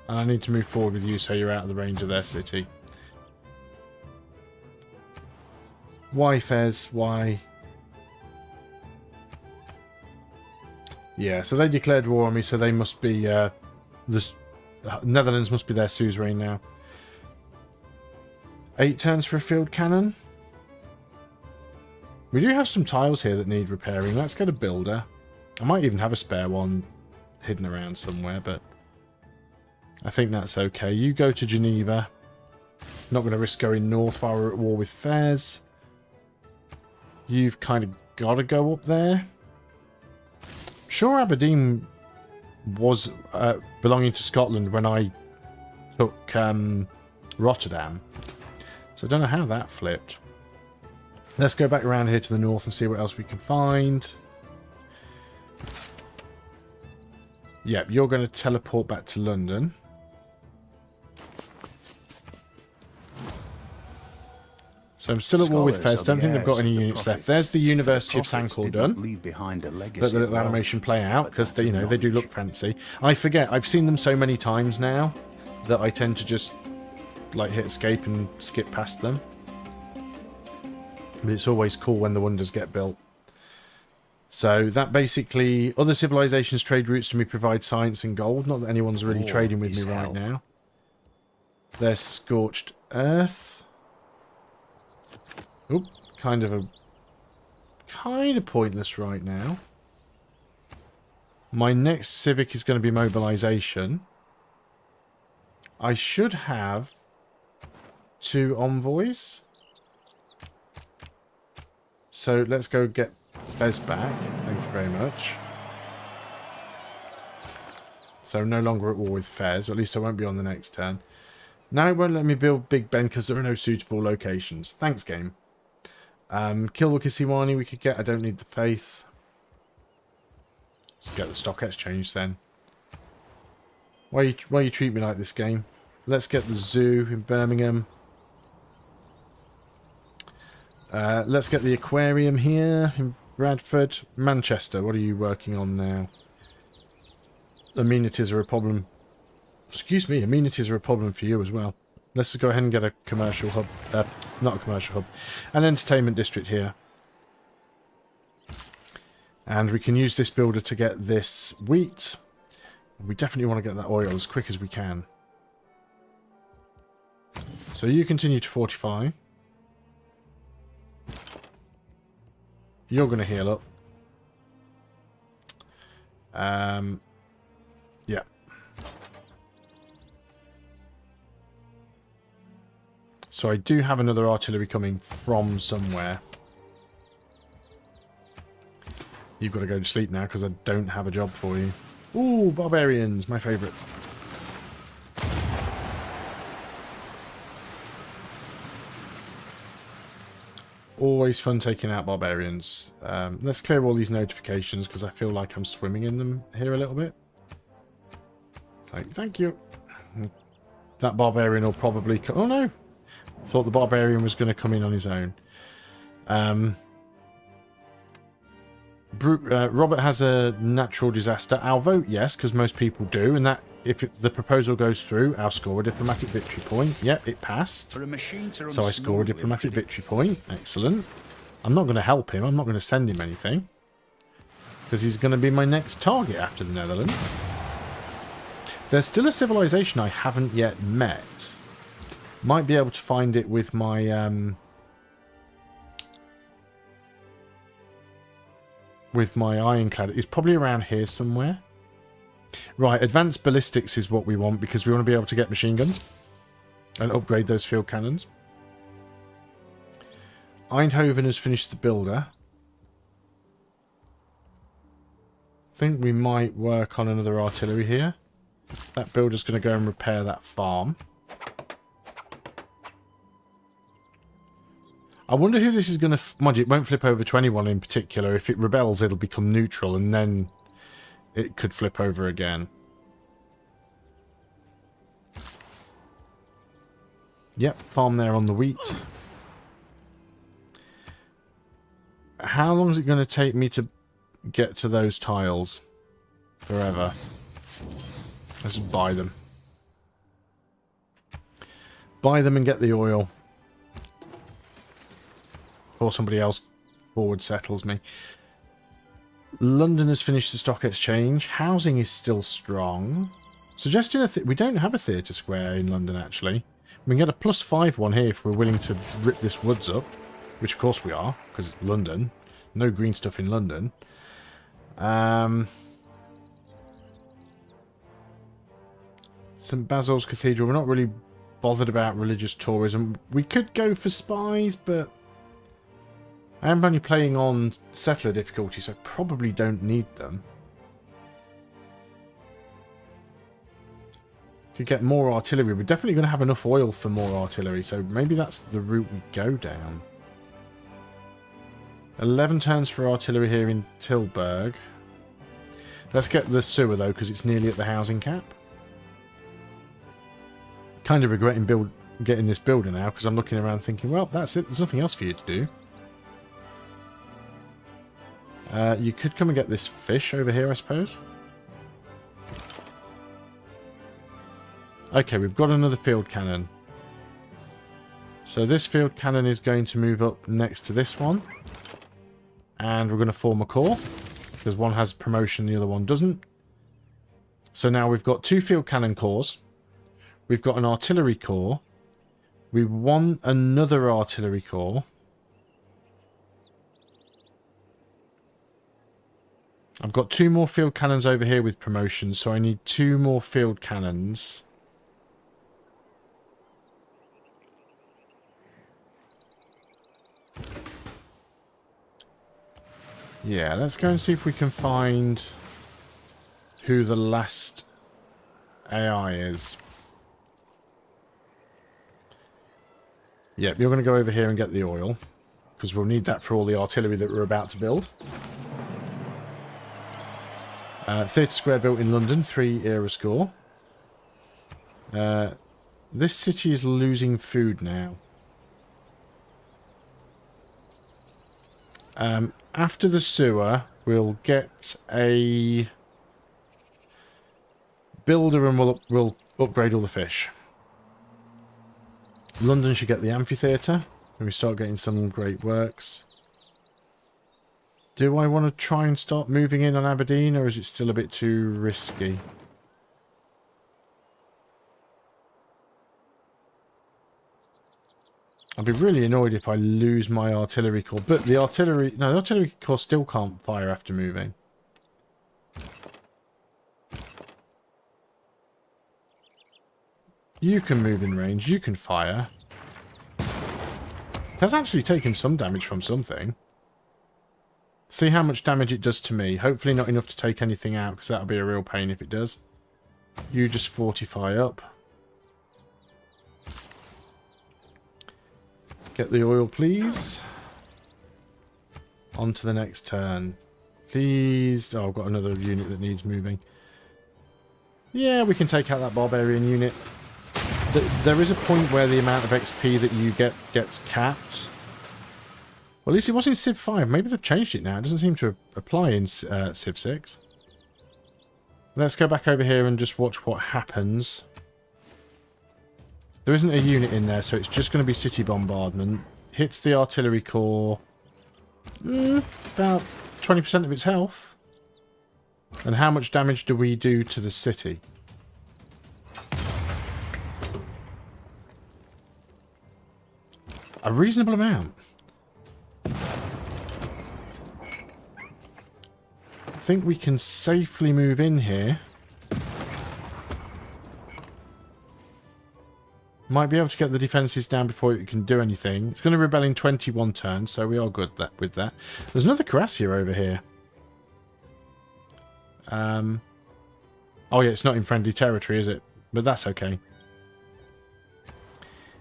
And I need to move forward with you so you're out of the range of their city. Why, Fez? Why? Yeah, so they declared war on me, so they must be... the Netherlands must be their suzerain now. 8 turns for a field cannon. We do have some tiles here that need repairing. Let's get a builder. I might even have a spare one hidden around somewhere, but I think that's okay. You go to Geneva. Not going to risk going north while we're at war with Fez. You've kind of got to go up there. Sure, Aberdeen was belonging to Scotland when I took Rotterdam. So I don't know how that flipped. Let's go back around here to the north and see what else we can find. Yep, you're going to teleport back to London. So I'm still at war with Fez. Don't think they've got any units left. There's the University of Sankor done. Let the little animation play out because they, they do look fancy. I forget. I've seen them so many times now that I tend to just like hit escape and skip past them. But it's always cool when the wonders get built. So that basically, other civilizations trade routes to me provide science and gold. Not that anyone's really trading with me right now. There's scorched earth. Oop, kind of pointless right now. My next civic is going to be mobilization. I should have 2 envoys. So let's go get Bez back. Thank you very much. So no longer at war with Fez, or at least I won't be on the next turn. Now it won't let me build Big Ben because there are no suitable locations. Thanks, game. Kilwa Kisiwani we could get. I don't need the faith. Let's get the stock exchange then. Why you treat me like this, game? Let's get the zoo in Birmingham. Let's get the aquarium here in Bradford. Manchester, what are you working on now? Amenities are a problem. Excuse me, amenities are a problem for you as well. Let's go ahead and get a commercial hub. Not a commercial hub. An entertainment district here. And we can use this builder to get this wheat. We definitely want to get that oil as quick as we can. So you continue to fortify. You're going to heal up. Yeah. So I do have another artillery coming from somewhere. You've got to go to sleep now because I don't have a job for you. Ooh, barbarians, my favourite. Always fun taking out barbarians. Let's clear all these notifications because I feel like I'm swimming in them here a little bit. Thank you. That barbarian will probably... Oh no! Thought the barbarian was going to come in on his own. Robert has a natural disaster. I'll vote yes, because most people do, and that if the proposal goes through, I'll score a diplomatic victory point. Yep, it passed. For a machine to run So I score a smoothly, diplomatic victory point. Excellent. I'm not going to help him. I'm not going to send him anything. Because he's going to be my next target after the Netherlands. There's still a civilization I haven't yet met. Might be able to find it with my... with my ironclad. It's probably around here somewhere. Right, advanced ballistics is what we want because we want to be able to get machine guns and upgrade those field cannons. Eindhoven has finished the builder. I think we might work on another artillery here. That builder's going to go and repair that farm. I wonder who this is going to... Mind you, it won't flip over to anyone in particular. If it rebels, it'll become neutral, and then it could flip over again. Yep, farm there on the wheat. How long is it going to take me to get to those tiles? Forever. Let's just buy them. Buy them and get the oil. Or somebody else forward settles me. London has finished the stock exchange. Housing is still strong. Suggesting we don't have a theatre square in London, actually. We can get a +5 one here if we're willing to rip this woods up. Which, of course, we are, because London. No green stuff in London. St Basil's Cathedral. We're not really bothered about religious tourism. We could go for spies, but... I am only playing on settler difficulty, so I probably don't need them. Could get more artillery. We're definitely going to have enough oil for more artillery, so maybe that's the route we go down. 11 turns for artillery here in Tilburg. Let's get the sewer, though, because it's nearly at the housing cap. Kind of regretting getting this builder now, because I'm looking around thinking, well, that's it. There's nothing else for you to do. You could come and get this fish over here, I suppose. Okay, we've got another field cannon. So this field cannon is going to move up next to this one. And we're going to form a core. because one has promotion, the other one doesn't. So now we've got 2 field cannon corps. We've got an artillery corps. We want another artillery corps. I've got 2 more field cannons over here with promotions, so I need 2 more field cannons. Yeah, let's go and see if we can find who the last AI is. Yep, you're going to go over here and get the oil, because we'll need that for all the artillery that we're about to build. Theatre Square built in London, 3 era score. This city is losing food now. After the sewer, we'll get a builder and we'll upgrade all the fish. London should get the amphitheatre, and we start getting some great works. Do I want to try and start moving in on Aberdeen, or is it still a bit too risky? I'd be really annoyed if I lose my artillery corps, but the artillery corps still can't fire after moving. You can move in range, you can fire. That's actually taken some damage from something. See how much damage it does to me. Hopefully not enough to take anything out, because that'll be a real pain if it does. You just fortify up. Get the oil, please. On to the next turn. Please. Oh, I've got another unit that needs moving. Yeah, we can take out that barbarian unit. There is a point where the amount of XP that you get gets capped. Well, at least it was in Civ 5. Maybe they've changed it now. It doesn't seem to apply in Civ 6. Let's go back over here and just watch what happens. There isn't a unit in there, so it's just going to be city bombardment. Hits the artillery corps. About 20% of its health. And how much damage do we do to the city? A reasonable amount. I think we can safely move in here. Might be able to get the defences down before it can do anything. It's going to rebel in 21 turns, so we are good with that. There's another Cuirassier over here. Oh yeah, it's not in friendly territory, is it? But that's okay.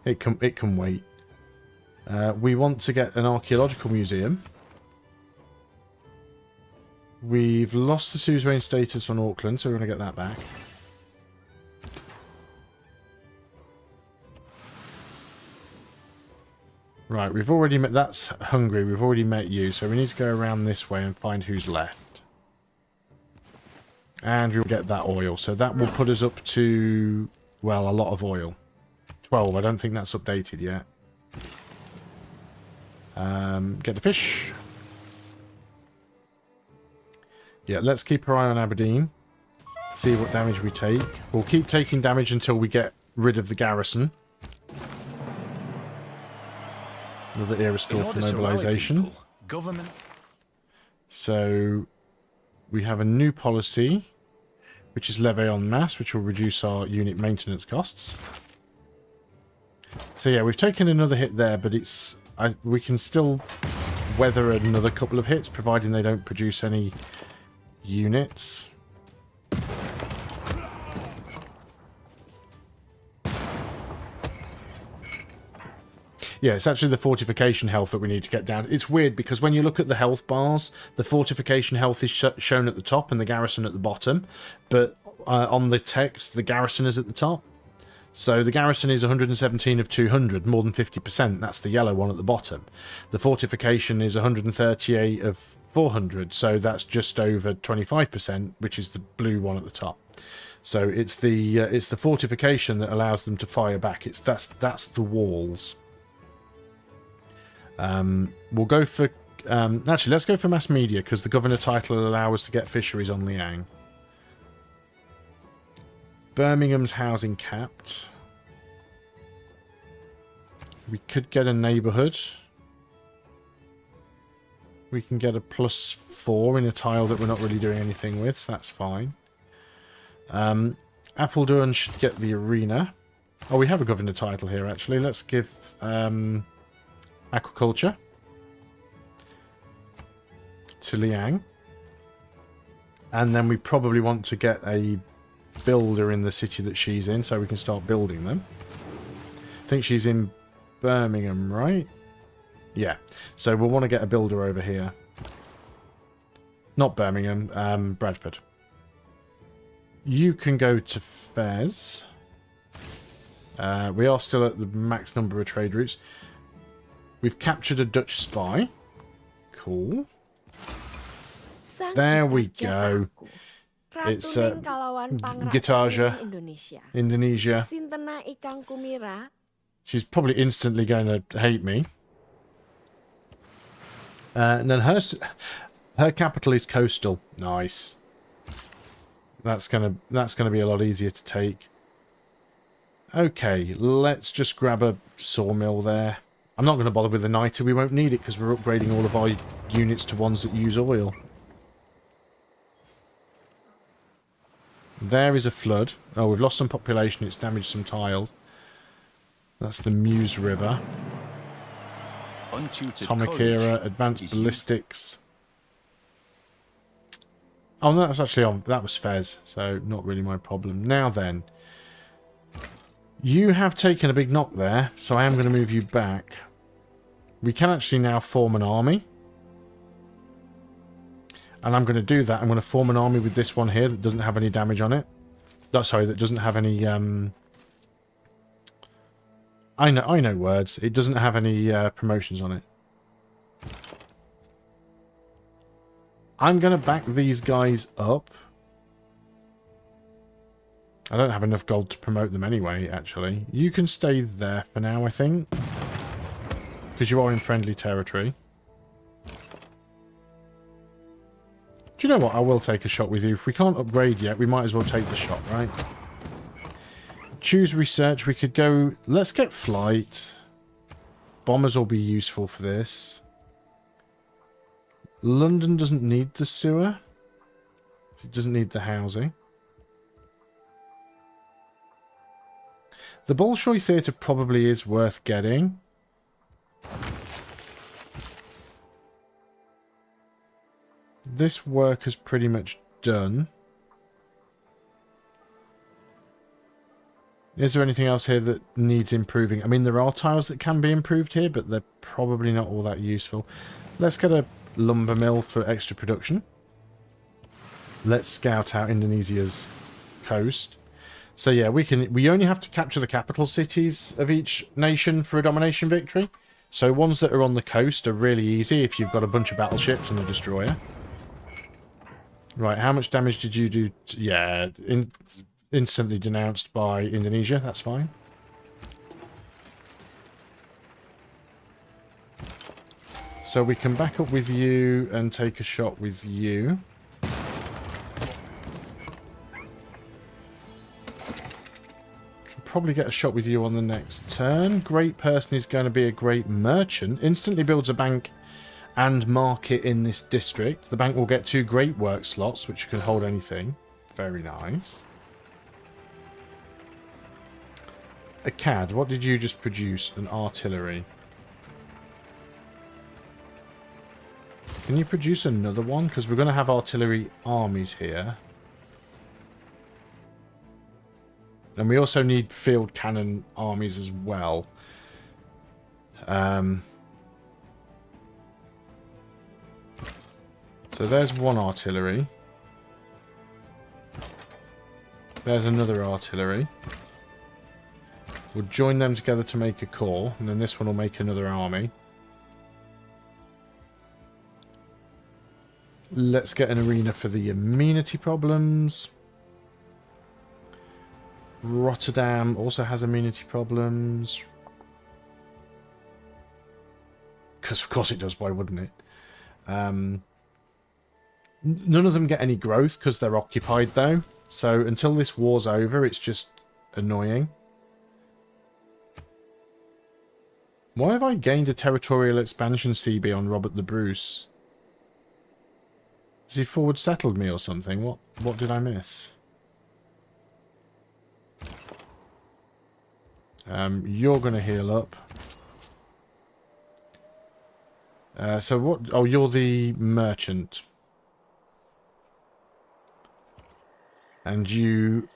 It can wait. We want to get an archaeological museum. We've lost the suzerain status on Auckland, so we're going to get that back. Right, we've already met... That's Hungary. We've already met you, so we need to go around this way and find who's left. And we'll get that oil. So that will put us up to, well, a lot of oil. 12. I don't think that's updated yet. Get the fish. Yeah, let's keep our eye on Aberdeen. See what damage we take. We'll keep taking damage until we get rid of the garrison. Another era score for mobilisation. Government. So we have a new policy, which is levy en masse, which will reduce our unit maintenance costs. So yeah, we've taken another hit there, but it's we can still weather another couple of hits, providing they don't produce any units. Yeah, it's actually the fortification health that we need to get down. It's weird because when you look at the health bars, the fortification health is shown at the top and the garrison at the bottom. But on the text, the garrison is at the top. So the garrison is 117 of 200, more than 50%. That's the yellow one at the bottom. The fortification is 138 of 400, so that's just over 25%, which is the blue one at the top. So it's the fortification that allows them to fire back. That's the walls. We'll go for Actually, let's go for mass media, because the governor title will allow us to get fisheries on Liang. Birmingham's housing capped. We could get a neighbourhood. We can get a +4 in a tile that we're not really doing anything with. That's fine. Appledorn should get the arena. Oh, we have a governor title here, actually. Let's give aquaculture to Liang. And then we probably want to get a builder in the city that she's in so we can start building them. I think she's in Birmingham, right? Yeah. So we'll want to get a builder over here. Not Birmingham, Bradford. You can go to Fez. We are still at the max number of trade routes. We've captured a Dutch spy. Cool. There we go. It's Gitaja, Indonesia. She's probably instantly going to hate me. And then her capital is coastal. Nice. That's gonna be a lot easier to take. Okay, let's just grab a sawmill there. I'm not going to bother with the niter. We won't need it because we're upgrading all of our units to ones that use oil. There is a flood. Oh, we've lost some population. It's damaged some tiles. That's the Meuse River. Atomic era, advanced ballistics. Oh, no, that's actually on. That was Fez, so not really my problem. Now then, you have taken a big knock there, so I am going to move you back. We can actually now form an army. And I'm going to do that. I'm going to form an army with this one here that doesn't have any damage on it. Oh, sorry, that doesn't have any... I know words. It doesn't have any promotions on it. I'm going to back these guys up. I don't have enough gold to promote them anyway, actually. You can stay there for now, I think. Because you are in friendly territory. Do you know what? I will take a shot with you. If we can't upgrade yet, we might as well take the shot, right? Choose research. We could go... Let's get flight. Bombers will be useful for this. London doesn't need the sewer. It doesn't need the housing. The Bolshoi Theatre probably is worth getting. This work is pretty much done. Is there anything else here that needs improving? I mean, there are tiles that can be improved here, but they're probably not all that useful. Let's get a lumber mill for extra production. Let's scout out Indonesia's coast. So yeah, we only have to capture the capital cities of each nation for a domination victory. So ones that are on the coast are really easy if you've got a bunch of battleships and a destroyer. Right, how much damage did you do? Yeah, instantly denounced by Indonesia. That's fine. So we can back up with you and take a shot with you. Can probably get a shot with you on the next turn. Great person is going to be a great merchant. Instantly builds a bank and market in this district. The bank will get 2 great work slots, which can hold anything. Very nice. A CAD, what did you just produce? An artillery. Can you produce another one? Because we're going to have artillery armies here. And we also need field cannon armies as well. So there's one artillery. There's another artillery. We'll join them together to make a corps, and then this one will make another army. Let's get an arena for the amenity problems. Rotterdam also has amenity problems. Because of course it does, why wouldn't it? None of them get any growth because they're occupied, though. So until this war's over, it's just annoying. Why have I gained a territorial expansion CB on Robert the Bruce? Has he forward settled me or something? What did I miss? You're going to heal up. So what? Oh, you're the merchant. And you,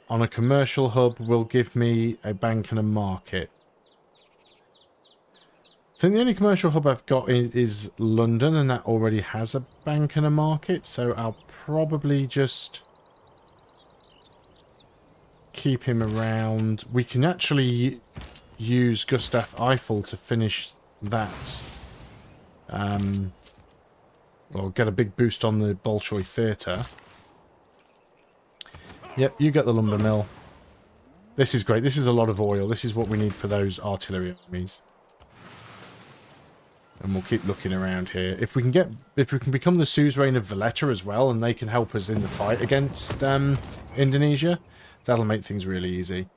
on a commercial hub, will give me a bank and a market. I think the only commercial hub I've got is London, and that already has a bank and a market, so I'll probably just keep him around. We can actually use Gustav Eiffel to finish that. Or get a big boost on the Bolshoi Theatre. Yep, you get the lumber mill. This is great. This is a lot of oil. This is what we need for those artillery armies. And we'll keep looking around here. If we can become the suzerain of Valletta as well, and they can help us in the fight against Indonesia, that'll make things really easy.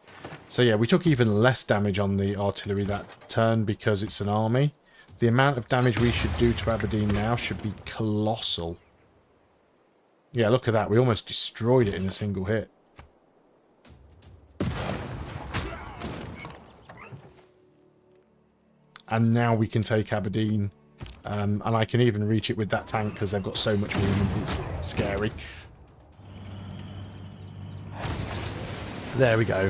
So yeah, we took even less damage on the artillery that turn because it's an army. The amount of damage we should do to Aberdeen now should be colossal. Yeah, look at that. We almost destroyed it in a single hit. And now we can take Aberdeen. And I can even reach it with that tank because they've got so much movement. It's scary. There we go.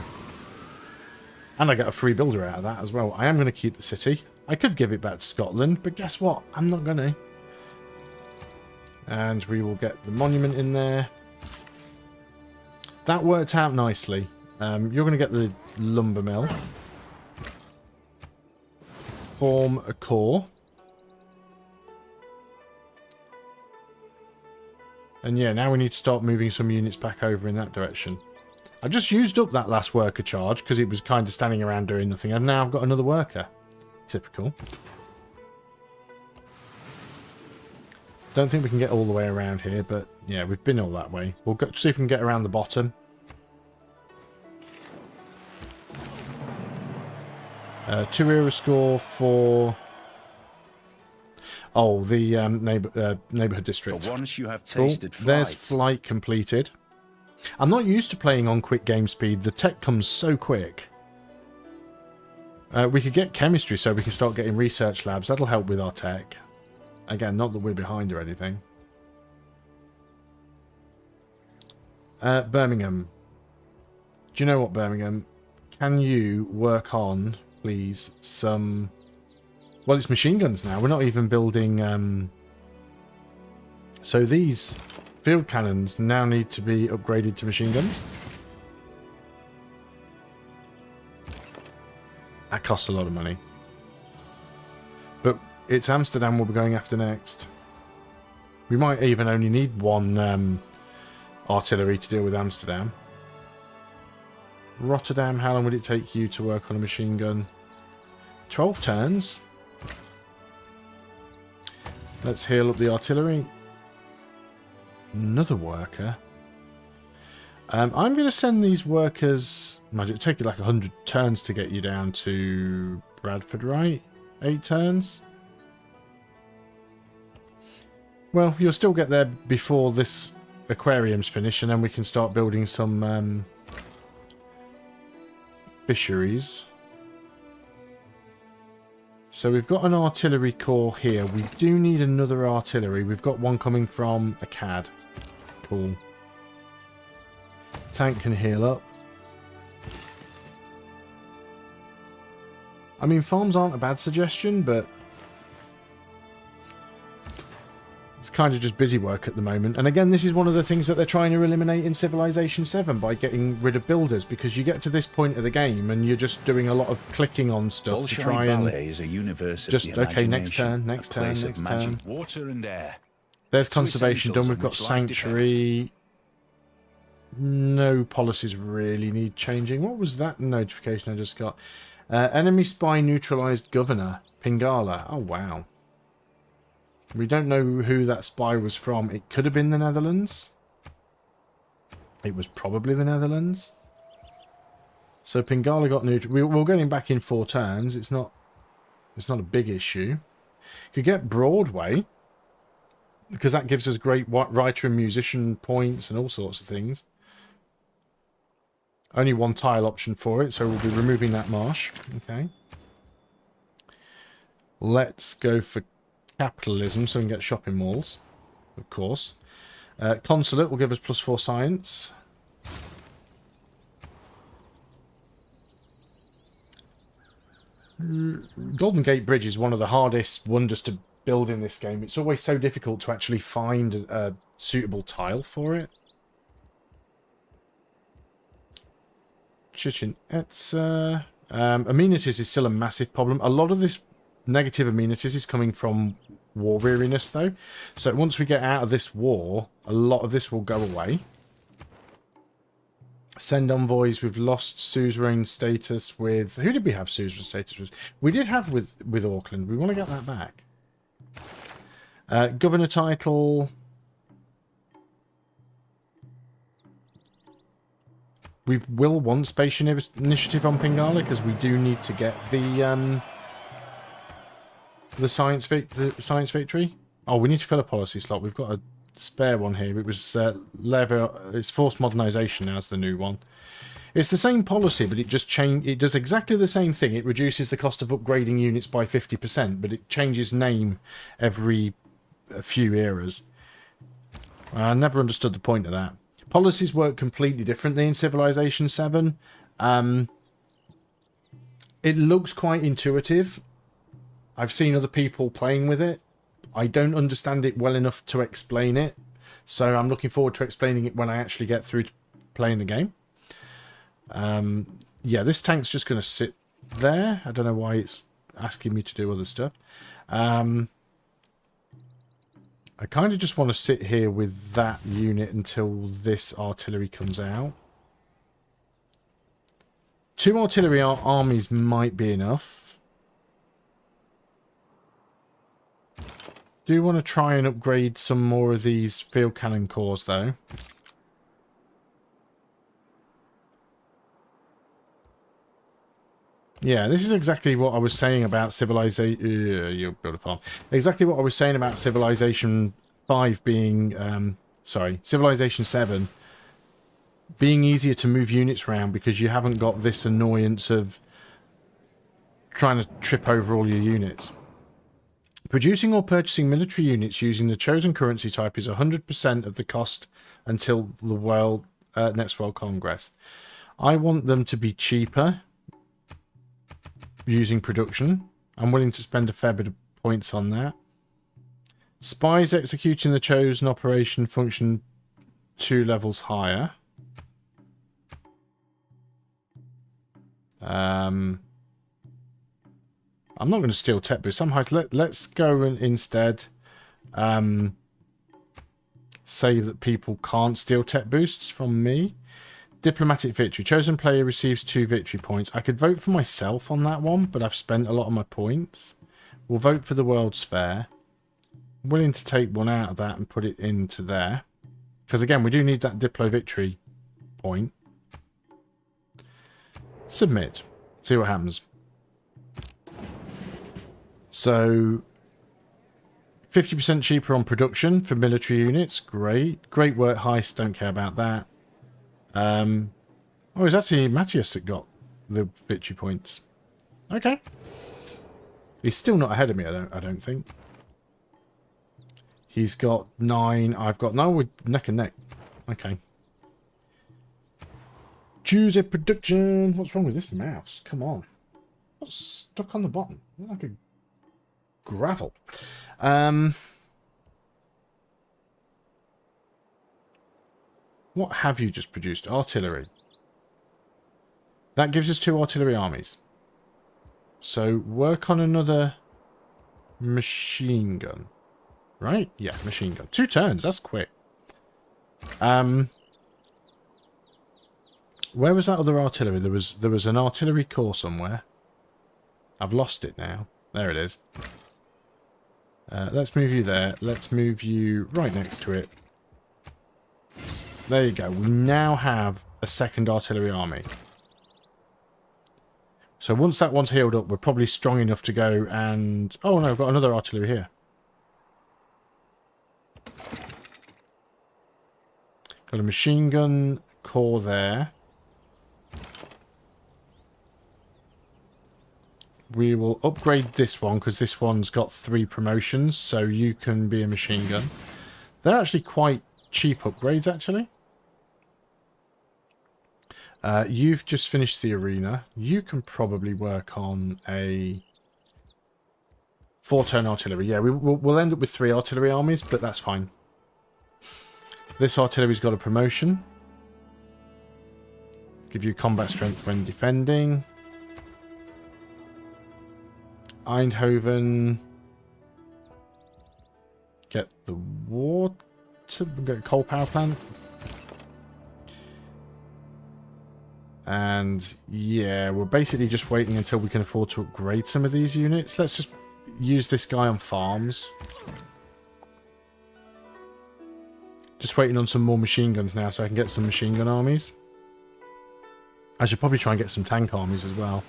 And I get a free builder out of that as well. I am going to keep the city. I could give it back to Scotland, but guess what? I'm not going to. And we will get the monument in there. That worked out nicely. You're going to get the lumber mill. Form a core. And yeah, now we need to start moving some units back over in that direction. I just used up that last worker charge because it was kind of standing around doing nothing. And now I've got another worker. Typical. Don't think we can get all the way around here, but yeah, we've been all that way. We'll go see if we can get around the bottom. 2 era score for... Oh, the neighbourhood district. For once you have tasted flight. There's flight completed. I'm not used to playing on quick game speed. The tech comes so quick. We could get chemistry so we can start getting research labs. That'll help with our tech. Again, not that we're behind or anything. Birmingham. Do you know what, Birmingham? Can you work on, please, some... Well, it's machine guns now. We're not even building... So these field cannons now need to be upgraded to machine guns. That costs a lot of money. But it's Amsterdam we'll be going after next. We might even only need one artillery to deal with Amsterdam. Rotterdam, how long would it take you to work on a machine gun? 12 turns. Let's heal up the artillery. Another worker. I'm going to send these workers... Imagine it'll take you like 100 turns to get you down to Bradford, right? 8 turns? Well, you'll still get there before this aquarium's finished, and then we can start building some fisheries. So we've got an artillery corps here. We do need another artillery. We've got one coming from a CAD. Cool. Tank can heal up. I mean, farms aren't a bad suggestion, but it's kind of just busy work at the moment. And again, this is one of the things that they're trying to eliminate in Civilization VII by getting rid of builders, because you get to this point of the game and you're just doing a lot of clicking on stuff to try and is a universe just of the okay, next turn, next turn, next turn. Water and air. There's conservation done. We've got sanctuary. No policies really need changing. What was that notification I just got? Enemy spy neutralized governor, Pingala. Oh, wow. We don't know who that spy was from. It could have been the Netherlands. It was probably the Netherlands. So Pingala got neutral. We'll get him back in 4 turns. It's not a big issue. Could get Broadway, because that gives us great writer and musician points and all sorts of things. Only 1 tile option for it, so we'll be removing that marsh. Okay. Let's go for capitalism so we can get shopping malls, of course. Consulate will give us +4 science. Golden Gate Bridge is one of the hardest wonders to build in this game. It's always so difficult to actually find a suitable tile for it. Chichen Itza. Amenities is still a massive problem. A lot of this negative amenities is coming from war weariness, though. So once we get out of this war, a lot of this will go away. Send envoys. We've lost suzerain status with... Who did we have suzerain status with? We did have with Auckland. We want to get that back. Governor title. We will want Space Initiative on Pingala because we do need to get the science victory. Oh, we need to fill a policy slot. We've got a spare one here. It was it's forced modernization now is the new one. It's the same policy, but it just it does exactly the same thing. It reduces the cost of upgrading units by 50%, but it changes name every few eras. I never understood the point of that. Policies work completely differently in Civilization VII. It looks quite intuitive. I've seen other people playing with it. I don't understand it well enough to explain it. So I'm looking forward to explaining it when I actually get through to playing the game. Yeah, this tank's just going to sit there. I don't know why it's asking me to do other stuff. I kind of just want to sit here with that unit until this artillery comes out. 2 artillery armies might be enough. Do want to try and upgrade some more of these field cannon cores, though. Yeah, this is exactly what I was saying about Civilization... you build a farm. Exactly what I was saying about Civilization 5 being... Civilization 7 being easier to move units around because you haven't got this annoyance of trying to trip over all your units. Producing or purchasing military units using the chosen currency type is 100% of the cost until the next World Congress. I want them to be cheaper using production. I'm willing to spend a fair bit of points on that. Spies executing the chosen operation function 2 levels higher. I'm not going to steal tech boosts. Let's go and instead say that people can't steal tech boosts from me. Diplomatic victory. Chosen player receives 2 victory points. I could vote for myself on that one, but I've spent a lot of my points. We'll vote for the World's Fair. I'm willing to take 1 out of that and put it into there. Because again, we do need that Diplo victory point. Submit. See what happens. So, 50% cheaper on production for military units. Great. Great work, Heist. Don't care about that. Oh, it's actually Matthias that got the victory points. Okay. He's still not ahead of me, I don't think. He's got 9. I've got 9. We're neck and neck. Okay. Choose a production. What's wrong with this mouse? Come on. What's stuck on the bottom? Like a gravel. What have you just produced? Artillery. That gives us 2 artillery armies. So work on another machine gun. Right? Yeah, machine gun. 2 turns. That's quick. Where was that other artillery? There was an artillery corps somewhere. I've lost it now. There it is. Let's move you there. Let's move you right next to it. There you go. We now have a second artillery army. So once that one's healed up, we're probably strong enough to go and... Oh no, I've got another artillery here. Got a machine gun corps there. We will upgrade this one because this one's got 3 promotions, so you can be a machine gun. They're actually quite cheap upgrades, actually. You've just finished the arena. You can probably work on a 4-turn artillery. Yeah, we'll end up with 3 artillery armies, but that's fine. This artillery's got a promotion. Give you combat strength when defending. Eindhoven. Get the water. Get a coal power plant. And yeah, we're basically just waiting until we can afford to upgrade some of these units. Let's just use this guy on farms. Just waiting on some more machine guns now so I can get some machine gun armies. I should probably try and get some tank armies as well.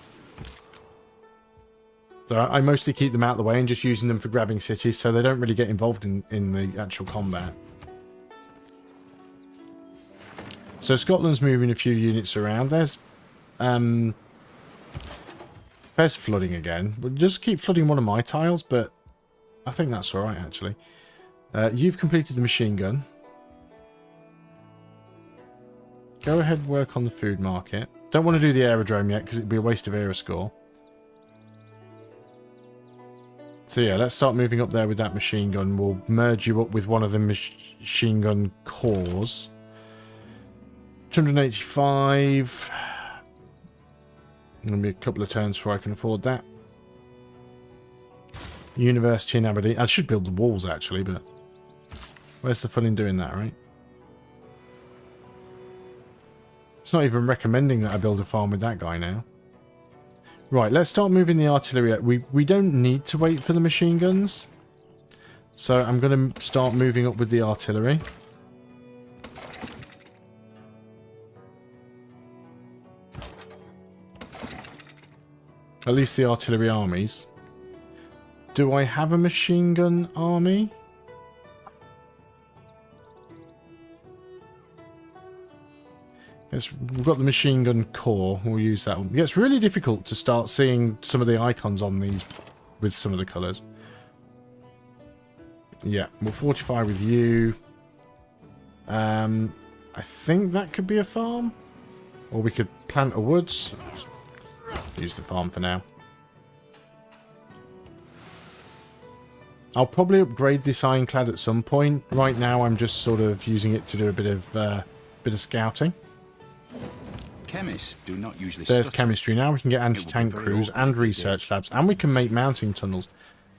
So I mostly keep them out of the way and just using them for grabbing cities so they don't really get involved in the actual combat. So Scotland's moving a few units around. There's flooding again. We'll just keep flooding one of my tiles, but I think that's alright actually. You've completed the machine gun. Go ahead, work on the food market. Don't want to do the aerodrome yet because it'd be a waste of aero score. So yeah, let's start moving up there with that machine gun. We'll merge you up with one of the machine gun corps. 285. Gonna be a couple of turns before I can afford that. University in Aberdeen. I should build the walls actually, but where's the fun in doing that, right? It's not even recommending that I build a farm with that guy now. Right, let's start moving the artillery. We don't need to wait for the machine guns. So I'm going to start moving up with the artillery. At least the artillery armies. Do I have a machine gun army? Yes, we've got the machine gun corps. We'll use that one. Yeah, it's really difficult to start seeing some of the icons on these with some of the colours. Yeah, we'll fortify with you. I think that could be a farm. Or we could plant a woods. Use the farm for now. I'll probably upgrade this ironclad at some point. Right now I'm just sort of using it to do a bit of scouting. Chemists do not usually There's stutter. chemistry now. We can get anti-tank crews and research labs. And we can make mounting tunnels.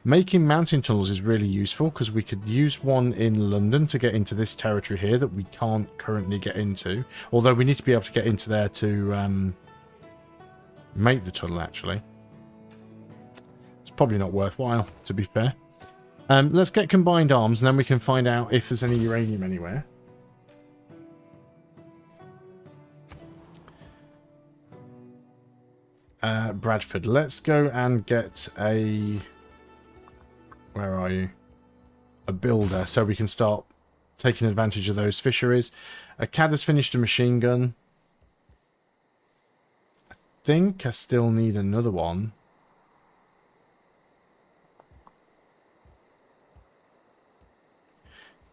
Making mounting tunnels is really useful because we could use one in London to get into this territory here that we can't currently get into. Although we need to be able to get into there to make the tunnel, actually. It's probably not worthwhile, to be fair. Let's get combined arms and then we can find out if there's any uranium anywhere. Bradford. Let's go and get a... Where are you? A builder, so we can start taking advantage of those fisheries. Cad has finished a machine gun. I think I still need another one.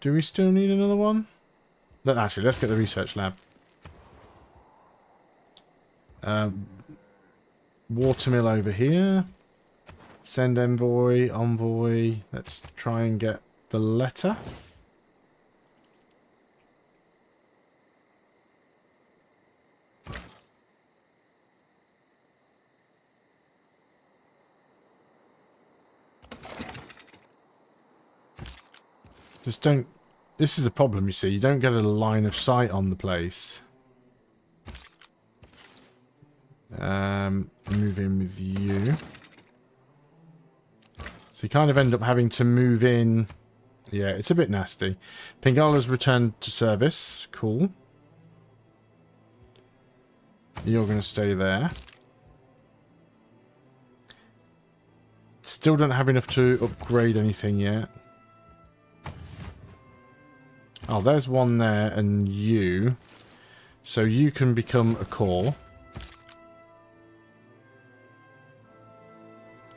Do we still need another one? Actually, let's get the research lab. Watermill over here. Send envoy. Let's try and get the letter. Just don't... This is the problem, you see. You don't get a line of sight on the place. Move in with you. So you kind of end up having to move in. Yeah, it's a bit nasty. Pingala's returned to service. Cool. You're going to stay there. Still don't have enough to upgrade anything yet. Oh, there's one there and you. So you can become a core.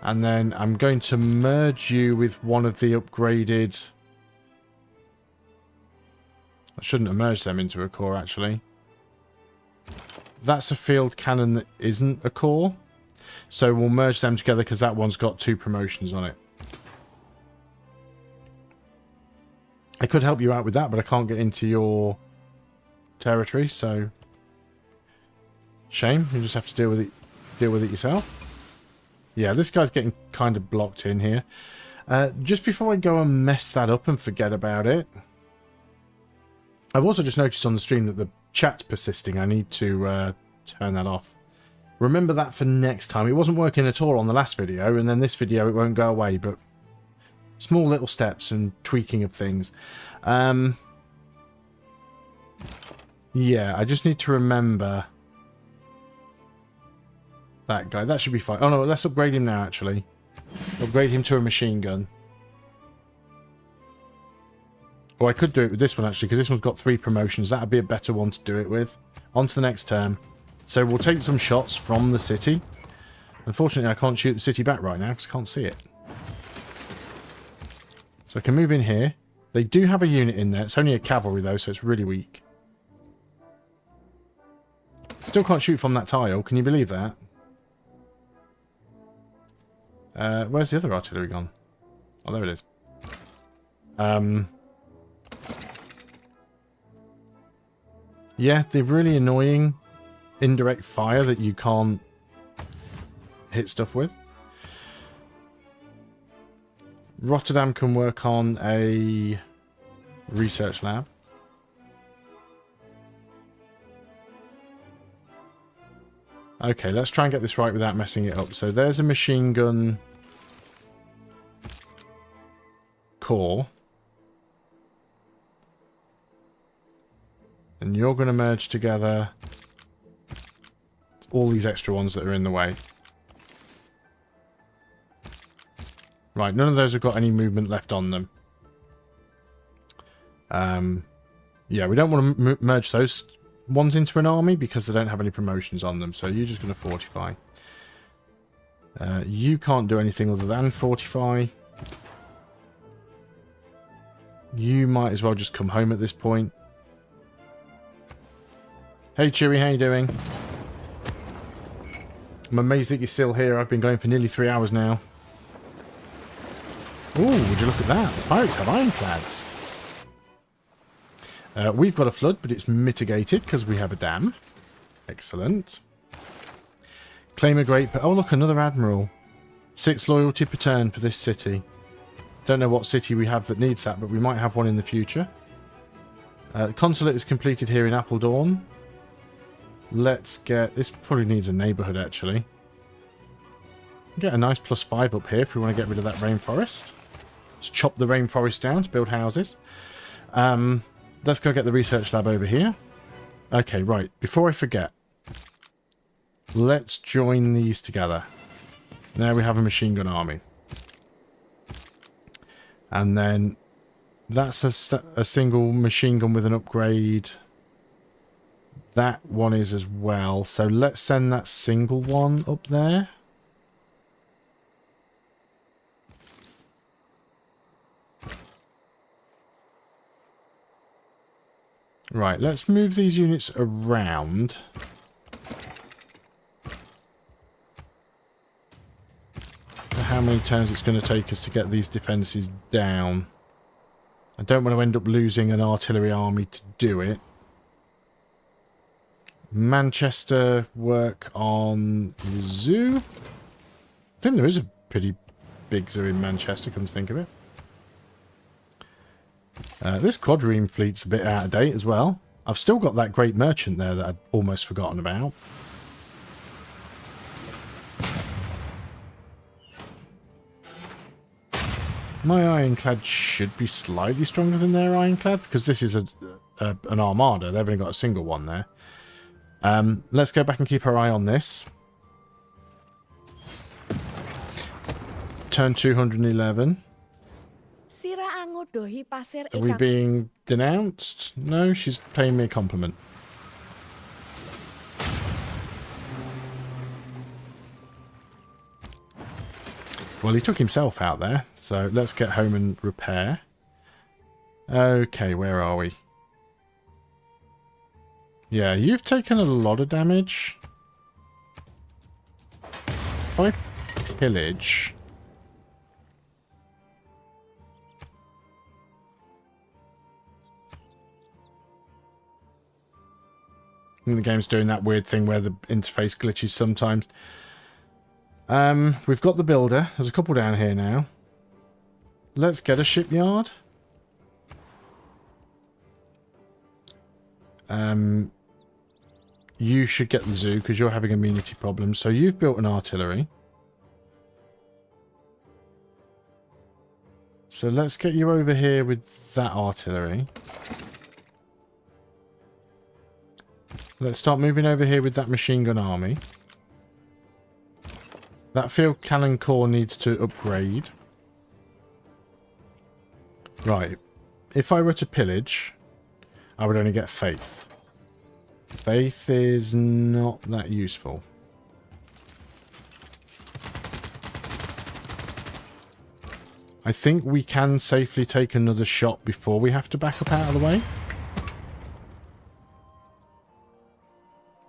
And then I'm going to merge you with one of the upgraded... I shouldn't have merged them into a core, actually. That's a field cannon that isn't a core. So we'll merge them together because that one's got 2 promotions on it. I could help you out with that, but I can't get into your territory, so... Shame. You just have to deal with it yourself. Yeah, this guy's getting kind of blocked in here. Just before I go and mess that up and forget about it, I've also just noticed on the stream that the chat's persisting. I need to turn that off. Remember that for next time. It wasn't working at all on the last video, and then this video it won't go away, but small little steps and tweaking of things. Yeah, I just need to remember... that guy. That should be fine. Oh no, let's upgrade him now, actually. Upgrade him to a machine gun. Or I could do it with this one, actually, because this one's got 3 promotions. That would be a better one to do it with. On to the next turn. So we'll take some shots from the city. Unfortunately, I can't shoot the city back right now, because I can't see it. So I can move in here. They do have a unit in there. It's only a cavalry, though, so it's really weak. Still can't shoot from that tile. Can you believe that? Where's the other artillery gone? Oh, there it is. Yeah, they're really annoying indirect fire that you can't hit stuff with. Rotterdam can work on a research lab. Okay, let's try and get this right without messing it up. So there's a machine gun core. And you're going to merge together all these extra ones that are in the way. Right, none of those have got any movement left on them. Yeah, we don't want to merge those ones into an army because they don't have any promotions on them. So you're just going to fortify. You can't do anything other than fortify. You might as well just come home at this point. Hey Chewy, how you doing? I'm amazed that you're still here. I've been going for nearly 3 hours now. Ooh, would you look at that? The pirates have ironclads. We've got a flood, but it's mitigated because we have a dam. Excellent. Claim a great... Oh, look, another admiral. 6 loyalty per turn for this city. Don't know what city we have that needs that, but we might have one in the future. The consulate is completed here in Appledorn. Let's get... This probably needs a neighbourhood, actually. Get a nice +5 up here if we want to get rid of that rainforest. Let's chop the rainforest down to build houses. Let's go get the research lab over here. Okay, right. Before I forget, let's join these together. Now we have a machine gun army. And then that's a single machine gun with an upgrade. That one is as well. So let's send that single one up there. Right, let's move these units around. How many turns it's going to take us to get these defences down. I don't want to end up losing an artillery army to do it. Manchester work on zoo. I think there is a pretty big zoo in Manchester, come to think of it. This quadrille fleet's a bit out of date as well. I've still got that great merchant there that I'd almost forgotten about. My ironclad should be slightly stronger than their ironclad, because this is an armada. They've only got a single one there. Let's go back and keep our eye on this. Turn 211. Are we being denounced? No, she's paying me a compliment. Well, he took himself out there, so let's get home and repair. Okay, where are we? Yeah, you've taken a lot of damage. If I pillage... I think the game's doing that weird thing where the interface glitches sometimes. We've got the builder. There's a couple down here now. Let's get a shipyard. You should get the zoo because you're having immunity problems. So you've built an artillery. So let's get you over here with that artillery. Let's start moving over here with that machine gun army. That field cannon core needs to upgrade. Right. If I were to pillage, I would only get faith. Faith is not that useful. I think we can safely take another shot before we have to back up out of the way.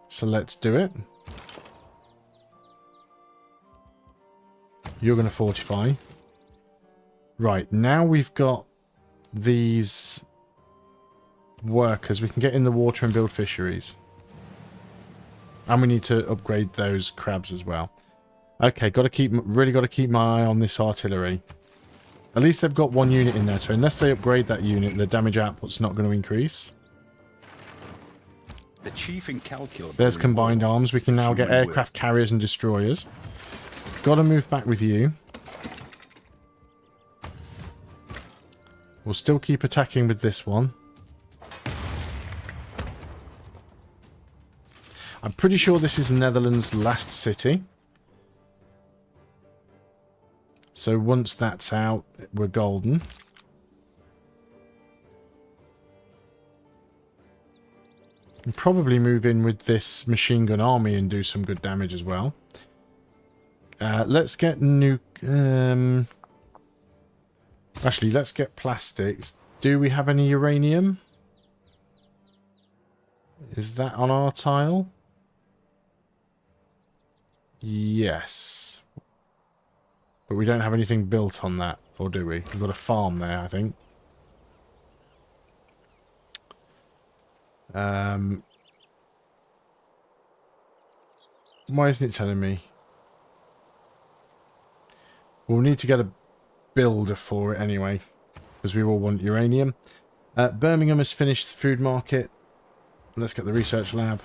So let's do it. You're going to fortify. Right, now we've got these workers. We can get in the water and build fisheries. And we need to upgrade those crabs as well. Okay, really got to keep my eye on this artillery. At least they've got one unit in there, so unless they upgrade that unit, the damage output's not going to increase. The chief incalculable. There's combined arms. We can now get aircraft carriers and destroyers. Got to move back with you. We'll still keep attacking with this one. I'm pretty sure this is the Netherlands' last city. So once that's out, we're golden. And probably move in with this machine gun army and do some good damage as well. Let's get actually, let's get plastics. Do we have any uranium? Is that on our tile? Yes. But we don't have anything built on that, or do we? We've got a farm there, I think. Why isn't it telling me? We'll need to get a builder for it anyway, because we all want uranium. Birmingham has finished the food market. Let's get the research lab.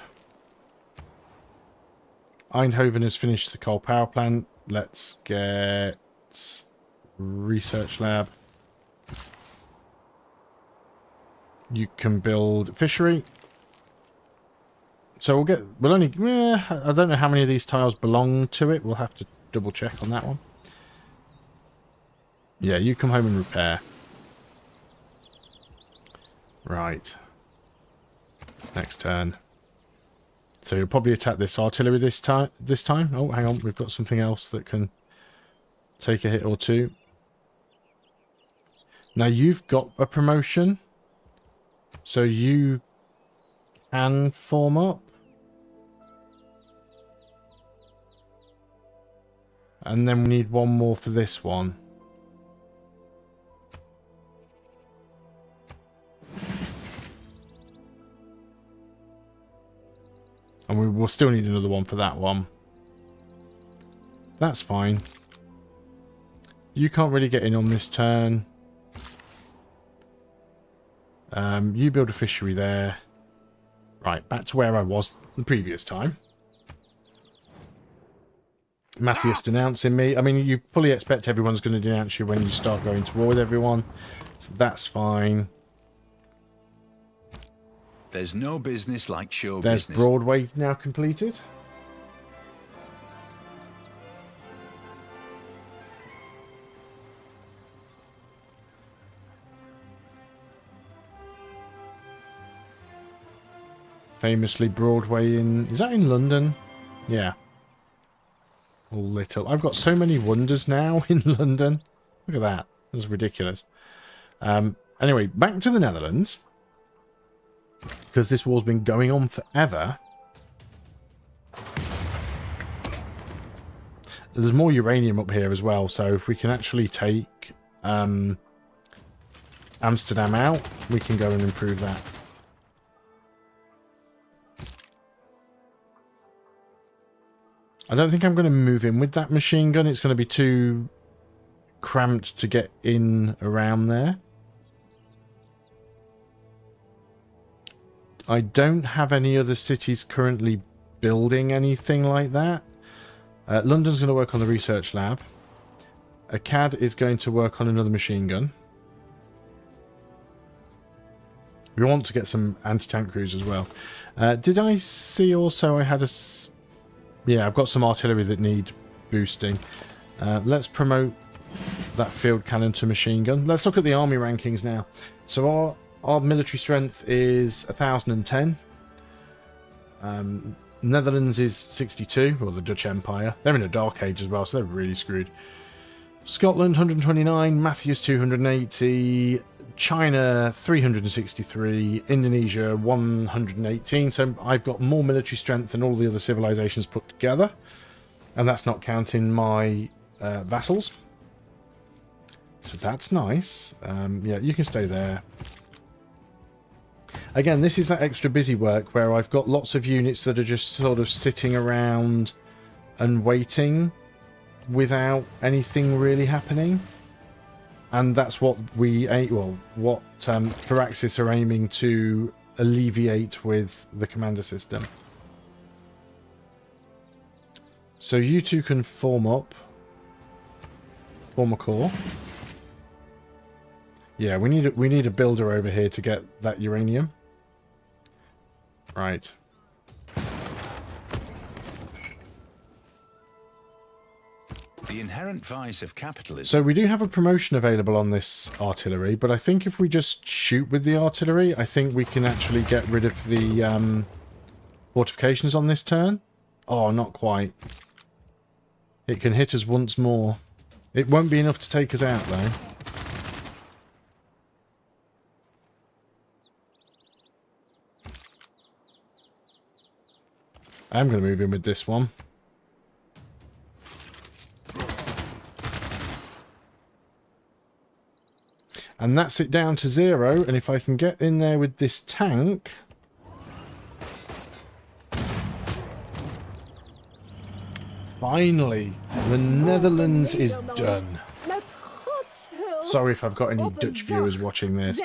Eindhoven has finished the coal power plant. Let's get research lab. You can build fishery. So we'll only, I don't know how many of these tiles belong to it. We'll have to double check on that one. Yeah, you come home and repair. Right. Next turn. So you'll probably attack this artillery this time. Oh, hang on. We've got something else that can take a hit or two. Now you've got a promotion. So you can form up. And then we need one more for this one. And we will still need another one for that one. That's fine. You can't really get in on this turn. You build a fishery there. Right, back to where I was the previous time. Matthias denouncing me. I mean, you fully expect everyone's going to denounce you when you start going to war with everyone. So that's fine. There's no business like show There's business. Broadway now completed. Famously Broadway in... Is that in London? Yeah. All little. I've got so many wonders now in London. Look at that. That's ridiculous. Anyway, back to the Netherlands. Because this war's been going on forever. There's more uranium up here as well, so if we can actually take Amsterdam out, we can go and improve that. I don't think I'm going to move in with that machine gun. It's going to be too cramped to get in around there. I don't have any other cities currently building anything like that. London's going to work on the research lab. Akkad is going to work on another machine gun. We want to get some anti-tank crews as well. Did I see also I had a... Yeah, I've got some artillery that need boosting. Let's promote that field cannon to machine gun. Let's look at the army rankings now. So our military strength is 1,010. Netherlands is 62, or the Dutch Empire. They're in a dark age as well, so they're really screwed. Scotland 129, Matthias 280, China 363, Indonesia 118. So I've got more military strength than all the other civilizations put together, and that's not counting my vassals. So that's nice. Yeah, you can stay there. Again, this is that extra busy work where I've got lots of units that are just sort of sitting around and waiting without anything really happening. And that's what what Firaxis are aiming to alleviate with the commander system. So you two can form a core. Yeah, we need a builder over here to get that uranium. Right. The inherent vice of capitalism. So we do have a promotion available on this artillery, but I think if we just shoot with the artillery, I think we can actually get rid of the fortifications on this turn. Oh, not quite. It can hit us once more. It won't be enough to take us out, though. I'm going to move in with this one. And that's it down to 0. And if I can get in there with this tank... Finally, the Netherlands is done. Sorry if I've got any Dutch viewers watching this.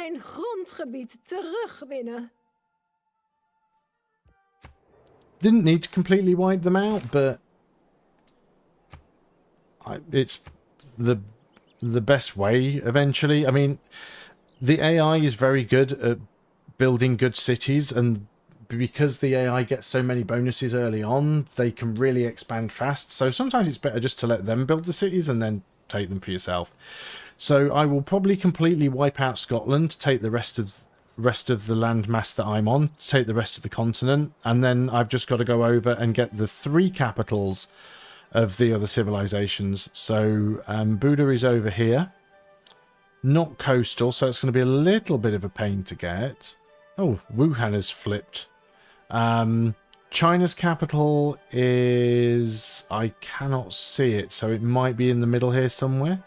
Didn't need to completely wipe them out, but it's the best way eventually. I mean, the AI is very good at building good cities, and because the AI gets so many bonuses early on, they can really expand fast. So sometimes it's better just to let them build the cities and then take them for yourself. So I will probably completely wipe out Scotland to take the rest of the landmass that I'm on, to take the rest of the continent, and then I've just got to go over and get the 3 capitals of the other civilizations. So Buda is over here, not coastal, so it's going to be a little bit of a pain to get. Oh, Wuhan has flipped. China's capital is... I cannot see it, so it might be in the middle here somewhere.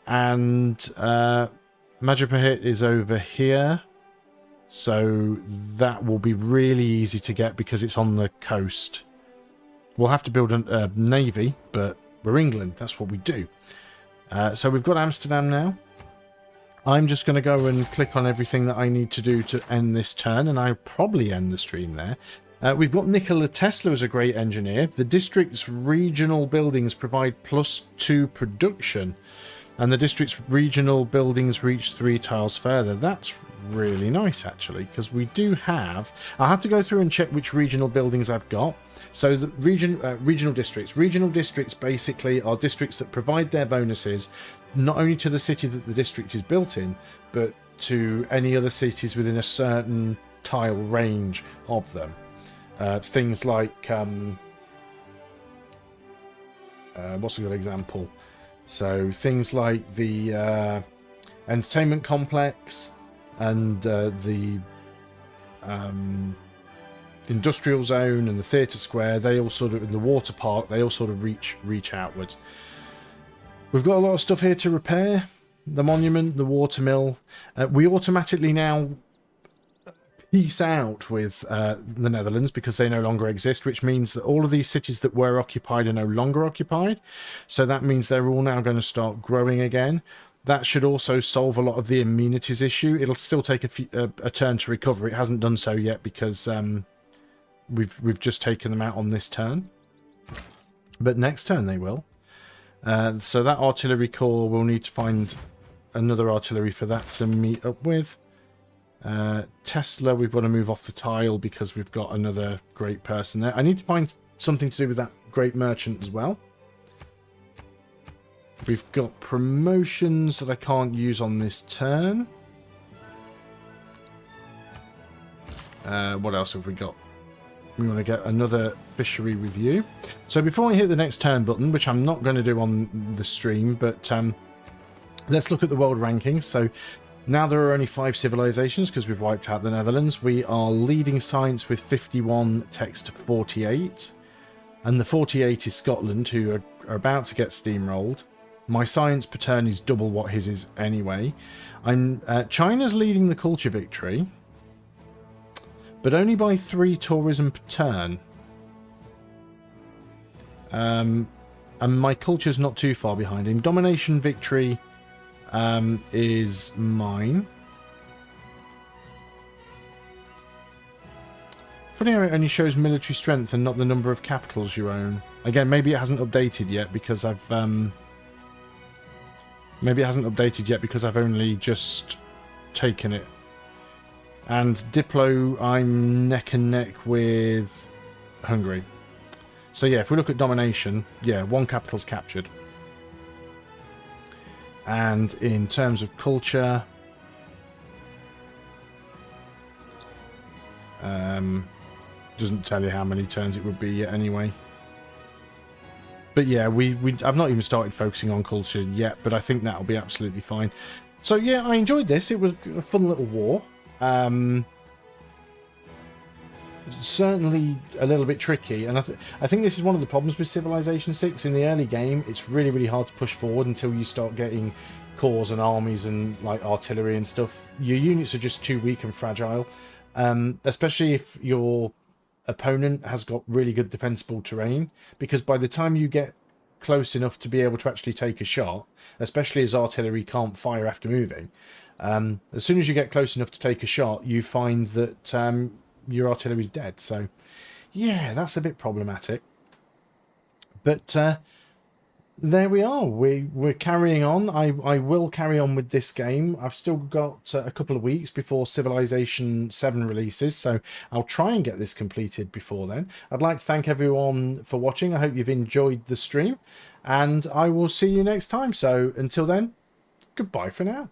And Majapahit is over here. So that will be really easy to get because it's on the coast. We'll have to build a navy, but we're England. That's what we do. So we've got Amsterdam now. I'm just going to go and click on everything that I need to do to end this turn, and I'll probably end the stream there. We've got Nikola Tesla as a great engineer. The district's regional buildings provide +2 production. And the district's regional buildings reach 3 tiles further. That's really nice, actually, because we do have... I'll have to go through and check which regional buildings I've got. So the regional districts. Regional districts basically are districts that provide their bonuses not only to the city that the district is built in, but to any other cities within a certain tile range of them. Things like... what's a good example? So things like the entertainment complex and the industrial zone and the theatre square, they all sort of, in the water park, they all sort of reach outwards. We've got a lot of stuff here to repair. The monument, the water mill. We automatically now peace out with the Netherlands because they no longer exist, which means that all of these cities that were occupied are no longer occupied. So that means they're all now going to start growing again. That should also solve a lot of the amenities issue. It'll still take a turn to recover. It hasn't done so yet because we've just taken them out on this turn. But next turn they will. So that artillery corps, we'll need to find another artillery for that to meet up with. Tesla, we've got to move off the tile because we've got another great person there. I need to find something to do with that great merchant as well. We've got promotions that I can't use on this turn. What else have we got? We want to get another fishery with you. So before I hit the next turn button, which I'm not going to do on the stream, but let's look at the world rankings. So now there are only 5 civilizations because we've wiped out the Netherlands. We are leading science with 51, text 48. And the 48 is Scotland, who are about to get steamrolled. My science per turn is double what his is anyway. China's leading the culture victory, but only by 3 tourism per turn. And my culture's not too far behind him. Domination victory is mine. Funny how it only shows military strength and not the number of capitals you own. Again, maybe it hasn't updated yet because I've only just taken it. And Diplo, I'm neck and neck with Hungary. So yeah, if we look at domination, yeah, 1 capital's captured. And in terms of culture, doesn't tell you how many turns it would be yet anyway. But yeah, I've not even started focusing on culture yet, but I think that'll be absolutely fine. So yeah, I enjoyed this. It was a fun little war. Certainly a little bit tricky, and I think this is one of the problems with Civilization 6. In the early game, it's really, really hard to push forward until you start getting corps and armies and like artillery and stuff. Your units are just too weak and fragile, especially if your opponent has got really good defensible terrain, because by the time you get close enough to be able to actually take a shot, especially as artillery can't fire after moving, as soon as you get close enough to take a shot, you find that your artillery's dead. So yeah, that's a bit problematic, but there we are. We're carrying on. I will carry on with this game. I've still got a couple of weeks before Civilization 7 releases, so I'll try and get this completed before then. I'd like to thank everyone for watching. I hope you've enjoyed the stream, and I will see you next time. So until then, goodbye for now.